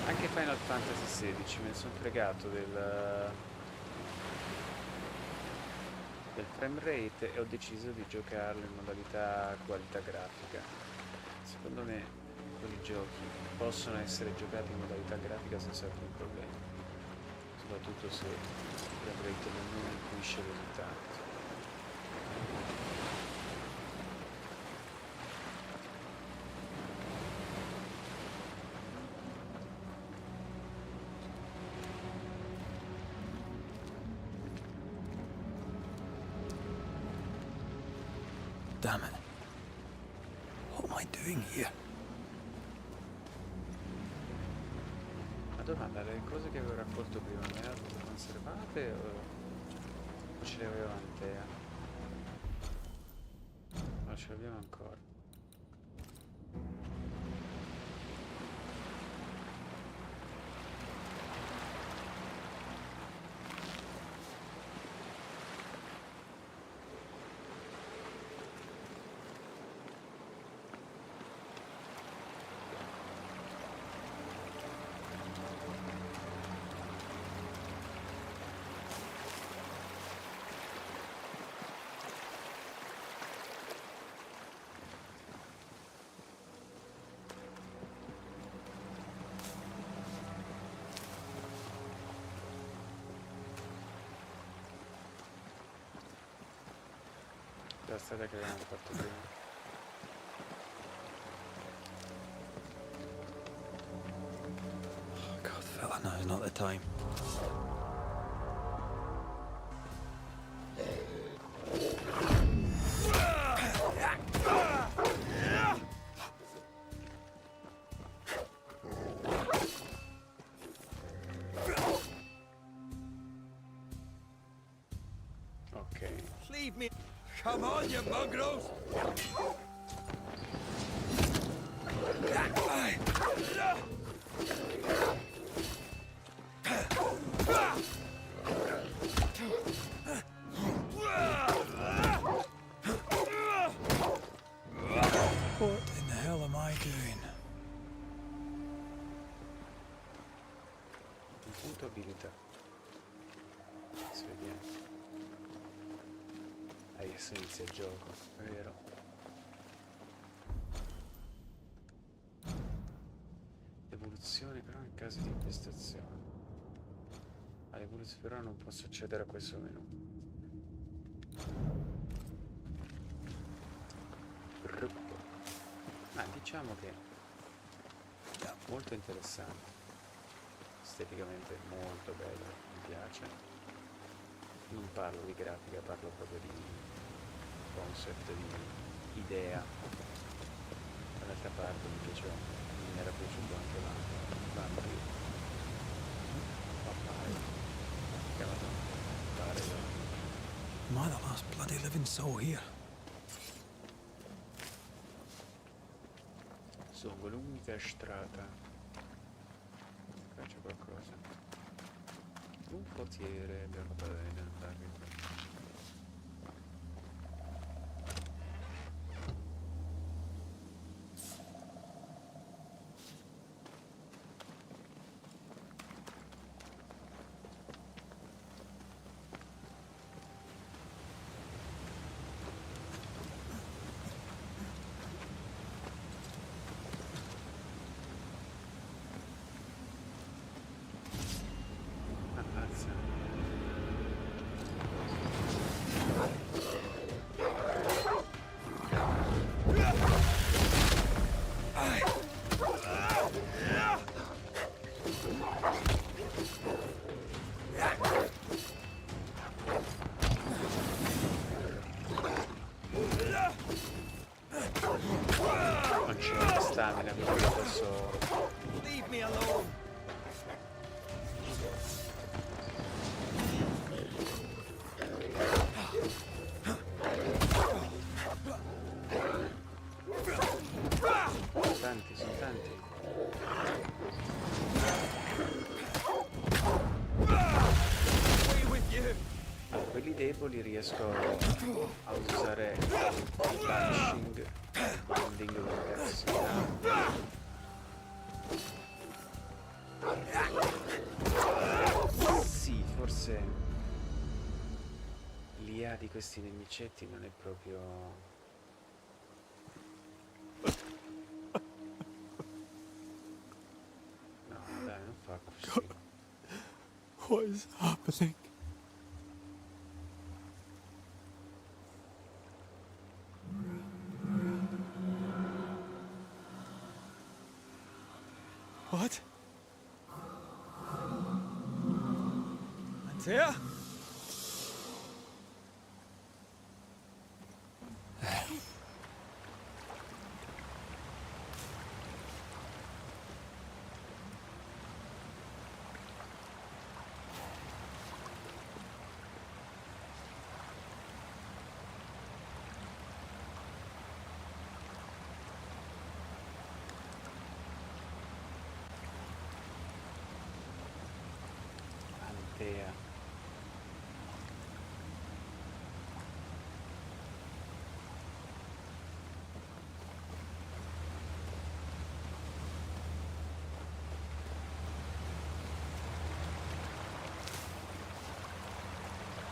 [SPEAKER 1] anche Final Fantasy XVI me ne sono fregato del frame rate e ho deciso di giocarlo in modalità qualità grafica. Secondo me quei giochi possono essere giocati in modalità grafica senza alcun problema, soprattutto se il frame rate non influisce così tanto.
[SPEAKER 3] Damn it. What am I doing here?
[SPEAKER 1] La domanda, le cose che avevo raccolto prima me le avevo conservate o ce le avevo Antea? No, ce le abbiamo ancora. La strada che avevamo fatto prima.
[SPEAKER 3] Oh God, fella, now is not the time.
[SPEAKER 1] Ok.
[SPEAKER 2] Leave me. Come on, you mongrels!
[SPEAKER 3] What in the hell am I doing?
[SPEAKER 1] Un punto abilità. Adesso vediamo. Adesso inizia il gioco, è vero. Evoluzione però in caso di infestazione. Alle pulizia però non posso accedere a questo menu. Ma diciamo che è molto interessante, esteticamente molto bello, mi piace. Non parlo di grafica, parlo proprio di concept, di idea. Dall'altra parte mi piaceva, mi era piaciuto anche l'ambito.
[SPEAKER 3] Am I the last bloody living soul here?
[SPEAKER 1] Sono l'unica strada. Qua c'è qualcosa. Un potiere per bene andare. Stamina, quindi posso...
[SPEAKER 2] Leave me alone.
[SPEAKER 1] Sono tanti. Allora, quelli deboli riesco a usare il banishing, binding sì, forse l'IA di questi nemicetti non è proprio... No, dai, non fa così.
[SPEAKER 3] What is happening? What?
[SPEAKER 2] Antea?
[SPEAKER 1] Antea.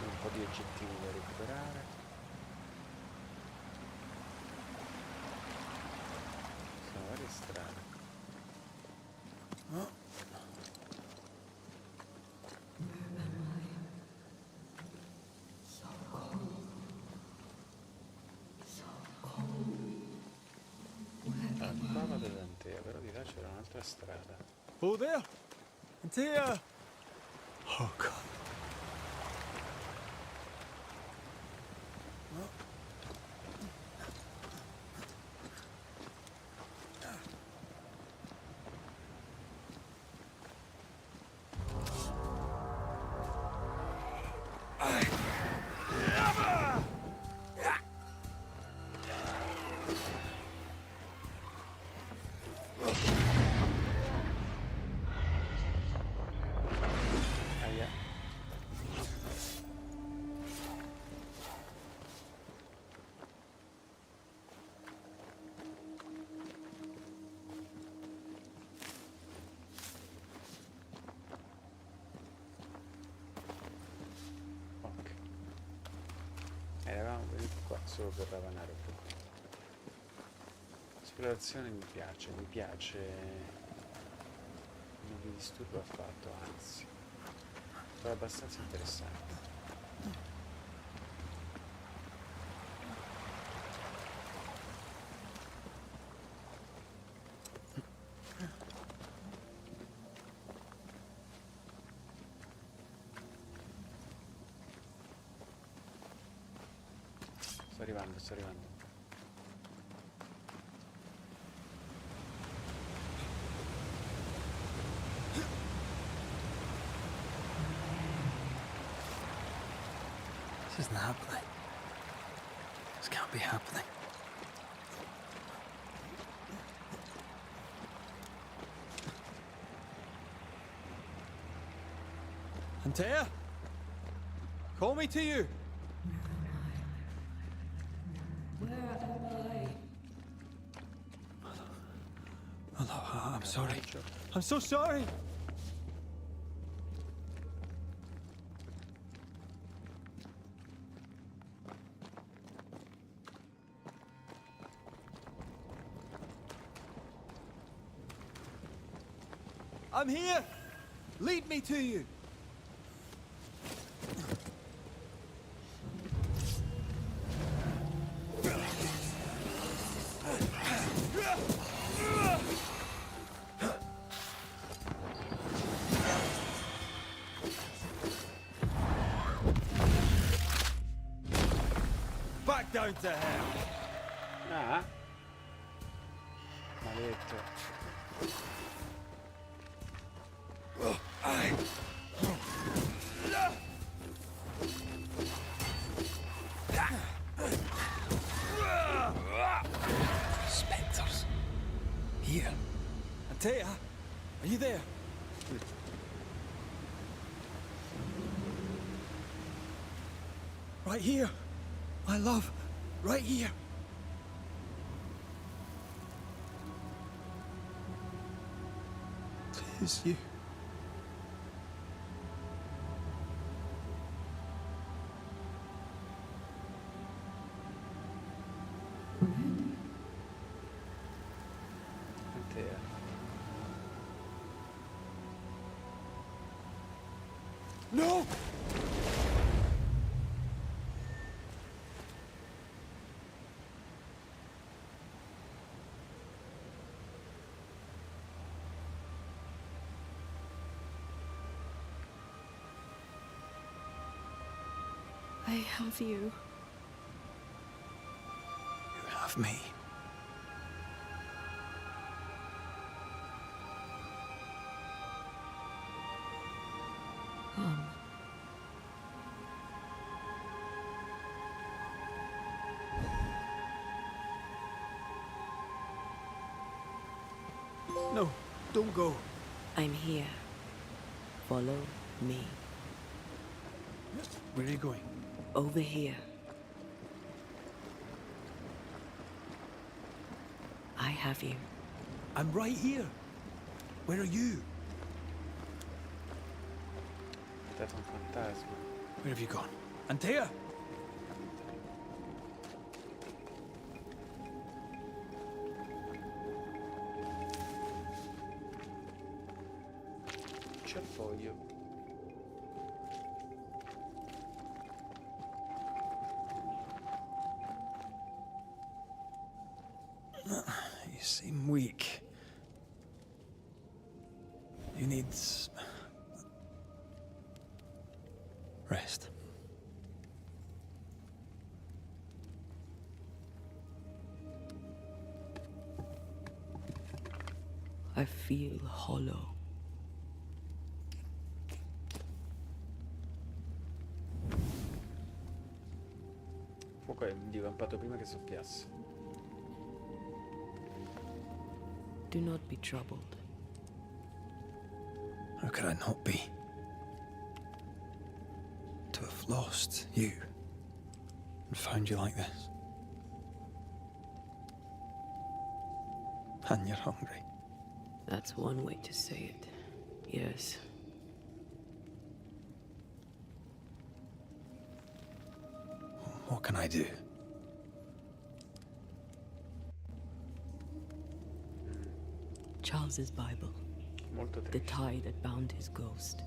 [SPEAKER 1] Un po' di oggettini da recuperare. Sono varie strade.
[SPEAKER 3] Oh.
[SPEAKER 1] Qua vado da Antea, però di là c'era un'altra strada.
[SPEAKER 3] Oh, there! Antea! Oh, God.
[SPEAKER 1] Eravamo venuti qua solo per ravanare un po'. L'esplorazione mi piace, non mi disturba affatto, anzi. È abbastanza interessante. Sto arrivando.
[SPEAKER 3] This isn't happening. This can't be happening.
[SPEAKER 2] Antea? Call me to you.
[SPEAKER 3] Oh, I'm sorry.
[SPEAKER 2] I'm so sorry. I'm here. Lead me to you. Back down to hell.
[SPEAKER 1] Ah. Maledetto.
[SPEAKER 3] Spectres. Here.
[SPEAKER 2] Antea, are you there? Right here. My love, right here.
[SPEAKER 3] It is you.
[SPEAKER 1] Antea.
[SPEAKER 2] No!
[SPEAKER 4] I have you.
[SPEAKER 3] You have me.
[SPEAKER 2] No, don't go.
[SPEAKER 4] I'm here. Follow me.
[SPEAKER 3] Where are you going?
[SPEAKER 4] Over here. I have you.
[SPEAKER 2] I'm right here. Where are you?
[SPEAKER 1] That's un fantasma.
[SPEAKER 3] Where have you gone?
[SPEAKER 2] Antea!
[SPEAKER 1] C'è il foglio.
[SPEAKER 3] You seem weak. You need rest.
[SPEAKER 4] I feel hollow.
[SPEAKER 1] Fuoco è divampato prima che soffiasse.
[SPEAKER 4] Do not be troubled.
[SPEAKER 3] How could I not be? To have lost you and found you like this. And you're hungry.
[SPEAKER 4] That's one way to say it. Yes.
[SPEAKER 3] What can I do?
[SPEAKER 4] Charles's Bible.
[SPEAKER 1] Molto
[SPEAKER 4] The
[SPEAKER 1] triste.
[SPEAKER 4] tie that bound his ghost.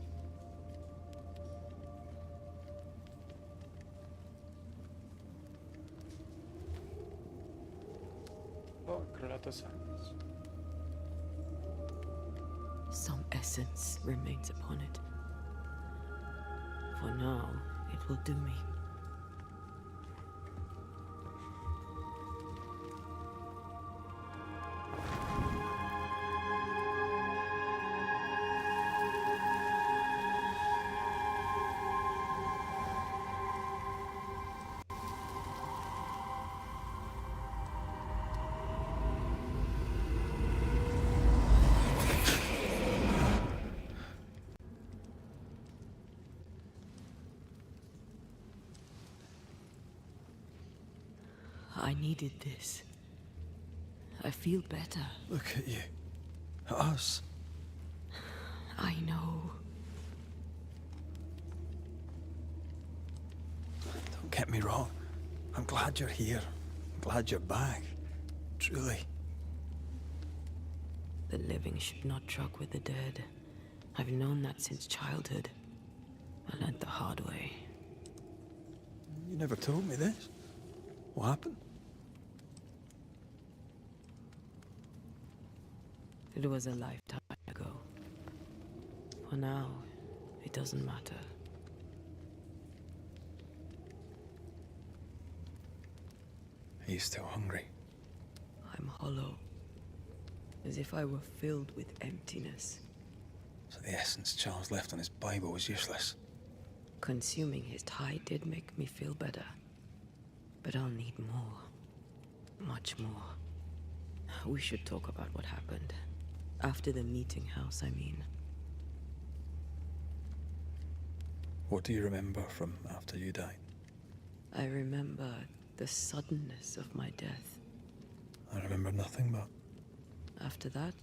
[SPEAKER 1] crollato sangue.
[SPEAKER 4] Some essence remains upon it. For now, it will do me. I needed this. I feel better.
[SPEAKER 3] Look at you. At us.
[SPEAKER 4] I know.
[SPEAKER 3] Don't get me wrong. I'm glad you're here. I'm glad you're back. Truly.
[SPEAKER 4] The living should not truck with the dead. I've known that since childhood. I learned the hard way.
[SPEAKER 3] You never told me this. What happened?
[SPEAKER 4] It was a lifetime ago. For now, it doesn't matter.
[SPEAKER 3] Are you still hungry?
[SPEAKER 4] I'm hollow. As if I were filled with emptiness.
[SPEAKER 3] So the essence Charles left on his Bible was useless.
[SPEAKER 4] Consuming his tide did make me feel better. But I'll need more. Much more. We should talk about what happened. After the meeting house, I mean.
[SPEAKER 3] What do you remember from after you died?
[SPEAKER 4] I remember the suddenness of my death.
[SPEAKER 3] I remember nothing but...
[SPEAKER 4] After that,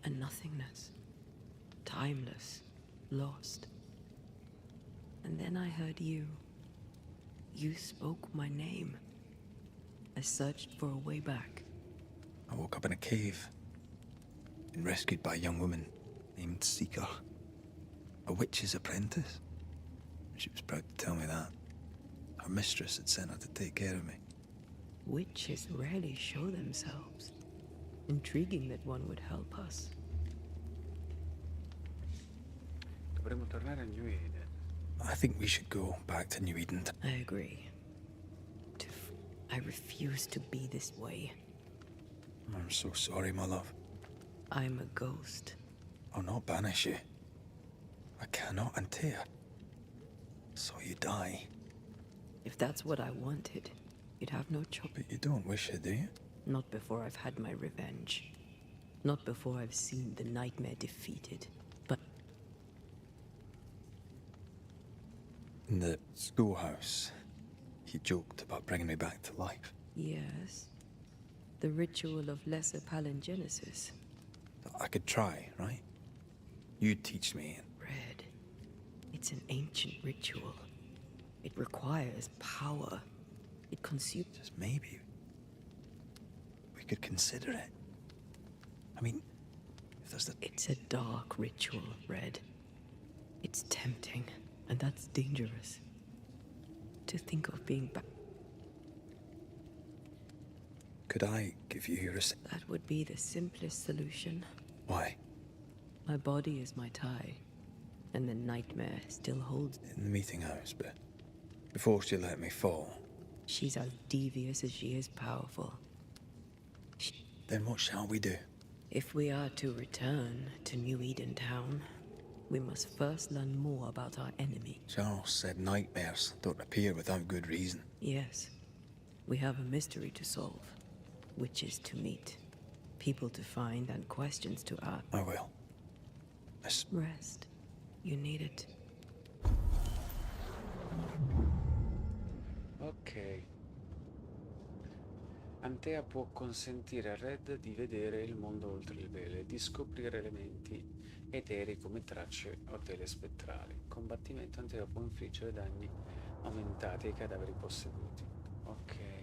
[SPEAKER 4] a nothingness. Timeless. Lost. And then I heard you. You spoke my name. I searched for a way back.
[SPEAKER 3] I woke up in a cave. Been rescued by a young woman named Seeker. A witch's apprentice. She was proud to tell me that. Her mistress had sent her to take care of me.
[SPEAKER 4] Witches rarely show themselves. Intriguing that one would help us.
[SPEAKER 1] Dovremmo tornare a New Eden.
[SPEAKER 3] I think we should go back to New Eden.
[SPEAKER 4] I agree. I refuse to be this way.
[SPEAKER 3] I'm so sorry, my love.
[SPEAKER 4] I'm a ghost.
[SPEAKER 3] I'll not banish you. I cannot untear. So you die.
[SPEAKER 4] If that's what I wanted, you'd have no choice.
[SPEAKER 3] But you don't wish it, do you?
[SPEAKER 4] Not before I've had my revenge. Not before I've seen the nightmare defeated. But
[SPEAKER 3] in the schoolhouse, he joked about bringing me back to life.
[SPEAKER 4] yes, the ritual of lesser palingenesis.
[SPEAKER 3] I could try, right? You'd teach me.
[SPEAKER 4] Red. It's an ancient ritual. It requires power. It consumes.
[SPEAKER 3] Just maybe we could consider it. I mean, if there's the...
[SPEAKER 4] It's a dark ritual, Red. It's tempting, and that's dangerous. To think of being back.
[SPEAKER 3] Could I give you your...
[SPEAKER 4] That would be the simplest solution.
[SPEAKER 3] Why?
[SPEAKER 4] My body is my tie, and the nightmare still holds.
[SPEAKER 3] In the meeting house, but before she let me fall.
[SPEAKER 4] She's as devious as she is powerful.
[SPEAKER 3] Then what shall we do?
[SPEAKER 4] If we are to return to New Eden Town, we must first learn more about our enemy.
[SPEAKER 3] Charles said nightmares don't appear without good reason.
[SPEAKER 4] Yes. We have a mystery to solve. Witches to meet. People to find and questions to ask.
[SPEAKER 3] I will.
[SPEAKER 4] Rest. You need it.
[SPEAKER 1] Ok. Antea può consentire a Red di vedere il mondo oltre il velo e di scoprire elementi eteri come tracce o tele spettrali. Combattimento. Antea può infliggere danni aumentati ai cadaveri posseduti. Ok.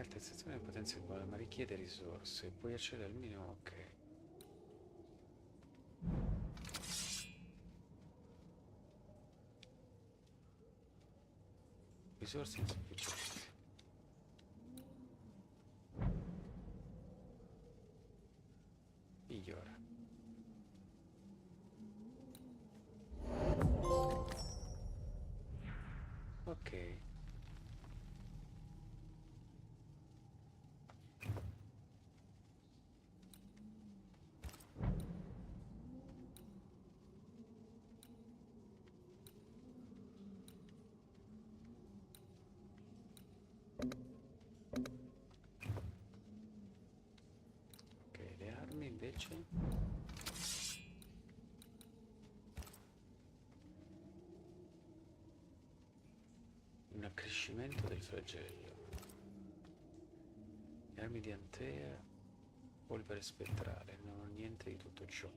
[SPEAKER 1] Attestazione potenzia uguale, ma richiede risorse. Puoi accedere al minimo, ok. Risorse insufficienti. Migliora. Ok. Ok, le armi invece. Un accrescimento del flagello. Le armi di Antea, polvere spettrale, non ho niente di tutto ciò.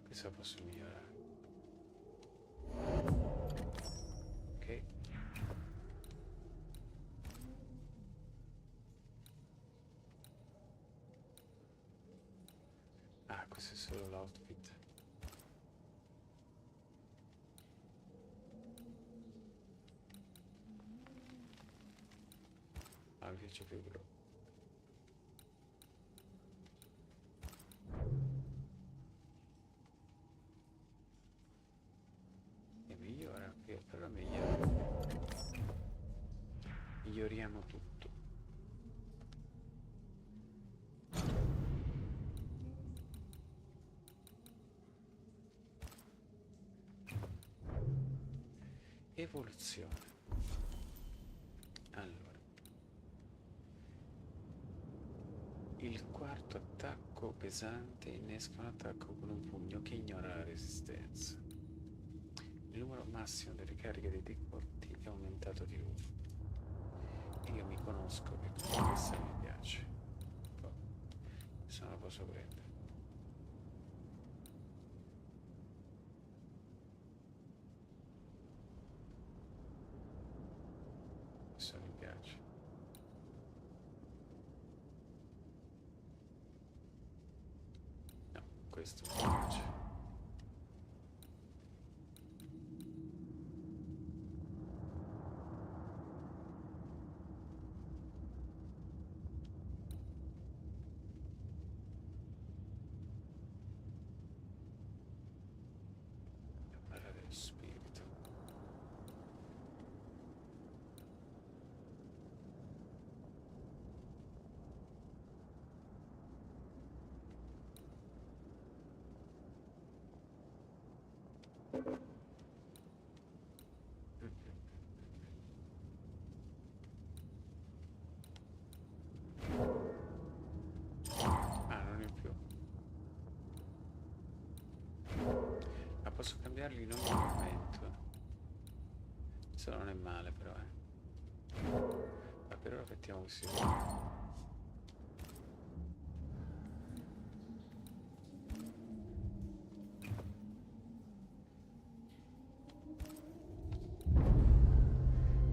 [SPEAKER 1] Questo lo posso migliorare. Ok. Ah, questo è solo l'outfit. Ah, mi piace più blu. E migliora, però migliora. Miglioriamo tutto. Evoluzione. Allora, il quarto attacco pesante innesca un attacco con un pugno che ignora la resistenza. Il numero massimo delle ricariche dei decotti è aumentato di 1. Io mi conosco che questa mi piace. Poi, se non la posso prendere. Questo mi piace. No, questo mi piace. Parla dello spirito. Ah, non è più. Ma posso cambiarli in ogni momento. Questo non è male però, Ma per ora mettiamo così.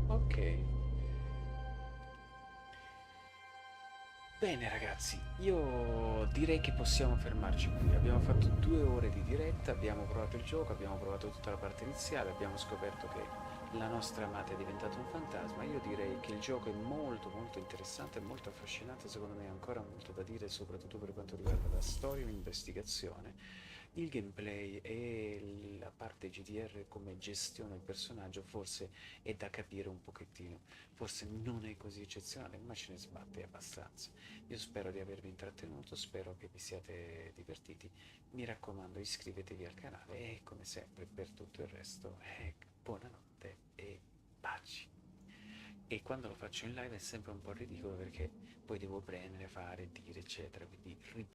[SPEAKER 1] Ok. Bene ragazzi, io direi che possiamo fermarci qui. Abbiamo fatto 2 ore di diretta, abbiamo provato il gioco, abbiamo provato tutta la parte iniziale, abbiamo scoperto che la nostra amata è diventata un fantasma. Io direi che il gioco è molto molto interessante e molto affascinante, secondo me ha ancora molto da dire, soprattutto per quanto riguarda la storia e l'investigazione. Il gameplay e la parte GDR come gestione del personaggio forse è da capire un pochettino, forse non è così eccezionale, ma ce ne sbatte abbastanza. Io spero di avervi intrattenuto, spero che vi siate divertiti, mi raccomando iscrivetevi al canale e come sempre per tutto il resto buonanotte e baci. E quando lo faccio in live è sempre un po' ridicolo perché poi devo prendere, fare, dire eccetera, quindi